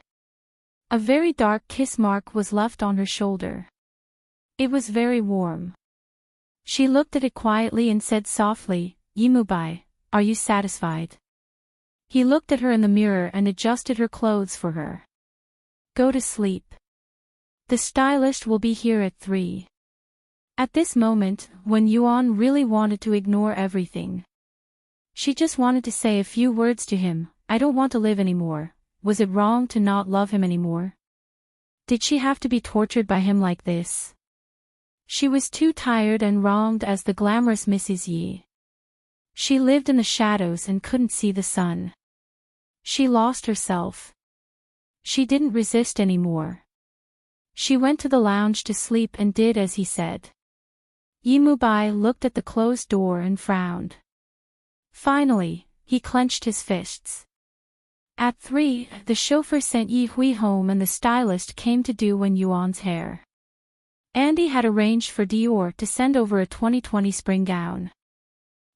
A very dark kiss mark was left on her shoulder. It was very warm. She looked at it quietly and said softly, "Yimubai, are you satisfied?" He looked at her in the mirror and adjusted her clothes for her. Go to sleep. The stylist will be here at 3. At this moment, Wen Yuan really wanted to ignore everything. She just wanted to say a few words to him. I don't want to live anymore. Was it wrong to not love him anymore? Did she have to be tortured by him like this? She was too tired and wronged as the glamorous Mrs. Yi. She lived in the shadows and couldn't see the sun. She lost herself. She didn't resist anymore. She went to the lounge to sleep and did as he said. Yi Mubai looked at the closed door and frowned. Finally, he clenched his fists. At 3, the chauffeur sent Yi Hui home and the stylist came to do Wen Yuan's hair. Andy had arranged for Dior to send over a 2020 spring gown.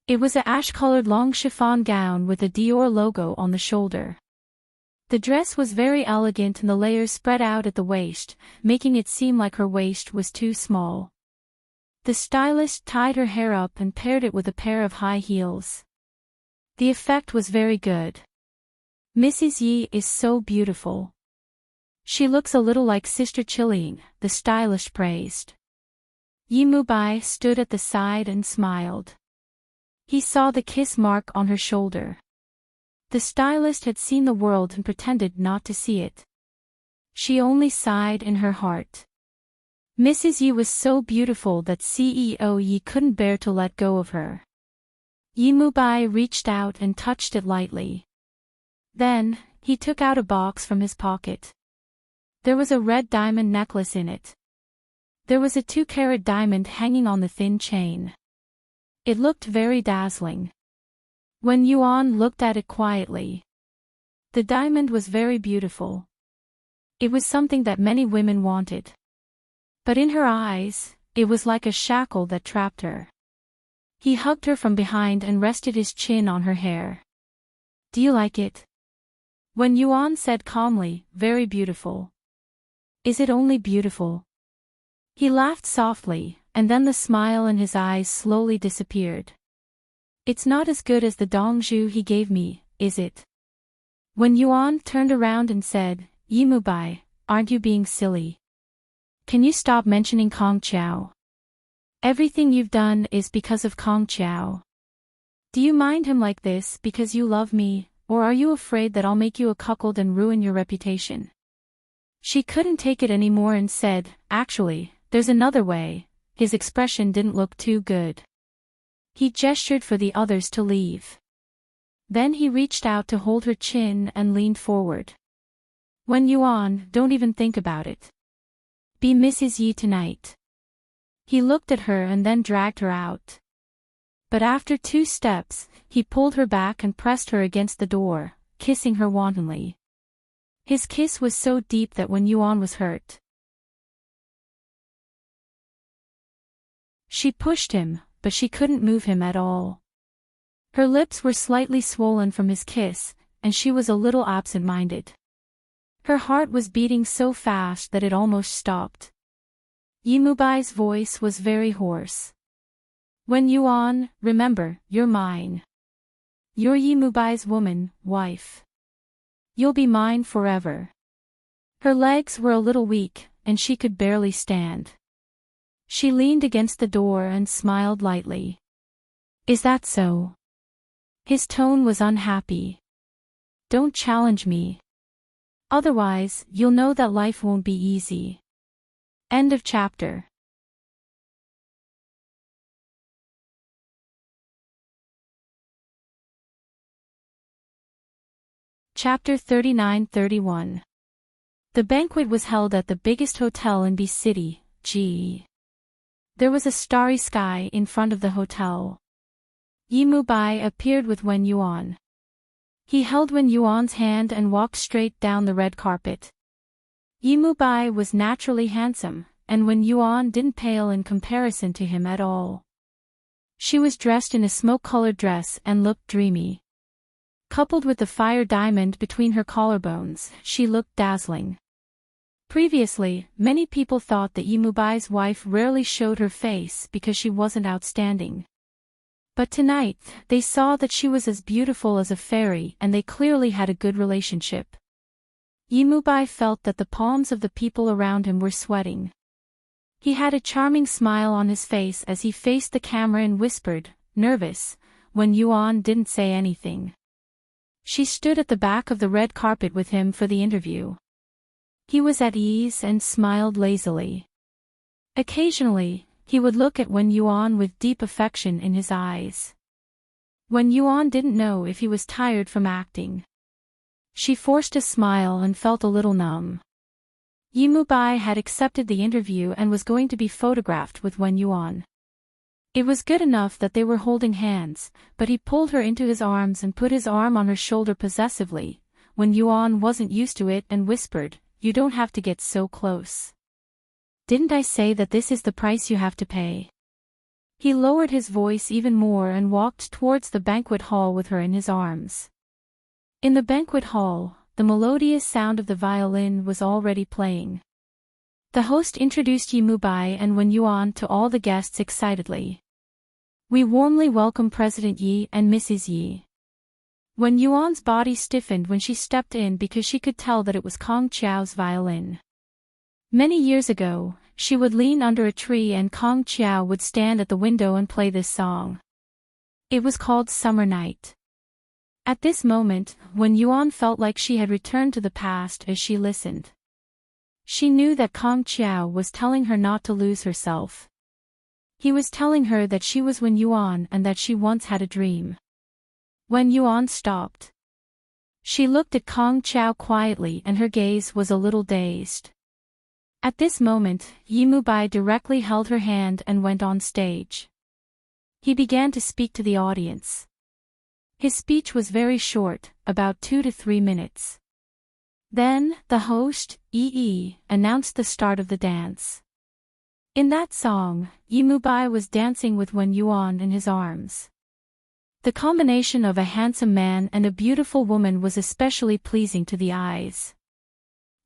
It was an ash-colored long chiffon gown with a Dior logo on the shoulder. The dress was very elegant and the layers spread out at the waist, making it seem like her waist was too small. The stylist tied her hair up and paired it with a pair of high heels. The effect was very good. Mrs. Yi is so beautiful. She looks a little like Sister Chilling, the stylist praised. Yi Mubai stood at the side and smiled. He saw the kiss mark on her shoulder. The stylist had seen the world and pretended not to see it. She only sighed in her heart. Mrs. Yi was so beautiful that CEO Yi couldn't bear to let go of her. Yi Mubai reached out and touched it lightly. Then, he took out a box from his pocket. There was a red diamond necklace in it. There was a 2-carat diamond hanging on the thin chain. It looked very dazzling. Wen Yuan looked at it quietly. The diamond was very beautiful. It was something that many women wanted. But in her eyes, it was like a shackle that trapped her. He hugged her from behind and rested his chin on her hair. Do you like it? Wen Yuan said calmly, very beautiful. Is it only beautiful? He laughed softly, and then the smile in his eyes slowly disappeared. It's not as good as the dongju he gave me, is it? Wen Yuan turned around and said, Yi Mubai, aren't you being silly? Can you stop mentioning Kong Qiao? Everything you've done is because of Kong Qiao. Do you mind him like this because you love me, or are you afraid that I'll make you a cuckold and ruin your reputation? She couldn't take it anymore and said, actually, there's another way. His expression didn't look too good. He gestured for the others to leave. Then he reached out to hold her chin and leaned forward. Wen Yuan, don't even think about it. Be Mrs. Yi tonight. He looked at her and then dragged her out. But after 2 steps, he pulled her back and pressed her against the door, kissing her wantonly. His kiss was so deep that Wen Yuan was hurt. She pushed him, but she couldn't move him at all. Her lips were slightly swollen from his kiss, and she was a little absent-minded. Her heart was beating so fast that it almost stopped. Yi Mubai's voice was very hoarse. Wen Yuan, remember, you're mine. You're Yi Mubai's woman, wife. You'll be mine forever. Her legs were a little weak, and she could barely stand. She leaned against the door and smiled lightly. Is that so? His tone was unhappy. Don't challenge me. Otherwise, you'll know that life won't be easy. End of chapter. Chapter 39-31. The banquet was held at the biggest hotel in B City, GE. There was a starry sky in front of the hotel. Yi Mubai appeared with Wen Yuan. He held Wen Yuan's hand and walked straight down the red carpet. Yi Mubai was naturally handsome, and Wen Yuan didn't pale in comparison to him at all. She was dressed in a smoke-colored dress and looked dreamy. Coupled with the fire diamond between her collarbones, she looked dazzling. Previously, many people thought that Yi Mubai's wife rarely showed her face because she wasn't outstanding. But tonight, they saw that she was as beautiful as a fairy and they clearly had a good relationship. Yimubai felt that the palms of the people around him were sweating. He had a charming smile on his face as he faced the camera and whispered, nervous, when Yuan didn't say anything. She stood at the back of the red carpet with him for the interview. He was at ease and smiled lazily. Occasionally, he would look at Wen Yuan with deep affection in his eyes. Wen Yuan didn't know if he was tired from acting. She forced a smile and felt a little numb. Yimubai had accepted the interview and was going to be photographed with Wen Yuan. It was good enough that they were holding hands, but he pulled her into his arms and put his arm on her shoulder possessively. Wen Yuan wasn't used to it and whispered, "You don't have to get so close. Didn't I say that this is the price you have to pay?" He lowered his voice even more and walked towards the banquet hall with her in his arms. In the banquet hall, the melodious sound of the violin was already playing. The host introduced Yimubai and Wen Yuan to all the guests excitedly. "We warmly welcome President Yi and Mrs. Yi." Wen Yuan's body stiffened when she stepped in because she could tell that it was Kong Qiao's violin. Many years ago, she would lean under a tree and Kong Qiao would stand at the window and play this song. It was called Summer Night. At this moment, Wen Yuan felt like she had returned to the past as she listened. She knew that Kong Qiao was telling her not to lose herself. He was telling her that she was Wen Yuan and that she once had a dream. Wen Yuan stopped. She looked at Kong Qiao quietly and her gaze was a little dazed. At this moment, Yimubai directly held her hand and went on stage. He began to speak to the audience. His speech was very short, about 2 to 3 minutes. Then, the host, Yi, announced the start of the dance. In that song, Yimubai was dancing with Wen Yuan in his arms. The combination of a handsome man and a beautiful woman was especially pleasing to the eyes.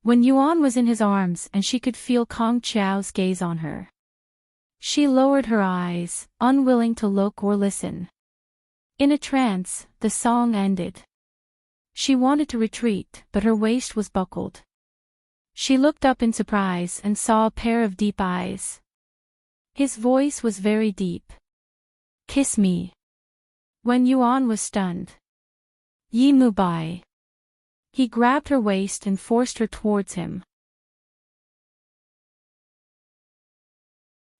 Wen Yuan was in his arms and she could feel Kong Qiao's gaze on her. She lowered her eyes, unwilling to look or listen. In a trance, the song ended. She wanted to retreat, but her waist was buckled. She looked up in surprise and saw a pair of deep eyes. His voice was very deep. "Kiss me." Wen Yuan was stunned. "Yimubai." He grabbed her waist and forced her towards him.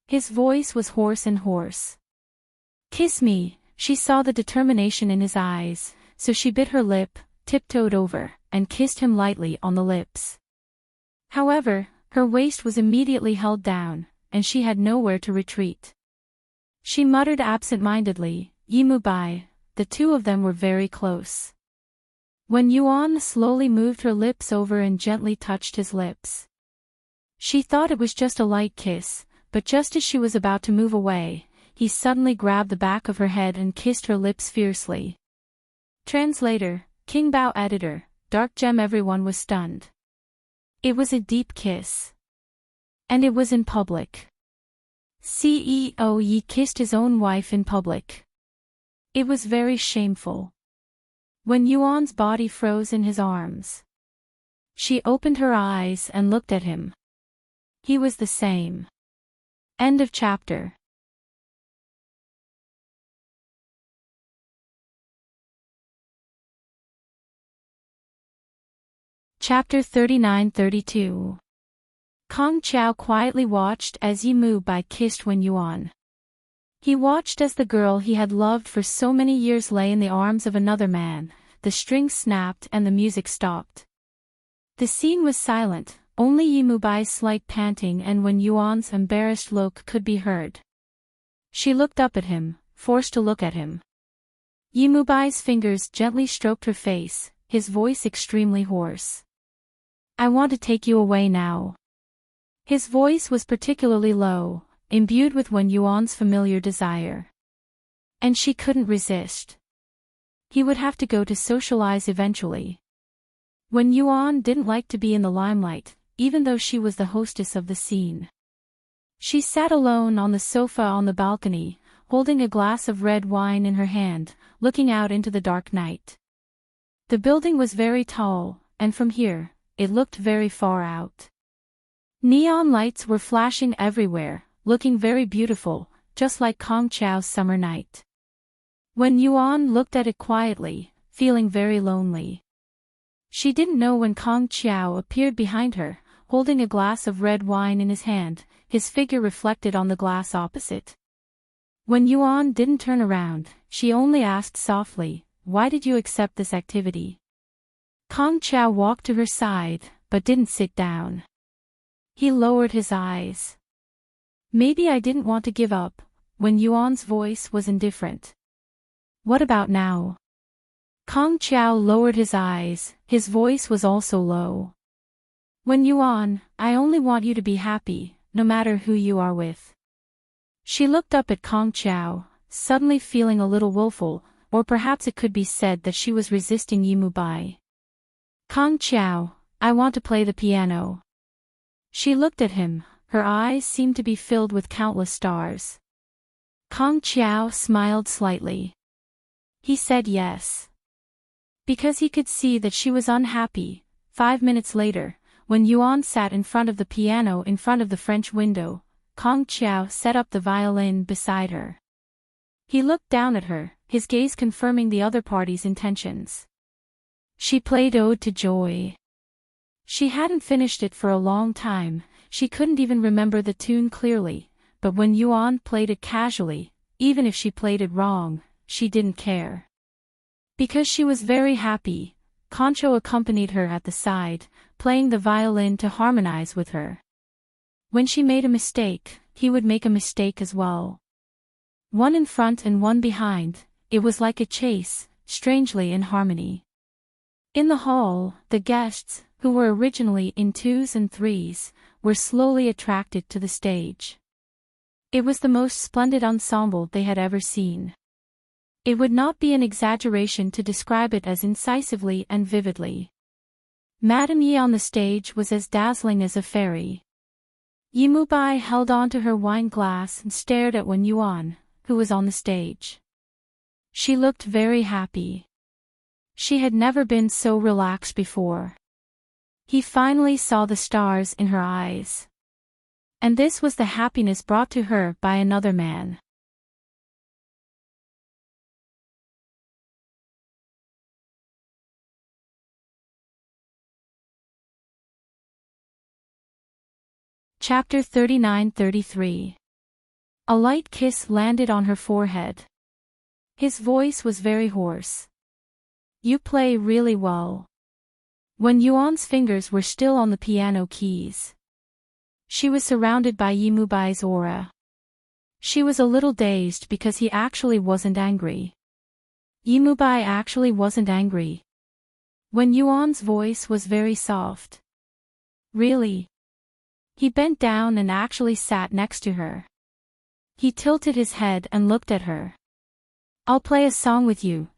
His voice was hoarse and hoarse. "Kiss me." She saw the determination in his eyes, so she bit her lip, tiptoed over, and kissed him lightly on the lips. However, her waist was immediately held down, and she had nowhere to retreat. She muttered absent-mindedly, "Yimubai." The two of them were very close. Wen Yuan slowly moved her lips over and gently touched his lips. She thought it was just a light kiss, but just as she was about to move away, he suddenly grabbed the back of her head and kissed her lips fiercely. Translator, King Bao Editor, Dark Gem. Everyone was stunned. It was a deep kiss. And it was in public. CEO Yi kissed his own wife in public. It was very shameful. Wen Yuan's body froze in his arms. She opened her eyes and looked at him. He was the same. End of chapter. Chapter 39-32. Kong Qiao quietly watched as Yimubai kissed Wen Yuan. He watched as the girl he had loved for so many years lay in the arms of another man. The strings snapped and the music stopped. The scene was silent, only Yimubai's slight panting and Wen Yuan's embarrassed look could be heard. She looked up at him, forced to look at him. Yimubai's fingers gently stroked her face, his voice extremely hoarse. "I want to take you away now." His voice was particularly low, imbued with Wen Yuan's familiar desire. And she couldn't resist. He would have to go to socialize eventually. Wen Yuan didn't like to be in the limelight, even though she was the hostess of the scene. She sat alone on the sofa on the balcony, holding a glass of red wine in her hand, looking out into the dark night. The building was very tall, and from here, it looked very far out. Neon lights were flashing everywhere, looking very beautiful, just like Kong Chow's summer night. When Yuan looked at it quietly, feeling very lonely. She didn't know when Kong Chow appeared behind her, holding a glass of red wine in his hand, his figure reflected on the glass opposite. When Yuan didn't turn around, she only asked softly, "Why did you accept this activity?" Kong Chow walked to her side, but didn't sit down. He lowered his eyes. "Maybe I didn't want to give up," when Yuan's voice was indifferent. "What about now?" Kong Chow lowered his eyes, his voice was also low. "When Yuan, I only want you to be happy, no matter who you are with." She looked up at Kong Chow, suddenly feeling a little willful, or perhaps it could be said that she was resisting Yimubai. "Kong Chow, I want to play the piano." She looked at him, her eyes seemed to be filled with countless stars. Kong Chow smiled slightly. He said yes. Because he could see that she was unhappy. 5 minutes later, when Yuan sat in front of the piano in front of the French window, Kong Chow set up the violin beside her. He looked down at her, his gaze confirming the other party's intentions. She played Ode to Joy. She hadn't finished it for a long time, she couldn't even remember the tune clearly, but when Yuan played it casually, even if she played it wrong, she didn't care. Because she was very happy, Concho accompanied her at the side, playing the violin to harmonize with her. When she made a mistake, he would make a mistake as well. One in front and one behind, it was like a chase, strangely in harmony. In the hall, the guests, who were originally in 2s and 3s, were slowly attracted to the stage. It was the most splendid ensemble they had ever seen. It would not be an exaggeration to describe it as incisively and vividly. Madame Yi on the stage was as dazzling as a fairy. Yimubai held on to her wine glass and stared at Wen Yuan, who was on the stage. She looked very happy. She had never been so relaxed before. He finally saw the stars in her eyes. And this was the happiness brought to her by another man. Chapter 39-33. A light kiss landed on her forehead. His voice was very hoarse. "You play really well." When Yuan's fingers were still on the piano keys. She was surrounded by Yimubai's aura. She was a little dazed because he actually wasn't angry. Yimubai actually wasn't angry. When Yuan's voice was very soft. "Really?" He bent down and actually sat next to her. He tilted his head and looked at her. "I'll play a song with you,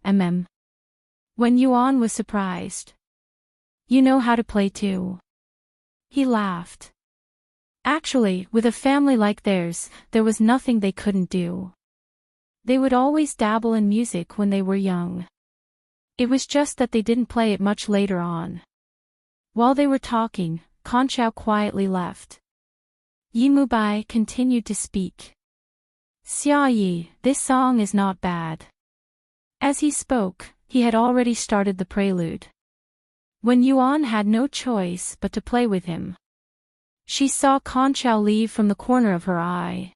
When Yuan was surprised. "You know how to play too." He laughed. Actually, with a family like theirs, there was nothing they couldn't do. They would always dabble in music when they were young. It was just that they didn't play it much later on. While they were talking, Conchao quietly left. Yimubai continued to speak. "Xia Yi, this song is not bad." As he spoke, he had already started the prelude. When Yuan had no choice but to play with him. She saw Conchao leave from the corner of her eye.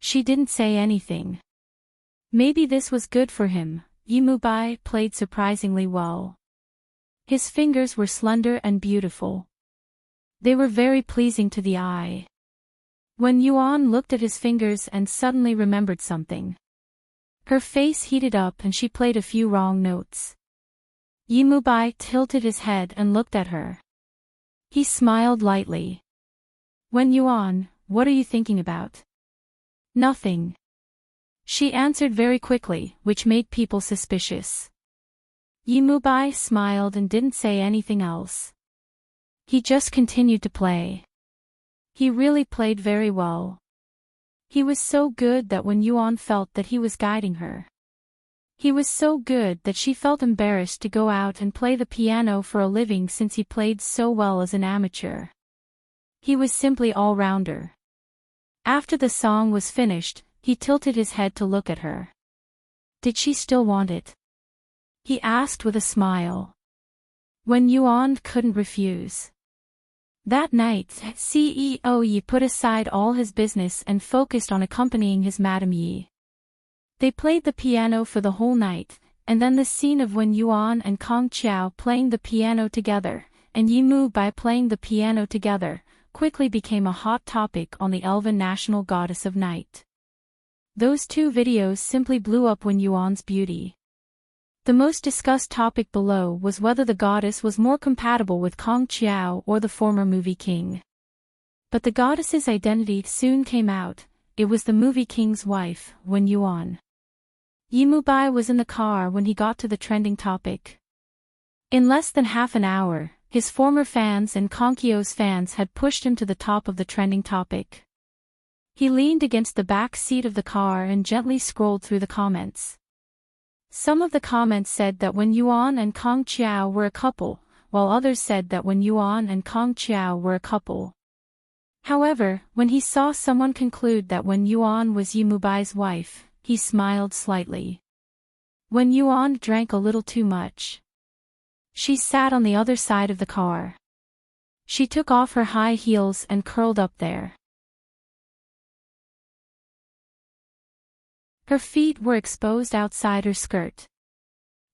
She didn't say anything. Maybe this was good for him. Yimubai played surprisingly well. His fingers were slender and beautiful. They were very pleasing to the eye. When Yuan looked at his fingers and suddenly remembered something. Her face heated up and she played a few wrong notes. Yimubai tilted his head and looked at her. He smiled lightly. "When Yuan, what are you thinking about?" "Nothing." She answered very quickly, which made people suspicious. Yimubai smiled and didn't say anything else. He just continued to play. He really played very well. He was so good that when Yuan felt that he was guiding her. He was so good that she felt embarrassed to go out and play the piano for a living since he played so well as an amateur. He was simply all-rounder. After the song was finished, he tilted his head to look at her. Did she still want it? He asked with a smile. Wen Yuan couldn't refuse. That night, CEO Yi put aside all his business and focused on accompanying his Madame Yi. They played the piano for the whole night, and then the scene of Wen Yuan and Kong Qiao playing the piano together, and Yi Mu-bai playing the piano together, quickly became a hot topic on the Elven national goddess of night. Those two videos simply blew up Wen Yuan's beauty. The most discussed topic below was whether the goddess was more compatible with Kong Qiao or the former movie king. But the goddess's identity soon came out. It was the movie king's wife, Wen Yuan. Yi Mu-bai was in the car when he got to the trending topic. In less than half an hour, his former fans and Kong Qiao's fans had pushed him to the top of the trending topic. He leaned against the back seat of the car and gently scrolled through the comments. Some of the comments said that Wen Yuan and Kong Qiao were a couple, while others said that Wen Yuan and Kong Qiao were a couple. However, when he saw someone conclude that Wen Yuan was Yi Mu-bai's wife, he smiled slightly. Wen Yuan drank a little too much. She sat on the other side of the car. She took off her high heels and curled up there. Her feet were exposed outside her skirt.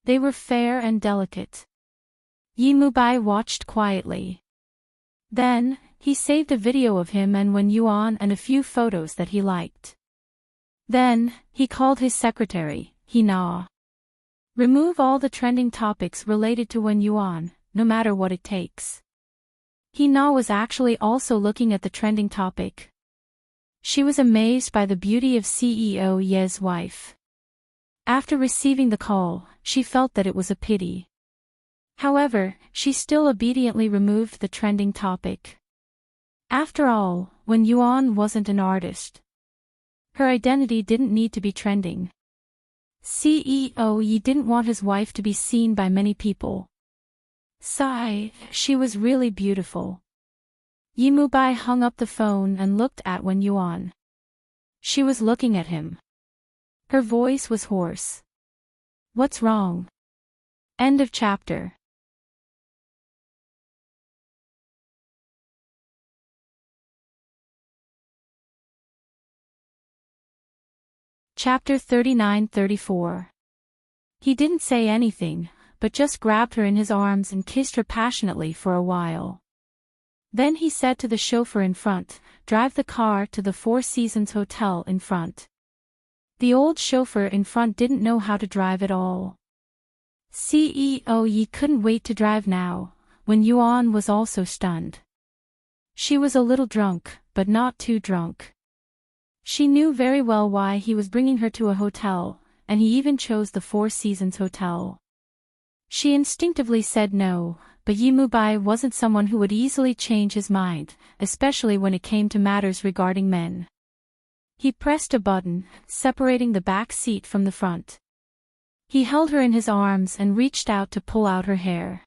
They were fair and delicate. Yi Mu-bai watched quietly. Then, he saved a video of him and Wen Yuan and a few photos that he liked. Then, he called his secretary, Na. Remove all the trending topics related to Wen Yuan, no matter what it takes. Na was actually also looking at the trending topic. She was amazed by the beauty of CEO Ye's wife. After receiving the call, she felt that it was a pity. However, she still obediently removed the trending topic. After all, Wen Yuan wasn't an artist. Her identity didn't need to be trending. CEO Yi didn't want his wife to be seen by many people. Sigh, she was really beautiful. Yi Mu-bai hung up the phone and looked at Wen Yuan. She was looking at him. Her voice was hoarse. What's wrong? End of chapter. Chapter 39-34. He didn't say anything, but just grabbed her in his arms and kissed her passionately for a while. Then he said to the chauffeur in front, "Drive the car to the Four Seasons Hotel in front." The old chauffeur in front didn't know how to drive at all. CEO Yi couldn't wait to drive now. Wen Yuan was also stunned. She was a little drunk, but not too drunk. She knew very well why he was bringing her to a hotel, and he even chose the Four Seasons Hotel. She instinctively said no, but Yi Mu-bai wasn't someone who would easily change his mind, especially when it came to matters regarding men. He pressed a button, separating the back seat from the front. He held her in his arms and reached out to pull out her hair.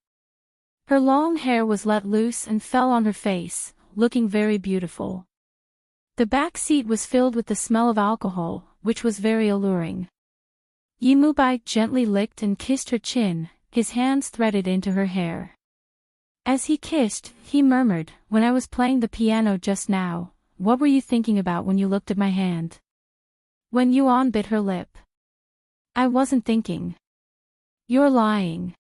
Her long hair was let loose and fell on her face, looking very beautiful. The back seat was filled with the smell of alcohol, which was very alluring. Yi Mu-bai gently licked and kissed her chin, his hands threaded into her hair. As he kissed, he murmured, "When I was playing the piano just now, what were you thinking about when you looked at my hand?" Wen Yuan bit her lip. "I wasn't thinking." "You're lying."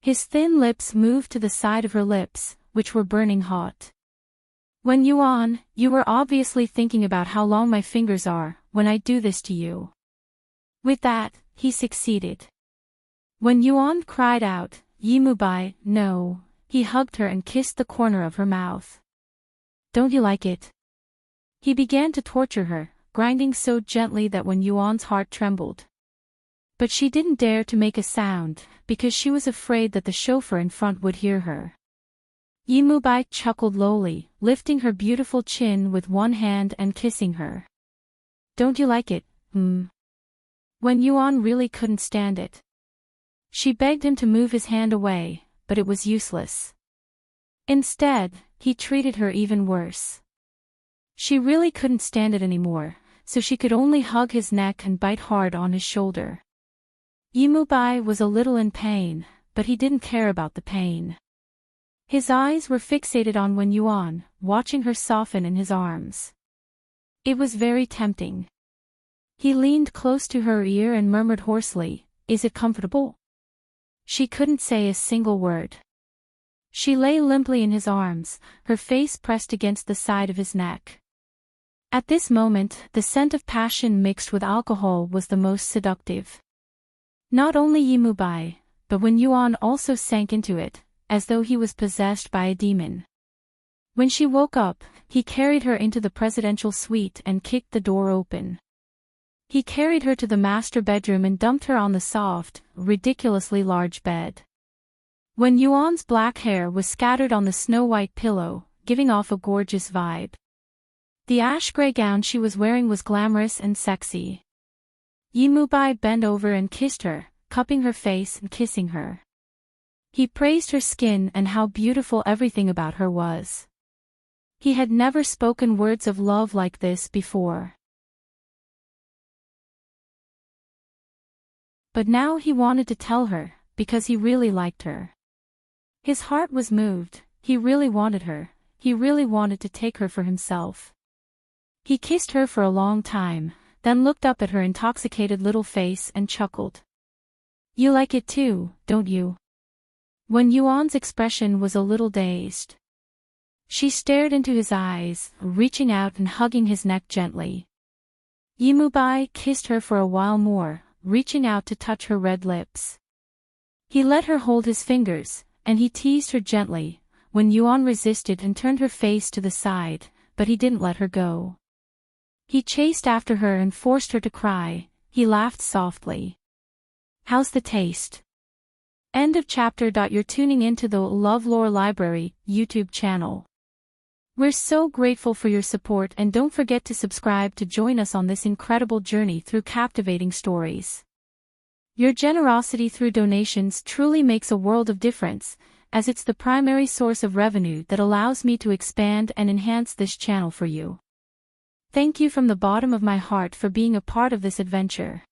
His thin lips moved to the side of her lips, which were burning hot. "Wen Yuan, you were obviously thinking about how long my fingers are, when I do this to you." With that, he succeeded. Wen Yuan cried out, "Yi Mu-bai, no." He hugged her and kissed the corner of her mouth. "Don't you like it?" He began to torture her, grinding so gently that Wen Yuan's heart trembled. But she didn't dare to make a sound, because she was afraid that the chauffeur in front would hear her. Yi Mu-bai chuckled lowly, lifting her beautiful chin with one hand and kissing her. "Don't you like it, When Yuan really couldn't stand it. She begged him to move his hand away, but it was useless. Instead, he treated her even worse. She really couldn't stand it anymore, so she could only hug his neck and bite hard on his shoulder. Yimubai was a little in pain, but he didn't care about the pain. His eyes were fixated on Wen Yuan, watching her soften in his arms. It was very tempting. He leaned close to her ear and murmured hoarsely, "Is it comfortable?" She couldn't say a single word. She lay limply in his arms, her face pressed against the side of his neck. At this moment, the scent of passion mixed with alcohol was the most seductive. Not only Yimubai, but Wen Yuan also sank into it, as though he was possessed by a demon. When she woke up, he carried her into the presidential suite and kicked the door open. He carried her to the master bedroom and dumped her on the soft, ridiculously large bed. Wen Yuan's black hair was scattered on the snow-white pillow, giving off a gorgeous vibe. The ash-gray gown she was wearing was glamorous and sexy. Yimubai bent over and kissed her, cupping her face and kissing her. He praised her skin and how beautiful everything about her was. He had never spoken words of love like this before. But now he wanted to tell her, because he really liked her. His heart was moved, he really wanted her, he really wanted to take her for himself. He kissed her for a long time, then looked up at her intoxicated little face and chuckled. "You like it too, don't you?" Wen Yuan's expression was a little dazed. She stared into his eyes, reaching out and hugging his neck gently. Yimubai kissed her for a while more, reaching out to touch her red lips. He let her hold his fingers, and he teased her gently. Wen Yuan resisted and turned her face to the side, but he didn't let her go. He chased after her and forced her to cry. He laughed softly. "How's the taste?" End of chapter. You're tuning into the LoveLore Library YouTube channel. We're so grateful for your support, and don't forget to subscribe to join us on this incredible journey through captivating stories. Your generosity through donations truly makes a world of difference, as it's the primary source of revenue that allows me to expand and enhance this channel for you. Thank you from the bottom of my heart for being a part of this adventure.